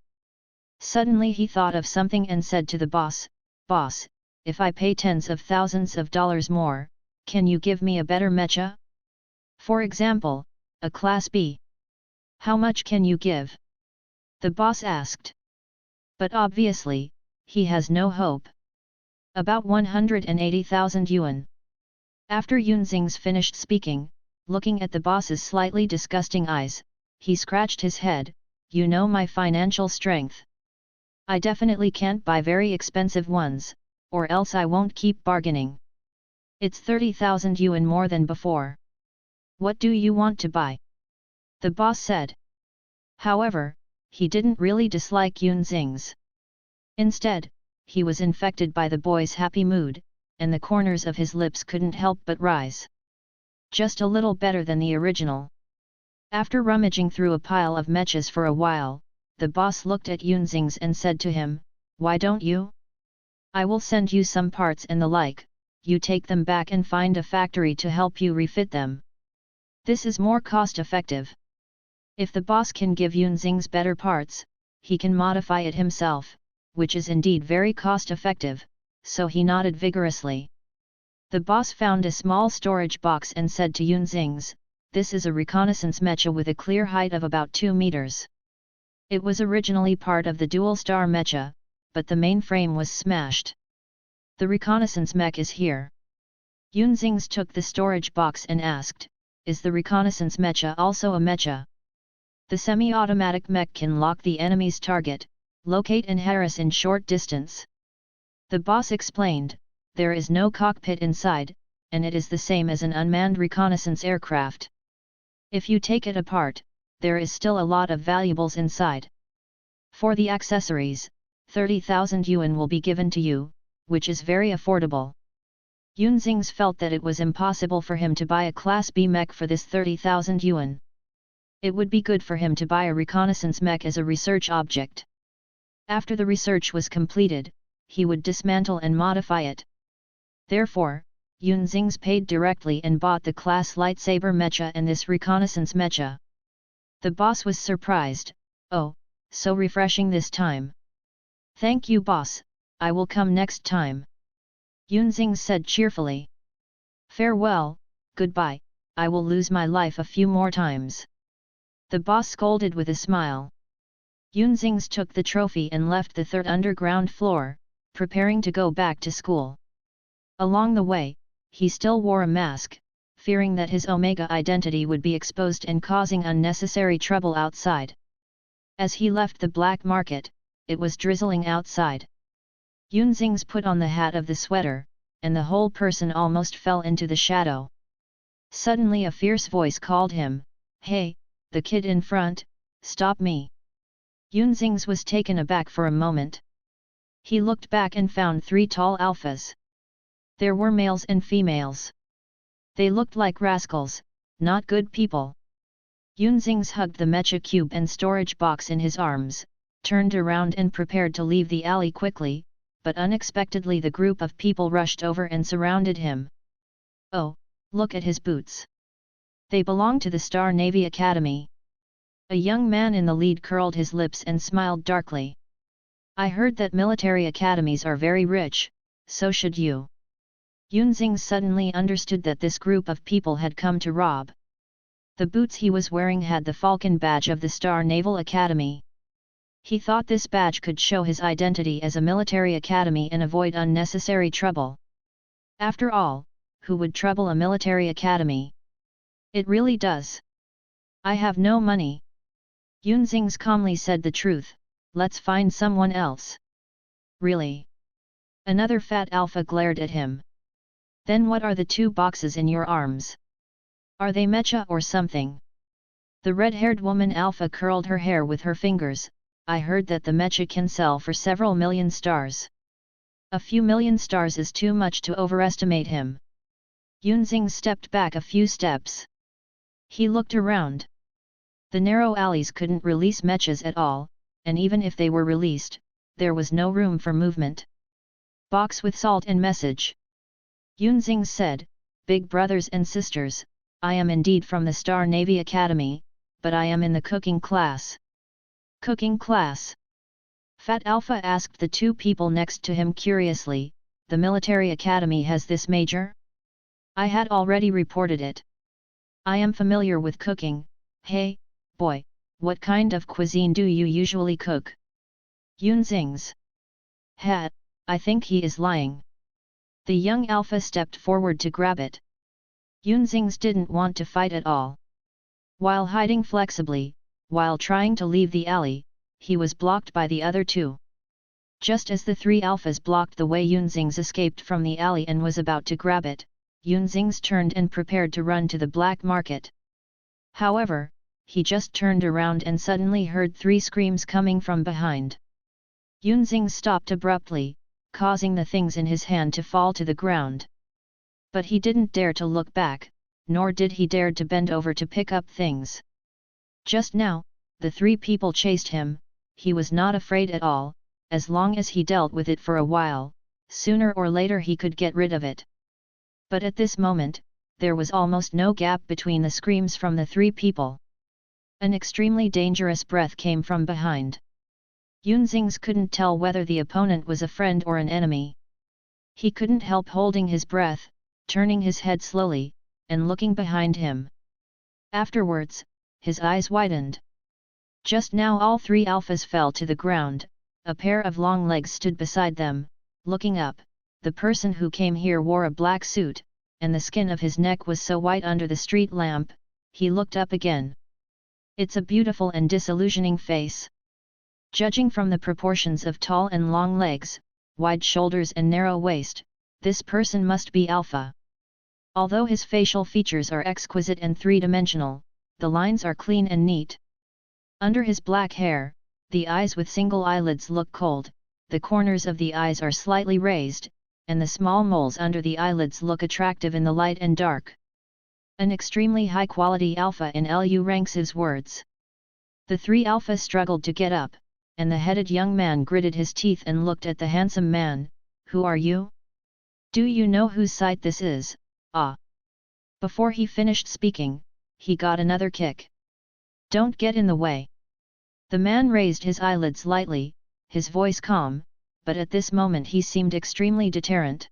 Suddenly he thought of something and said to the boss, Boss, if I pay tens of thousands of dollars more, can you give me a better mecha? For example, a Class B. How much can you give? The boss asked. But obviously, he has no hope. About 180,000 yuan. After Yunxing's finished speaking, looking at the boss's slightly disgusting eyes, he scratched his head. You know my financial strength. I definitely can't buy very expensive ones, or else I won't keep bargaining. It's 30,000 yuan more than before. What do you want to buy? The boss said. However, he didn't really dislike Yunxing's. Instead, he was infected by the boy's happy mood, and the corners of his lips couldn't help but rise. Just a little better than the original. After rummaging through a pile of mechas for a while, the boss looked at Yunxing's and said to him, Why don't you? I will send you some parts and the like, you take them back and find a factory to help you refit them. This is more cost-effective. If the boss can give Yunxing's better parts, he can modify it himself, which is indeed very cost-effective, so he nodded vigorously. The boss found a small storage box and said to Yunxing's, This is a reconnaissance mecha with a clear height of about 2 meters. It was originally part of the dual-star mecha, but the main frame was smashed. The reconnaissance mech is here. Yunxing's took the storage box and asked, Is the reconnaissance mecha also a mecha? The semi-automatic mech can lock the enemy's target, locate and harass in short distance. The boss explained, There is no cockpit inside, and it is the same as an unmanned reconnaissance aircraft. If you take it apart, there is still a lot of valuables inside. For the accessories, 30,000 yuan will be given to you, which is very affordable. Yunxing's felt that it was impossible for him to buy a Class B mech for this 30,000 yuan. It would be good for him to buy a reconnaissance mech as a research object. After the research was completed, he would dismantle and modify it. Therefore, Yunxing's paid directly and bought the class lightsaber mecha and this reconnaissance mecha. The boss was surprised. Oh, so refreshing this time. Thank you, boss, I will come next time. Yunxing said cheerfully. Farewell, goodbye, I will lose my life a few more times. The boss scolded with a smile. Yunxing took the trophy and left the third underground floor, preparing to go back to school. Along the way, he still wore a mask, fearing that his Omega identity would be exposed and causing unnecessary trouble outside. As he left the black market, it was drizzling outside. Yunxing put on the hat of the sweater, and the whole person almost fell into the shadow. Suddenly a fierce voice called him, Hey, the kid in front, stop me. Yunxing was taken aback for a moment. He looked back and found 3 tall alphas. There were males and females. They looked like rascals, not good people. Yunxing hugged the mecha cube and storage box in his arms, turned around and prepared to leave the alley quickly, but unexpectedly the group of people rushed over and surrounded him. Oh, look at his boots. They belong to the Star Navy Academy. A young man in the lead curled his lips and smiled darkly. I heard that military academies are very rich, so should you. Yunxing suddenly understood that this group of people had come to rob. The boots he was wearing had the Falcon badge of the Star Naval Academy. He thought this badge could show his identity as a military academy and avoid unnecessary trouble. After all, who would trouble a military academy? It really does. I have no money. Yunxing calmly said the truth, let's find someone else. Really? Another fat alpha glared at him. Then what are the 2 boxes in your arms? Are they mecha or something? The red-haired woman alpha curled her hair with her fingers. I heard that the mecha can sell for several million stars. A few million stars is too much to overestimate him. Yunxing stepped back a few steps. He looked around. The narrow alleys couldn't release mechas at all, and even if they were released, there was no room for movement. Box with salt and message. Yunxing said, Big brothers and sisters, I am indeed from the Star Navy Academy, but I am in the cooking class. Cooking class? Fat Alpha asked the two people next to him curiously. The military academy has this major? I had already reported it. I am familiar with cooking. Hey, boy, what kind of cuisine do you usually cook? Yunzing's. I think he is lying. The young Alpha stepped forward to grab it. Yunzing's didn't want to fight at all. While hiding flexibly, while trying to leave the alley, he was blocked by the other two. Just as the three Alphas blocked the way, Yunzing's escaped from the alley and was about to grab it. Yunzing's turned and prepared to run to the black market. However, he just turned around and suddenly heard three screams coming from behind. Yunzing stopped abruptly, causing the things in his hand to fall to the ground. But he didn't dare to look back, nor did he dare to bend over to pick up things. Just now, the three people chased him. He was not afraid at all. As long as he dealt with it for a while, sooner or later he could get rid of it. But at this moment, there was almost no gap between the screams from the three people. An extremely dangerous breath came from behind. Yunzing's couldn't tell whether the opponent was a friend or an enemy. He couldn't help holding his breath, turning his head slowly, and looking behind him. Afterwards, his eyes widened. Just now all three Alphas fell to the ground. A pair of long legs stood beside them. Looking up, the person who came here wore a black suit, and the skin of his neck was so white under the street lamp. He looked up again. It's a beautiful and disillusioning face. Judging from the proportions of tall and long legs, wide shoulders and narrow waist, this person must be Alpha. Although his facial features are exquisite and three-dimensional, the lines are clean and neat. Under his black hair, the eyes with single eyelids look cold, the corners of the eyes are slightly raised, and the small moles under the eyelids look attractive in the light and dark. An extremely high-quality Alpha in Lu ranks' words. The three Alphas struggled to get up, and the headed young man gritted his teeth and looked at the handsome man. Who are you? Do you know whose site this is? Ah! Before he finished speaking, he got another kick. Don't get in the way. The man raised his eyelids lightly, his voice calm, but at this moment he seemed extremely deterrent.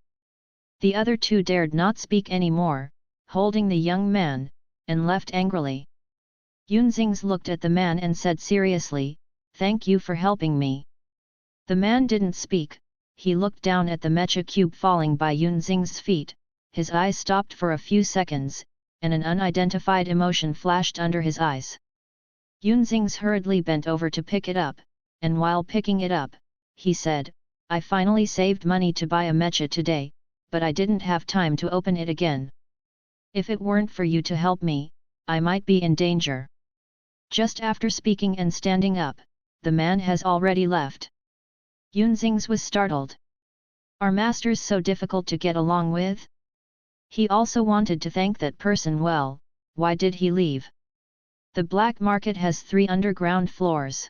The other two dared not speak any more, holding the young man, and left angrily. Yunzing's looked at the man and said seriously, "Thank you for helping me." The man didn't speak. He looked down at the mecha cube falling by Yunzing's feet. His eyes stopped for a few seconds, and an unidentified emotion flashed under his eyes. Yunzing's hurriedly bent over to pick it up, and while picking it up, he said, "I finally saved money to buy a mecha today, but I didn't have time to open it again. If it weren't for you to help me, I might be in danger." Just after speaking and standing up, the man has already left. Yunzing's was startled. Are masters so difficult to get along with? He also wanted to thank that person well. Why did he leave? The black market has 3 underground floors.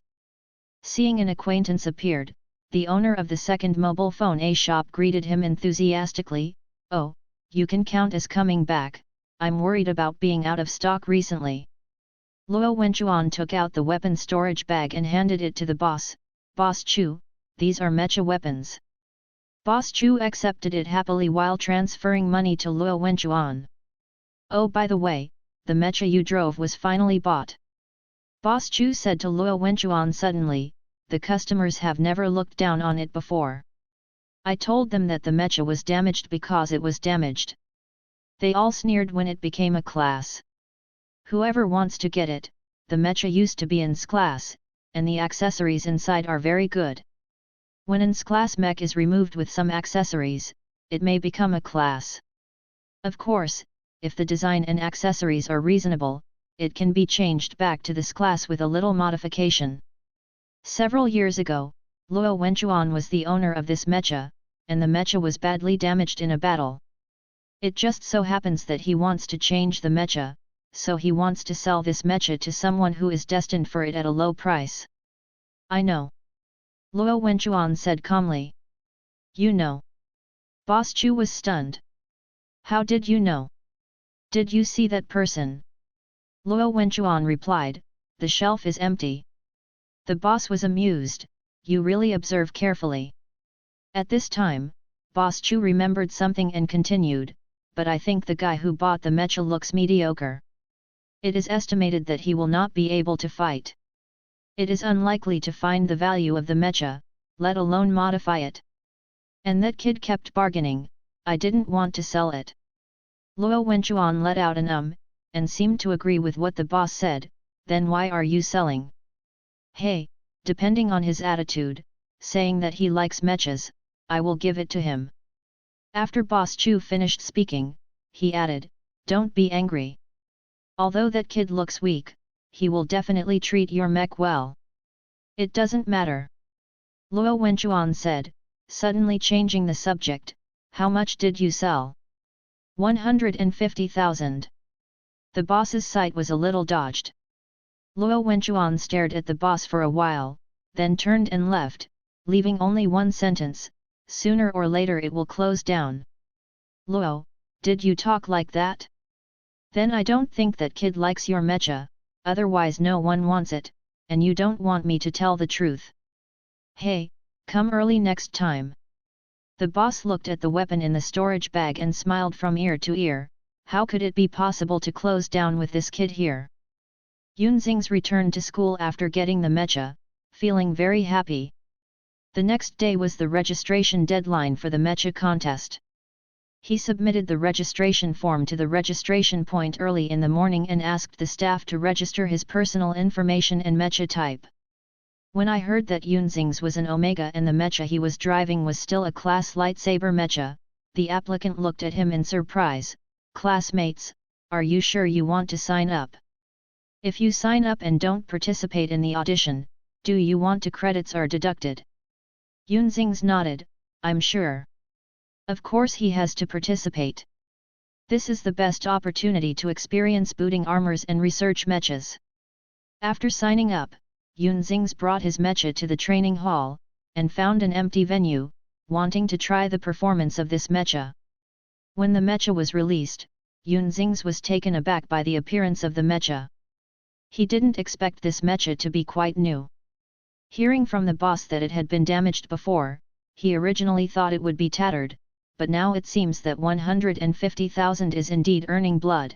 Seeing an acquaintance appeared, the owner of the second mobile phone A shop greeted him enthusiastically. "Oh, you can count as coming back. I'm worried about being out of stock recently." Luo Wenchuan took out the weapon storage bag and handed it to the boss. "Boss Chu, these are mecha weapons." Boss Chu accepted it happily while transferring money to Luo Wenchuan. "Oh, by the way, the mecha you drove was finally bought." Boss Chu said to Luo Wenchuan suddenly. "The customers have never looked down on it before. I told them that the mecha was damaged because it was damaged. They all sneered when it became a class. Whoever wants to get it, the mecha used to be ins class, and the accessories inside are very good. When ins class mech is removed with some accessories, it may become a class. Of course, if the design and accessories are reasonable, it can be changed back to this class with a little modification." Several years ago, Luo Wenchuan was the owner of this mecha, and the mecha was badly damaged in a battle. It just so happens that he wants to change the mecha, so he wants to sell this mecha to someone who is destined for it at a low price. "I know." Luo Wenchuan said calmly. "You know?" Boss Chu was stunned. "How did you know?" Did you see that person? Luo Wenchuan replied, the shelf is empty. The boss was amused, you really observe carefully. At this time, Boss Chu remembered something and continued, but I think the guy who bought the mecha looks mediocre. It is estimated that he will not be able to fight. It is unlikely to find the value of the mecha, let alone modify it. And that kid kept bargaining, I didn't want to sell it. Luo Wenchuan let out an and seemed to agree with what the boss said, then why are you selling? Hey, depending on his attitude, saying that he likes mechas, I will give it to him. After Boss Chu finished speaking, he added, don't be angry. Although that kid looks weak, he will definitely treat your mech well. It doesn't matter. Luo Wenchuan said, suddenly changing the subject, how much did you sell? 150,000. The boss's sight was a little dodged. Luo Wenchuan stared at the boss for a while, then turned and left, leaving only one sentence, sooner or later it will close down. Luo, did you talk like that? Then I don't think that kid likes your mecha, otherwise no one wants it, and you don't want me to tell the truth. Hey, come early next time. The boss looked at the weapon in the storage bag and smiled from ear to ear, how could it be possible to close down with this kid here? Yunxing's returned to school after getting the mecha, feeling very happy. The next day was the registration deadline for the mecha contest. He submitted the registration form to the registration point early in the morning and asked the staff to register his personal information and mecha type. When I heard that Yunxing's was an Omega and the mecha he was driving was still a class lightsaber mecha, the applicant looked at him in surprise. Classmates, are you sure you want to sign up? If you sign up and don't participate in the audition, do you want to credits are deducted? Yunxing's nodded, I'm sure. Of course he has to participate. This is the best opportunity to experience booting armors and research mechas. After signing up, Yunxing's brought his mecha to the training hall, and found an empty venue, wanting to try the performance of this mecha. When the mecha was released, Yunxing's was taken aback by the appearance of the mecha. He didn't expect this mecha to be quite new. Hearing from the boss that it had been damaged before, he originally thought it would be tattered, but now it seems that 150,000 is indeed earning blood.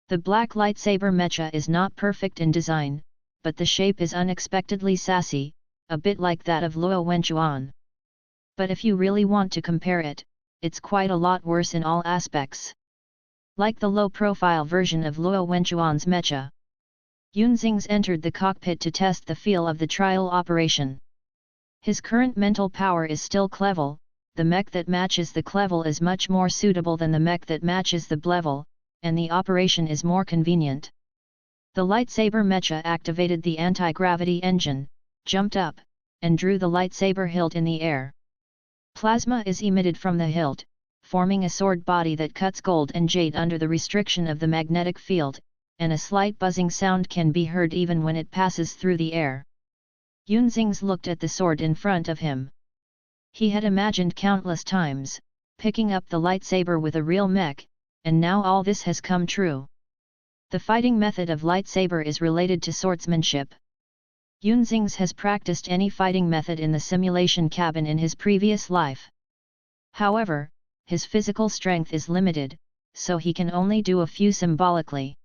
The black lightsaber mecha is not perfect in design, but the shape is unexpectedly sassy, a bit like that of Luo Wenchuan. But if you really want to compare it, it's quite a lot worse in all aspects. Like the low-profile version of Luo Wenchuan's mecha. Yunxing's entered the cockpit to test the feel of the trial operation. His current mental power is still Clevel, the mech that matches the Clevel is much more suitable than the mech that matches the Blevel, and the operation is more convenient. The lightsaber mecha activated the anti-gravity engine, jumped up, and drew the lightsaber hilt in the air. Plasma is emitted from the hilt, forming a sword body that cuts gold and jade under the restriction of the magnetic field, and a slight buzzing sound can be heard even when it passes through the air. Yunxing's looked at the sword in front of him. He had imagined countless times, picking up the lightsaber with a real mech, and now all this has come true. The fighting method of lightsaber is related to swordsmanship. Yunxing's has practiced any fighting method in the simulation cabin in his previous life. However, his physical strength is limited, so he can only do a few symbolically.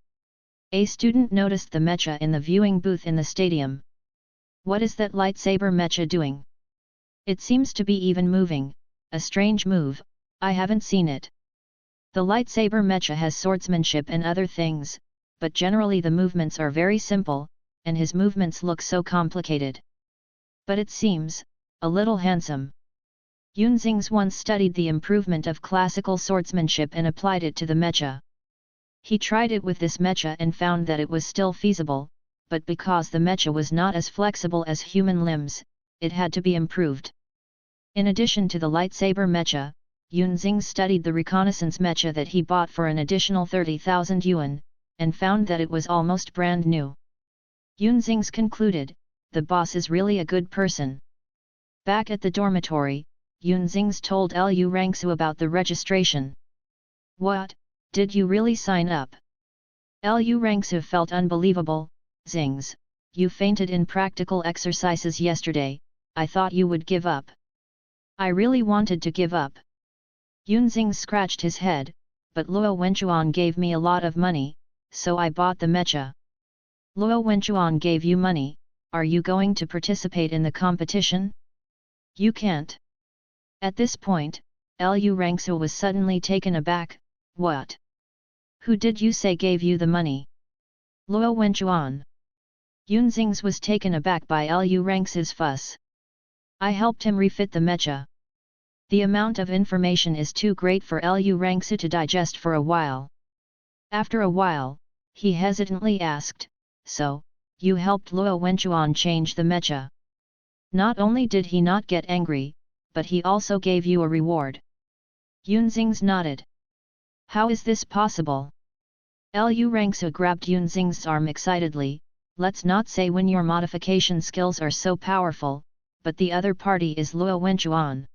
A student noticed the mecha in the viewing booth in the stadium. What is that lightsaber mecha doing? It seems to be even moving, a strange move, I haven't seen it. The lightsaber mecha has swordsmanship and other things, but generally the movements are very simple, and his movements look so complicated. But it seems a little handsome. Yunxing's once studied the improvement of classical swordsmanship and applied it to the mecha. He tried it with this mecha and found that it was still feasible, but because the mecha was not as flexible as human limbs, it had to be improved. In addition to the lightsaber mecha, Yunxing studied the reconnaissance mecha that he bought for an additional 30,000 yuan, and found that it was almost brand new. Yunxing's concluded, the boss is really a good person. Back at the dormitory, Yunxing's told Lu Rangsu about the registration. What, Did you really sign up? Lu Rangsu felt unbelievable. Zings, you fainted in practical exercises yesterday, I thought you would give up. I really wanted to give up. Yunxing scratched his head, but Luo Wenchuan gave me a lot of money, so I bought the mecha. Luo Wenchuan gave you money, are you going to participate in the competition? You can't. At this point, Lu Rangsu was suddenly taken aback. What? Who did you say gave you the money? Luo Wenchuan. Yunxing's was taken aback by Lu Rangsu's fuss. I helped him refit the mecha. The amount of information is too great for Lu Rangsu to digest for a while. After a while, he hesitantly asked, so, you helped Luo Wenchuan change the mecha. Not only did he not get angry, but he also gave you a reward. Yunxing's nodded. How is this possible? Lu Rangsu grabbed Yunxing's arm excitedly. Let's not say when your modification skills are so powerful, but the other party is Luo Wenchuan.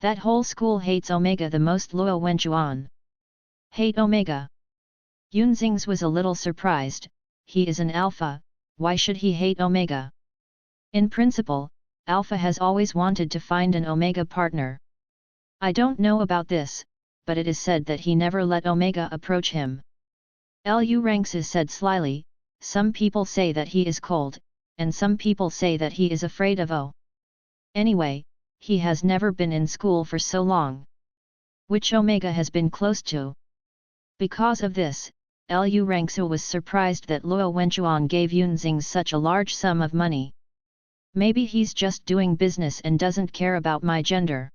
That whole school hates Omega the most. Luo Wenchuan. Hate Omega. Yunxing's was a little surprised, he is an alpha, why should he hate Omega? In principle, Alpha has always wanted to find an Omega partner. I don't know about this, but it is said that he never let Omega approach him. Lu Rangsu said slyly, some people say that he is cold, and some people say that he is afraid of O. Anyway, he has never been in school for so long. Which Omega has been close to? Because of this, Lu Rangsu was surprised that Luo Wenchuan gave Yunxing such a large sum of money. Maybe he's just doing business and doesn't care about my gender.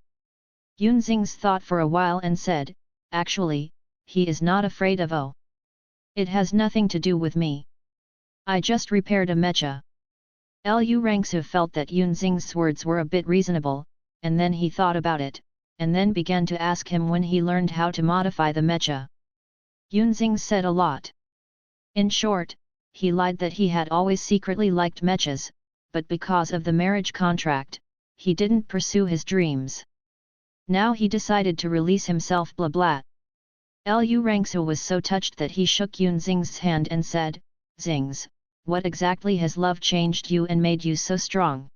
Yunxing's thought for a while and said, actually, he is not afraid of O. It has nothing to do with me. I just repaired a mecha. Lu Rangsu felt that Yunxing's words were a bit reasonable, and then he thought about it, and then began to ask him when he learned how to modify the mecha. Yunxing said a lot. In short, he lied that he had always secretly liked mechas, but because of the marriage contract, he didn't pursue his dreams. Now he decided to release himself blah blah. Lu Rangsu was so touched that he shook Yunxing's hand and said, Xings, what exactly has love changed you and made you so strong?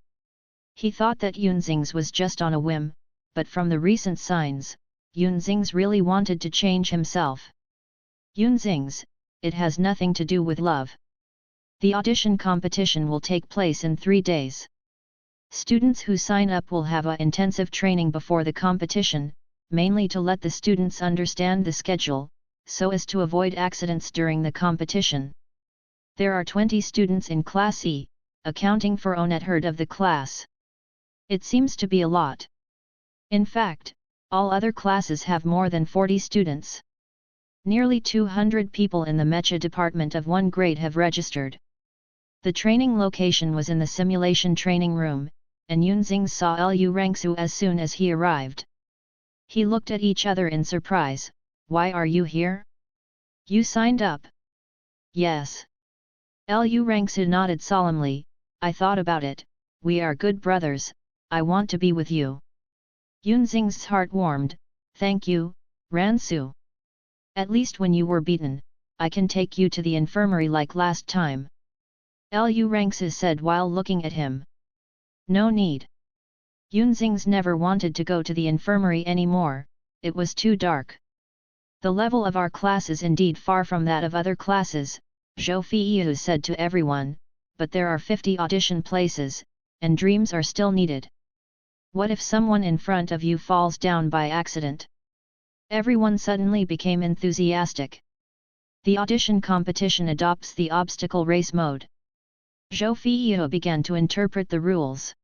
He thought that Yunxing's was just on a whim, but from the recent signs, Yunxing's really wanted to change himself. Yunxing's, it has nothing to do with love. The audition competition will take place in 3 days. Students who sign up will have an intensive training before the competition, mainly to let the students understand the schedule, so as to avoid accidents during the competition. There are 20 students in Class E, accounting for one-third of the class. It seems to be a lot. In fact, all other classes have more than 40 students. Nearly 200 people in the mecha department of 1 grade have registered. The training location was in the simulation training room, and Yunxing saw Lu Rangsu as soon as he arrived. He looked at each other in surprise. Why are you here? You signed up? Yes. Lu Rangsu nodded solemnly. I thought about it, we are good brothers, I want to be with you. Yunxing's heart warmed. Thank you, Rangsu. At least when you were beaten, I can take you to the infirmary like last time. Lu Rangsu said while looking at him. No need. Yunxing's never wanted to go to the infirmary anymore, it was too dark. The level of our class is indeed far from that of other classes, Zhou Feiyu said to everyone, but there are 50 audition places, and dreams are still needed. What if someone in front of you falls down by accident? Everyone suddenly became enthusiastic. The audition competition adopts the obstacle race mode. Zhou Feiyu began to interpret the rules.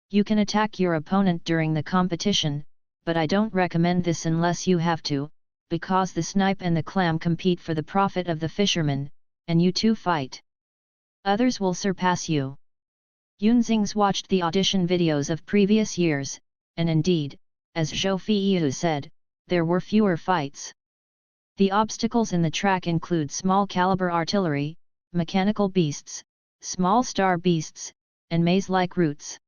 You can attack your opponent during the competition, but I don't recommend this unless you have to, because the snipe and the clam compete for the profit of the fisherman, and you two fight. Others will surpass you. Yunxing's watched the audition videos of previous years, and indeed, as Zhou Feiyu said, there were fewer fights. The obstacles in the track include small caliber artillery, mechanical beasts, small star beasts, and maze-like routes.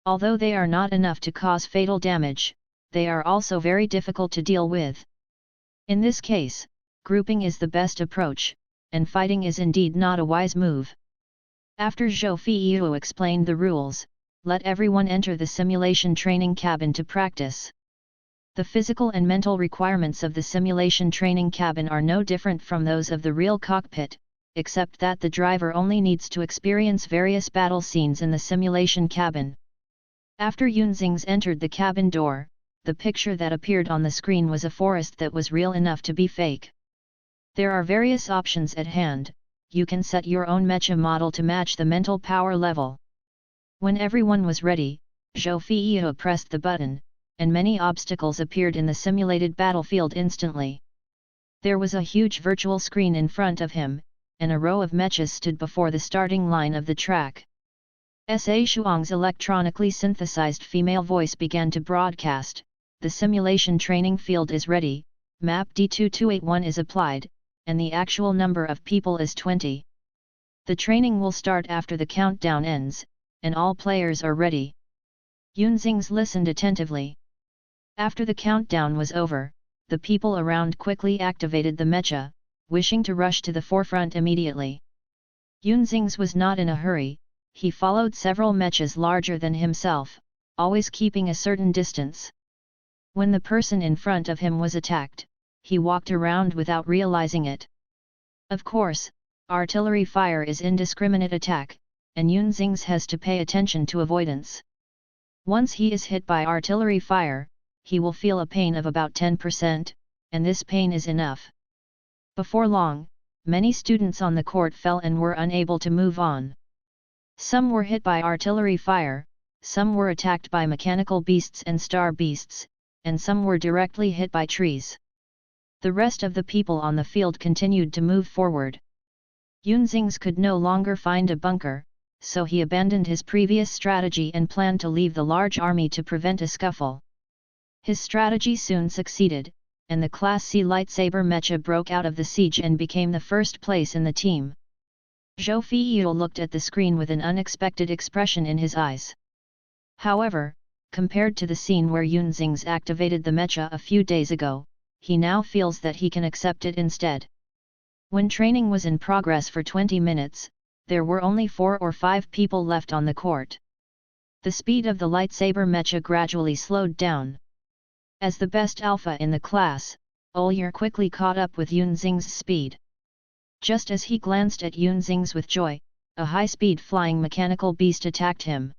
Although they are not enough to cause fatal damage, they are also very difficult to deal with. In this case, grouping is the best approach, and fighting is indeed not a wise move. After Zhou Feiyu explained the rules, let everyone enter the simulation training cabin to practice. The physical and mental requirements of the simulation training cabin are no different from those of the real cockpit, except that the driver only needs to experience various battle scenes in the simulation cabin. After Yunxings entered the cabin door, the picture that appeared on the screen was a forest that was real enough to be fake. There are various options at hand. You can set your own mecha model to match the mental power level. When everyone was ready, Zhou Feiyu pressed the button, and many obstacles appeared in the simulated battlefield instantly. There was a huge virtual screen in front of him, and a row of mechas stood before the starting line of the track. Sa Shuang's electronically synthesized female voice began to broadcast, "The simulation training field is ready, map D2281 is applied, and the actual number of people is 20. The training will start after the countdown ends, and all players are ready." Yunxings listened attentively. After the countdown was over, the people around quickly activated the mecha, wishing to rush to the forefront immediately. Yunxings was not in a hurry. He followed several mechas larger than himself, always keeping a certain distance. When the person in front of him was attacked, he walked around without realizing it. Of course, artillery fire is indiscriminate attack, and Yunxings has to pay attention to avoidance. Once he is hit by artillery fire, he will feel a pain of about 10%, and this pain is enough. Before long, many students on the court fell and were unable to move on. Some were hit by artillery fire, some were attacked by mechanical beasts and star beasts, and some were directly hit by trees. The rest of the people on the field continued to move forward. Yunxings could no longer find a bunker, so he abandoned his previous strategy and planned to leave the large army to prevent a scuffle. His strategy soon succeeded, and the Class C lightsaber mecha broke out of the siege and became the first place in the team. Zhou Feiyu looked at the screen with an unexpected expression in his eyes. However, compared to the scene where Yunxings activated the mecha a few days ago, he now feels that he can accept it instead. When training was in progress for 20 minutes, there were only 4 or 5 people left on the court. The speed of the lightsaber mecha gradually slowed down. As the best alpha in the class, Olyer quickly caught up with Yunxing's speed. Just as he glanced at Yunxings with joy, a high-speed flying mechanical beast attacked him.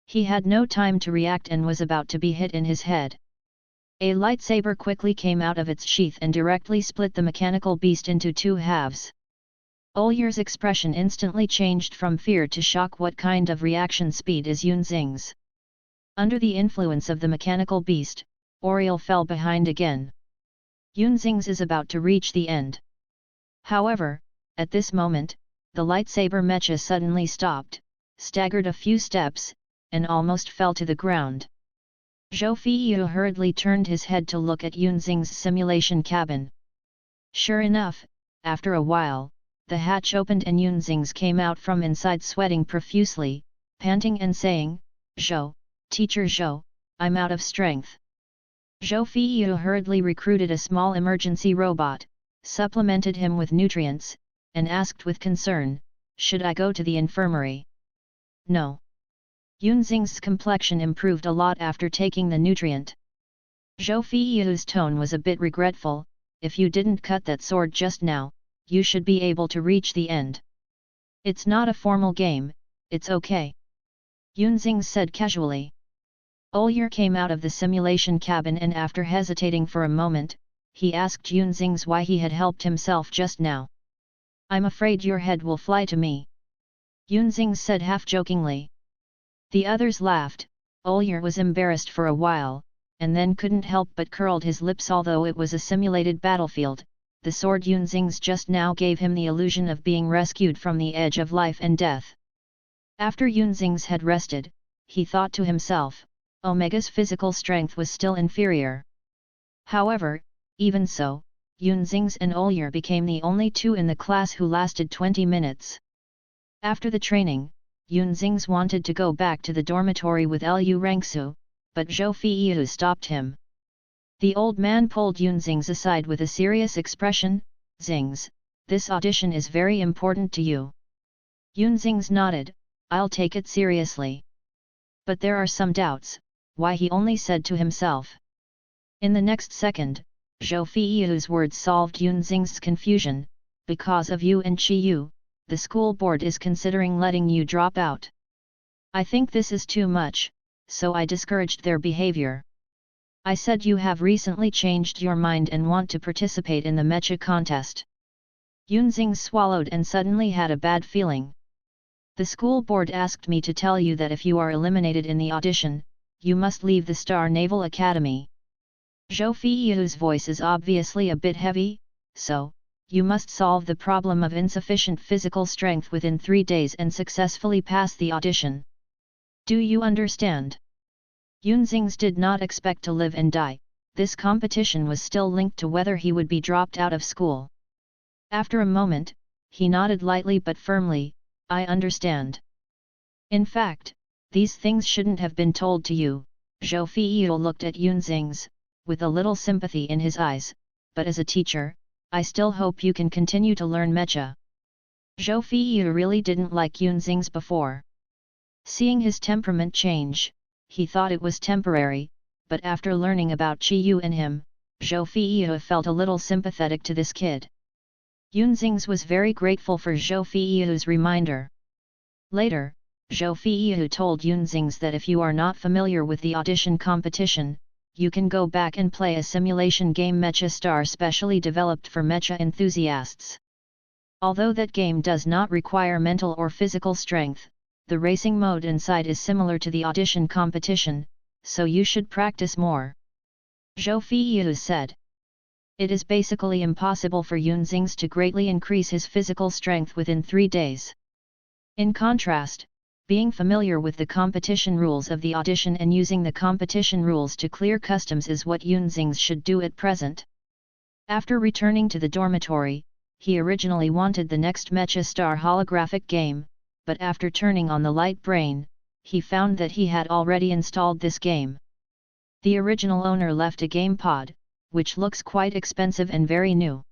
He had no time to react and was about to be hit in his head. A lightsaber quickly came out of its sheath and directly split the mechanical beast into 2 halves. Olyer's expression instantly changed from fear to shock. What kind of reaction speed is Yunxing's? Under the influence of the mechanical beast, Oriel fell behind again. Yunxings is about to reach the end. However, at this moment, the lightsaber mecha suddenly stopped, staggered a few steps, and almost fell to the ground. Zhou Feiyu hurriedly turned his head to look at Yunxing's simulation cabin. Sure enough, after a while, the hatch opened and Yunxings came out from inside sweating profusely, panting and saying, "Zhou, Teacher Zhou, I'm out of strength." Zhou Feiyu hurriedly recruited a small emergency robot, supplemented him with nutrients, and asked with concern, "Should I go to the infirmary?" "No." Yunxing's complexion improved a lot after taking the nutrient. Zhou Feiyu's tone was a bit regretful. "If you didn't cut that sword just now, you should be able to reach the end. It's not a formal game, it's okay." Yunxing said casually. Olyer came out of the simulation cabin and after hesitating for a moment, he asked Yunxings why he had helped himself just now. "I'm afraid your head will fly to me," Yunxing said half-jokingly. The others laughed. Olyer was embarrassed for a while, and then couldn't help but curled his lips. Although it was a simulated battlefield, the sword Yunxings just now gave him the illusion of being rescued from the edge of life and death. After Yunxings had rested, he thought to himself, Omega's physical strength was still inferior. However, even so, Yunxings and Olyer became the only 2 in the class who lasted 20 minutes. After the training, Yunxings wanted to go back to the dormitory with Lu Rangsu, but Zhou Feiyu stopped him. The old man pulled Yunzings aside with a serious expression. Zings, this audition is very important to you. Yunzings nodded, I'll take it seriously. But there are some doubts, why he only said to himself. In the next second, Zhou Feiyu's words solved Yunzing's confusion. Because of you and Qiyu, the school board is considering letting you drop out. I think this is too much, so I discouraged their behavior. I said you have recently changed your mind and want to participate in the mecha contest. Yunzing swallowed and suddenly had a bad feeling. The school board asked me to tell you that if you are eliminated in the audition, you must leave the Star Naval Academy. Zhou Feiyu's voice is obviously a bit heavy, so, you must solve the problem of insufficient physical strength within 3 days and successfully pass the audition. Do you understand? Yunzings did not expect to live and die. This competition was still linked to whether he would be dropped out of school. After a moment, he nodded lightly but firmly, I understand. In fact, these things shouldn't have been told to you. Zhou Feiyu looked at Yunzings, with a little sympathy in his eyes, but as a teacher, I still hope you can continue to learn mecha. Zhou Feiyu really didn't like Yunzings before. Seeing his temperament change, he thought it was temporary, but after learning about Qiyu and him, Zhou Feiyu felt a little sympathetic to this kid. Yunzings was very grateful for Zhou Feiyu's reminder. Later, Zhou Feiyu told Yunzings that if you are not familiar with the audition competition, you can go back and play a simulation game Mecha Star specially developed for mecha enthusiasts. Although that game does not require mental or physical strength, the racing mode inside is similar to the audition competition, so you should practice more. Zhou Feiyu said. It is basically impossible for Yunzings to greatly increase his physical strength within 3 days. In contrast, being familiar with the competition rules of the audition and using the competition rules to clear customs is what Yunzings should do at present. After returning to the dormitory, he originally wanted the next Mecha Star holographic game, but after turning on the light brain, he found that he had already installed this game. The original owner left a game pod, which looks quite expensive and very new.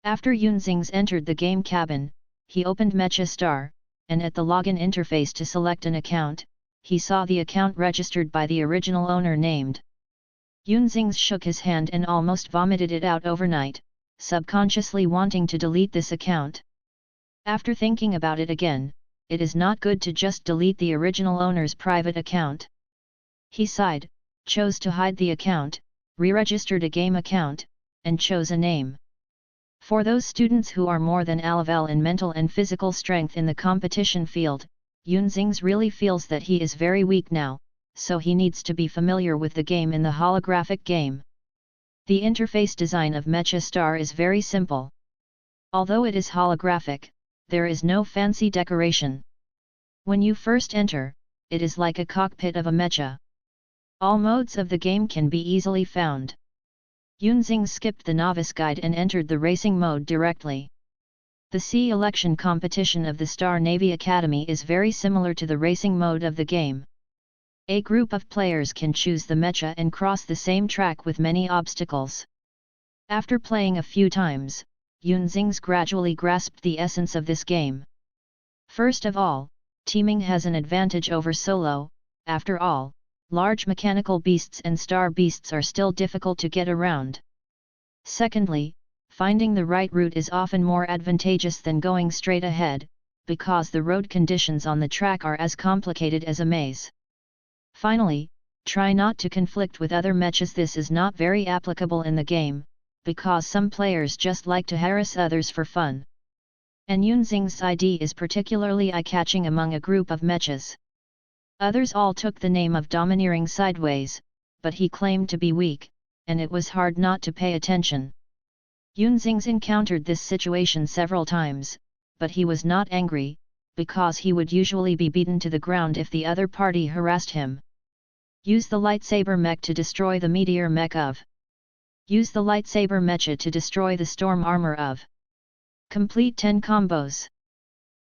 After Yunzings entered the game cabin, he opened Mecha Star, and at the login interface to select an account, he saw the account registered by the original owner named. Yunzings shook his hand and almost vomited it out overnight, subconsciously wanting to delete this account. After thinking about it again, it is not good to just delete the original owner's private account. He sighed, chose to hide the account, re-registered a game account, and chose a name. For those students who are more than a level in mental and physical strength in the competition field, Yunzings really feels that he is very weak now, so he needs to be familiar with the game in the holographic game. The interface design of Mecha Star is very simple. Although it is holographic, there is no fancy decoration. When you first enter, it is like a cockpit of a mecha. All modes of the game can be easily found. Yunzing skipped the novice guide and entered the racing mode directly. The sea election competition of the Star Navy Academy is very similar to the racing mode of the game. A group of players can choose the mecha and cross the same track with many obstacles. After playing a few times, Yunzings gradually grasped the essence of this game. First of all, teaming has an advantage over solo. After all, large mechanical beasts and star beasts are still difficult to get around. Secondly, finding the right route is often more advantageous than going straight ahead, because the road conditions on the track are as complicated as a maze. Finally, try not to conflict with other mechas. This is not very applicable in the game, because some players just like to harass others for fun. And Yunzing's ID is particularly eye-catching among a group of mechas. Others all took the name of domineering sideways, but he claimed to be weak, and it was hard not to pay attention. Yunzings encountered this situation several times, but he was not angry, because he would usually be beaten to the ground if the other party harassed him. Use the lightsaber mech to destroy the meteor mech of. Use the lightsaber mecha to destroy the storm armor of. Complete 10 combos.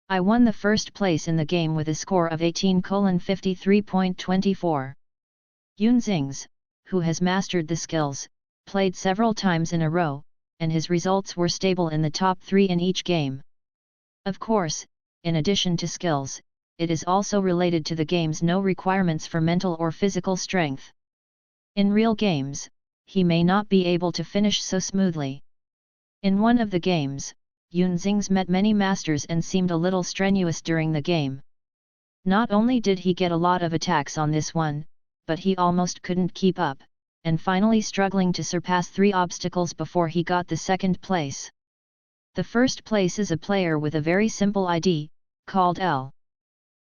I won the first place in the game with a score of 18:53.24. Yunzings, who has mastered the skills, played several times in a row, and his results were stable in the top 3 in each game. Of course, in addition to skills, it is also related to the game's no requirements for mental or physical strength. In real games, he may not be able to finish so smoothly. In one of the games, Yun Xing's met many masters and seemed a little strenuous during the game. Not only did he get a lot of attacks on this one, but he almost couldn't keep up, and finally struggling to surpass 3 obstacles before he got the second place. The first place is a player with a very simple ID, called L.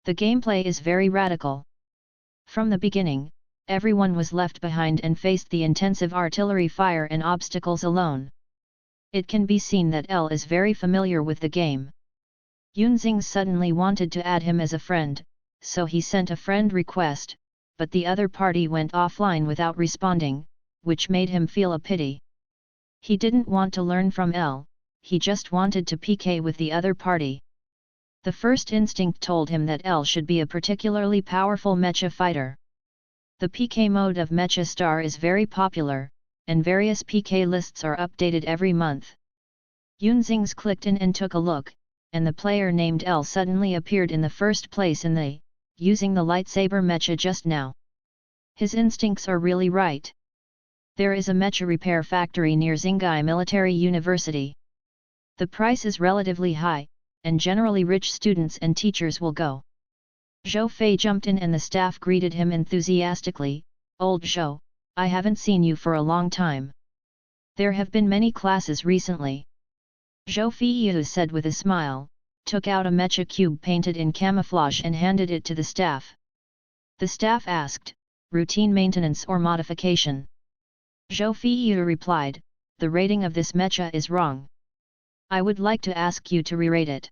The gameplay is very radical. From the beginning, everyone was left behind and faced the intensive artillery fire and obstacles alone. It can be seen that L is very familiar with the game. Yun Xing suddenly wanted to add him as a friend, so he sent a friend request, but the other party went offline without responding, which made him feel a pity. He didn't want to learn from L, he just wanted to PK with the other party. The first instinct told him that L should be a particularly powerful mecha fighter. The PK mode of Mecha Star is very popular, and various PK lists are updated every month. Yun Xing's clicked in and took a look, and the player named L suddenly appeared in the first place in the, using the lightsaber mecha just now. His instincts are really right. There is a mecha repair factory near Xingai Military University. The price is relatively high, and generally rich students and teachers will go. Zhou Fei jumped in and the staff greeted him enthusiastically. "Old Zhou, I haven't seen you for a long time. There have been many classes recently." Zhou Fei said with a smile, took out a mecha cube painted in camouflage and handed it to the staff. The staff asked, "Routine maintenance or modification?" Zhou Fei replied, "The rating of this mecha is wrong. I would like to ask you to re-rate it."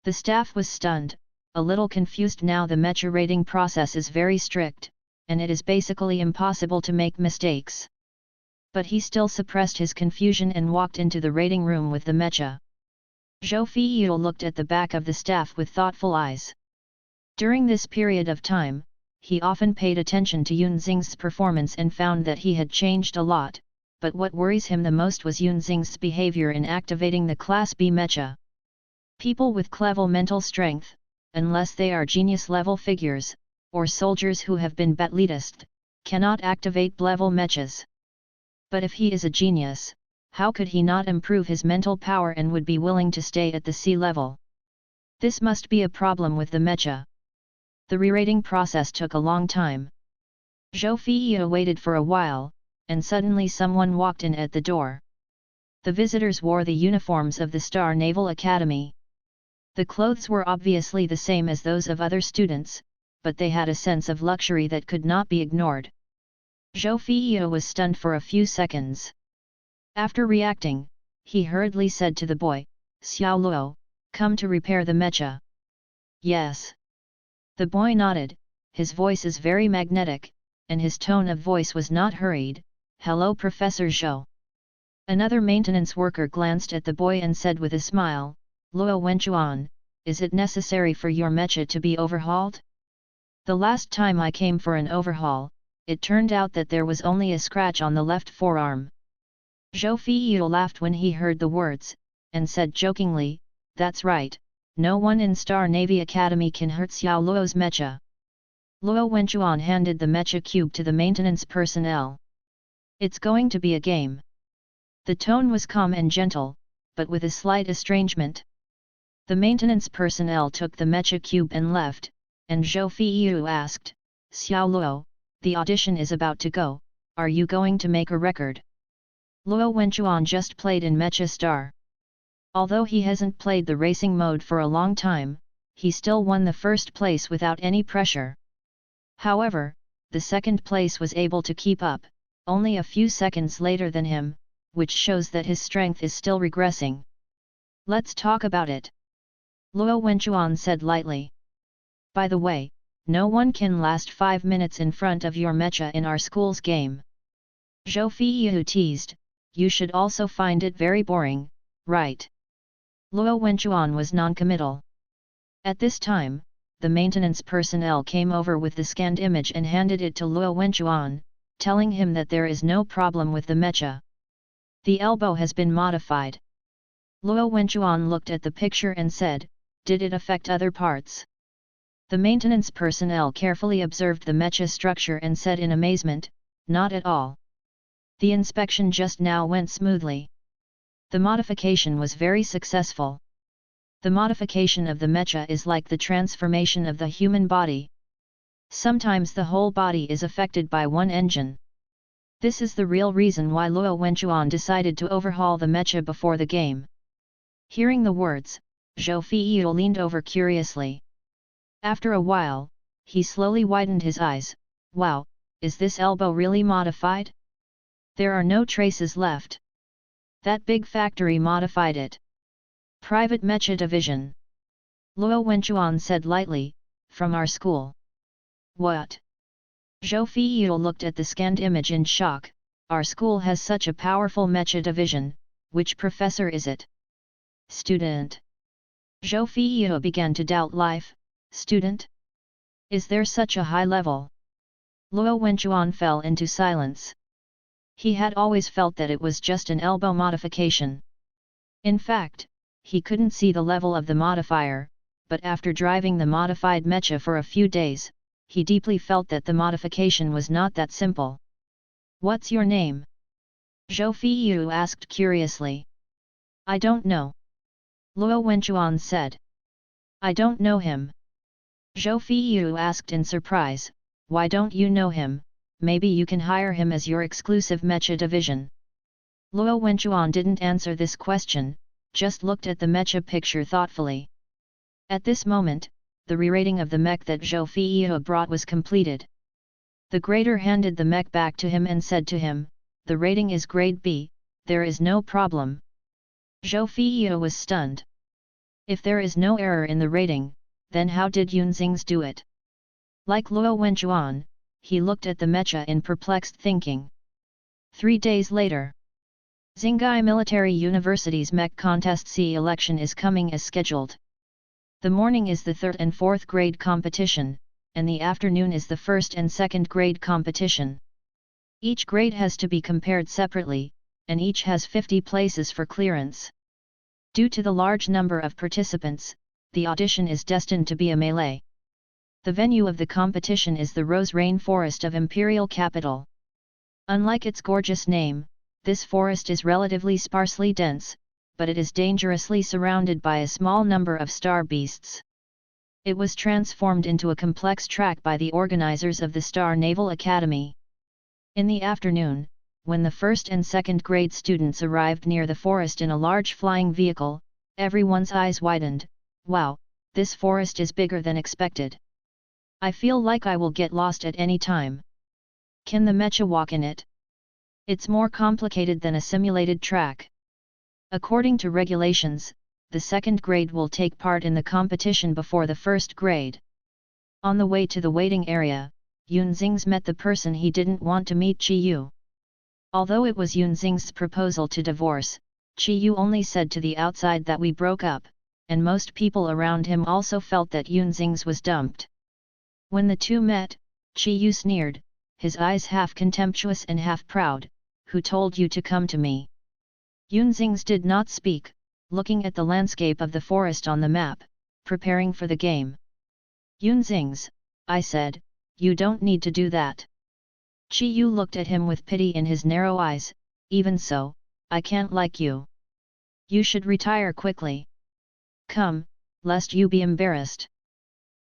The staff was stunned, a little confused. Now the mecha rating process is very strict, and it is basically impossible to make mistakes. But he still suppressed his confusion and walked into the rating room with the mecha. Zhou Fei looked at the back of the staff with thoughtful eyes. During this period of time, he often paid attention to Yun Xing's performance and found that he had changed a lot, but what worries him the most was Yun Xing's behavior in activating the Class B mecha. People with clever mental strength, unless they are genius-level figures, or soldiers who have been battled, cannot activate level mechas. But if he is a genius, how could he not improve his mental power and would be willing to stay at the C level? This must be a problem with the mecha. The re-rating process took a long time. Zhou Fei waited for a while, and suddenly someone walked in at the door. The visitors wore the uniforms of the Star Naval Academy. The clothes were obviously the same as those of other students, but they had a sense of luxury that could not be ignored. Zhou Fei was stunned for a few seconds. After reacting, he hurriedly said to the boy, "Xiao Luo, come to repair the mecha." "Yes." The boy nodded, his voice is very magnetic, and his tone of voice was not hurried. "Hello Professor Zhou." Another maintenance worker glanced at the boy and said with a smile, "Luo Wenchuan, is it necessary for your mecha to be overhauled? The last time I came for an overhaul, it turned out that there was only a scratch on the left forearm." Zhou Fei laughed when he heard the words, and said jokingly, "That's right, no one in Star Navy Academy can hurt Xiao Luo's mecha." Luo Wenchuan handed the mecha cube to the maintenance personnel. "It's going to be a game." The tone was calm and gentle, but with a slight estrangement. The maintenance personnel took the mecha cube and left, and Zhou Fei asked, "Xiao Luo, the audition is about to go, are you going to make a record?" Luo Wenchuan just played in Mecha Star. Although he hasn't played the racing mode for a long time, he still won the first place without any pressure. However, the second place was able to keep up, only a few seconds later than him, which shows that his strength is still regressing. "Let's talk about it," Luo Wenchuan said lightly. "By the way, no one can last 5 minutes in front of your mecha in our school's game." Zhou Fei teased, "You should also find it very boring, right?" Luo Wenchuan was non-committal. At this time, the maintenance personnel came over with the scanned image and handed it to Luo Wenchuan. telling him that there is no problem with the mecha. The elbow has been modified. Luo Wenchuan looked at the picture and said, "Did it affect other parts?" The maintenance personnel carefully observed the mecha structure and said in amazement, "Not at all. The inspection just now went smoothly. The modification was very successful. The modification of the mecha is like the transformation of the human body. Sometimes the whole body is affected by one engine. This is the real reason why Luo Wenchuan decided to overhaul the mecha before the game." Hearing the words, Zhou Feiyu leaned over curiously. After a while, he slowly widened his eyes. "Wow, is this elbow really modified? There are no traces left. That big factory modified it. Private Mecha Division." Luo Wenchuan said lightly, "From our school." "What?" Zhou Feiyu looked at the scanned image in shock. "Our school has such a powerful Mecha Division, which professor is it?" "Student." Zhou Feiyu began to doubt life. "Student? Is there such a high level?" Luo Wenchuan fell into silence. He had always felt that it was just an elbow modification. In fact, he couldn't see the level of the modifier, but after driving the modified mecha for a few days, he deeply felt that the modification was not that simple. "What's your name?" Zhou Feiyu asked curiously. "I don't know." Luo Wenchuan said. "I don't know him." Zhou Feiyu asked in surprise, "Why don't you know him? Maybe you can hire him as your exclusive mecha division." Luo Wenchuan didn't answer this question, just looked at the mecha picture thoughtfully. At this moment, the re-rating of the mech that Zhou Feiyu brought was completed. The grader handed the mech back to him and said to him, "The rating is grade B, there is no problem." Zhou Feiyu was stunned. If there is no error in the rating, then how did Yunxing's do it? Like Luo Wenchuan, he looked at the mecha in perplexed thinking. 3 days later, Xinghai Military University's mech contest C election is coming as scheduled. The morning is the 3rd and 4th grade competition, and the afternoon is the 1st and 2nd grade competition. Each grade has to be compared separately, and each has 50 places for clearance. Due to the large number of participants, the audition is destined to be a melee. The venue of the competition is the Rose Rain Forest of Imperial Capital. Unlike its gorgeous name, this forest is relatively sparsely dense, but it is dangerously surrounded by a small number of star beasts. It was transformed into a complex track by the organizers of the Star Naval Academy. In the afternoon, when the 1st and 2nd grade students arrived near the forest in a large flying vehicle, everyone's eyes widened. "Wow, this forest is bigger than expected. I feel like I will get lost at any time. Can the mecha walk in it? It's more complicated than a simulated track." According to regulations, the 2nd grade will take part in the competition before the 1st grade. On the way to the waiting area, Yunxing's met the person he didn't want to meet, Chi Yu. Although it was Yunxing's proposal to divorce, Chi Yu only said to the outside that we broke up, and most people around him also felt that Yunxing's was dumped. When the two met, Chi Yu sneered, his eyes half contemptuous and half proud. "Who told you to come to me?" Yunxing's did not speak, looking at the landscape of the forest on the map, preparing for the game. "Yunxing's, I said, you don't need to do that." Chi Yu looked at him with pity in his narrow eyes. "Even so, I can't like you. You should retire quickly. Come, lest you be embarrassed."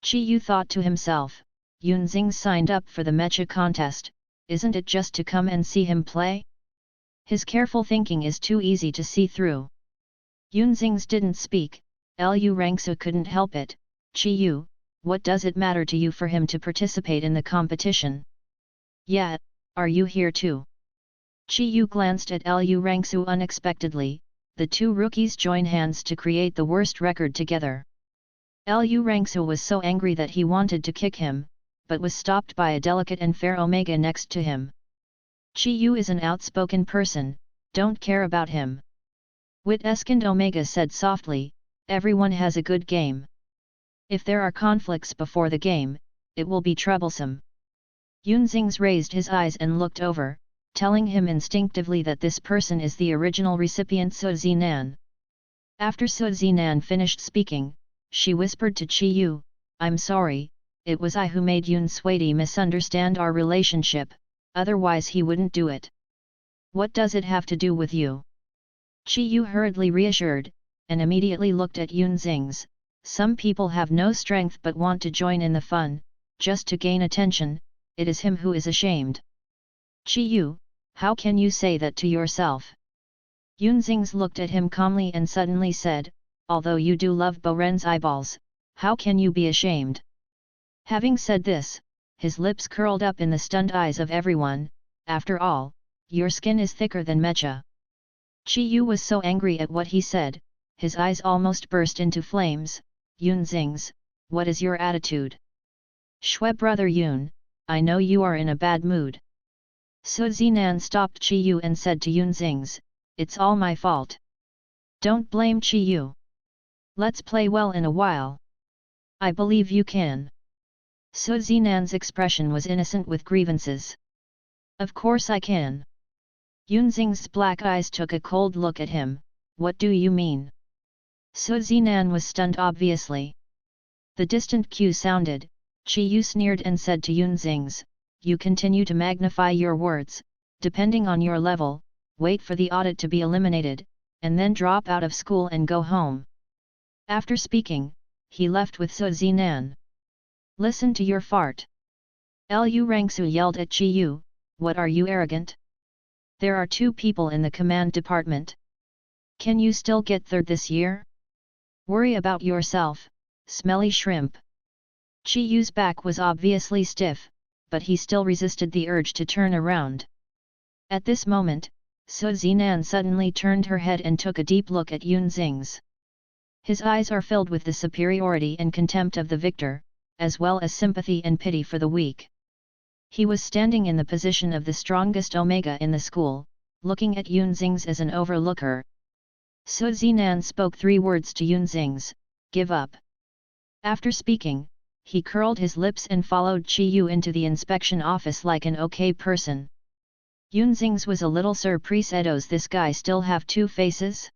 Chi Yu thought to himself, Yunxing signed up for the mecha contest, isn't it just to come and see him play? His careful thinking is too easy to see through. Yunxing didn't speak, Lu Rangsu couldn't help it. "Chi Yu, what does it matter to you for him to participate in the competition? Yeah, are you here too?" Chi Yu glanced at Lu Rangsu unexpectedly. The two rookies join hands to create the worst record together. Lu Rangsu was so angry that he wanted to kick him, but was stopped by a delicate and fair Omega next to him. "Chi Yu is an outspoken person, don't care about him." Wit-escant Omega said softly, "Everyone has a good game. If there are conflicts before the game, it will be troublesome." Yunxing's raised his eyes and looked over, telling him instinctively that this person is the original recipient Su Zinan. After Su Zinan finished speaking, she whispered to Chi Yu, "I'm sorry, it was I who made Yun Suidi misunderstand our relationship, otherwise he wouldn't do it." "What does it have to do with you?" Chi Yu hurriedly reassured, and immediately looked at Yunxing's. Some people have no strength but want to join in the fun, just to gain attention. It is him who is ashamed. "Chi Yu, how can you say that to yourself?" Yunxing looked at him calmly and suddenly said, "Although you do love Bo Ren's eyeballs, how can you be ashamed?" Having said this, his lips curled up in the stunned eyes of everyone. "After all, your skin is thicker than mecha." Chi Yu was so angry at what he said, his eyes almost burst into flames. "Yunxing, what is your attitude?" "Shui brother Yun, I know you are in a bad mood." Su Zinan stopped Chi Yu and said to Yunxing, "It's all my fault. Don't blame Chi Yu. Let's play well in a while. I believe you can." Su Zinan's expression was innocent with grievances. "Of course I can." Yunxing's black eyes took a cold look at him. "What do you mean?" Su Zinan was stunned obviously. The distant cue sounded. Chi Yu sneered and said to Yunxing, "You continue to magnify your words, depending on your level, wait for the audit to be eliminated, and then drop out of school and go home." After speaking, he left with Su Zinan. "Listen to your fart." Lu Rangsu yelled at Chi Yu, "What are you arrogant? There are 2 people in the command department. Can you still get third this year? Worry about yourself, smelly shrimp." Chi Yu's back was obviously stiff, but he still resisted the urge to turn around. At this moment, Su Zinan suddenly turned her head and took a deep look at Yunxing. His eyes are filled with the superiority and contempt of the victor, as well as sympathy and pity for the weak. He was standing in the position of the strongest Omega in the school, looking at Yunxing as an overlooker. Su Zinan spoke 3 words to Yunxing, "Give up." After speaking, he curled his lips and followed Chi Yu into the inspection office like an okay person. Yunxing was a little surprised. Does this guy still have 2 faces?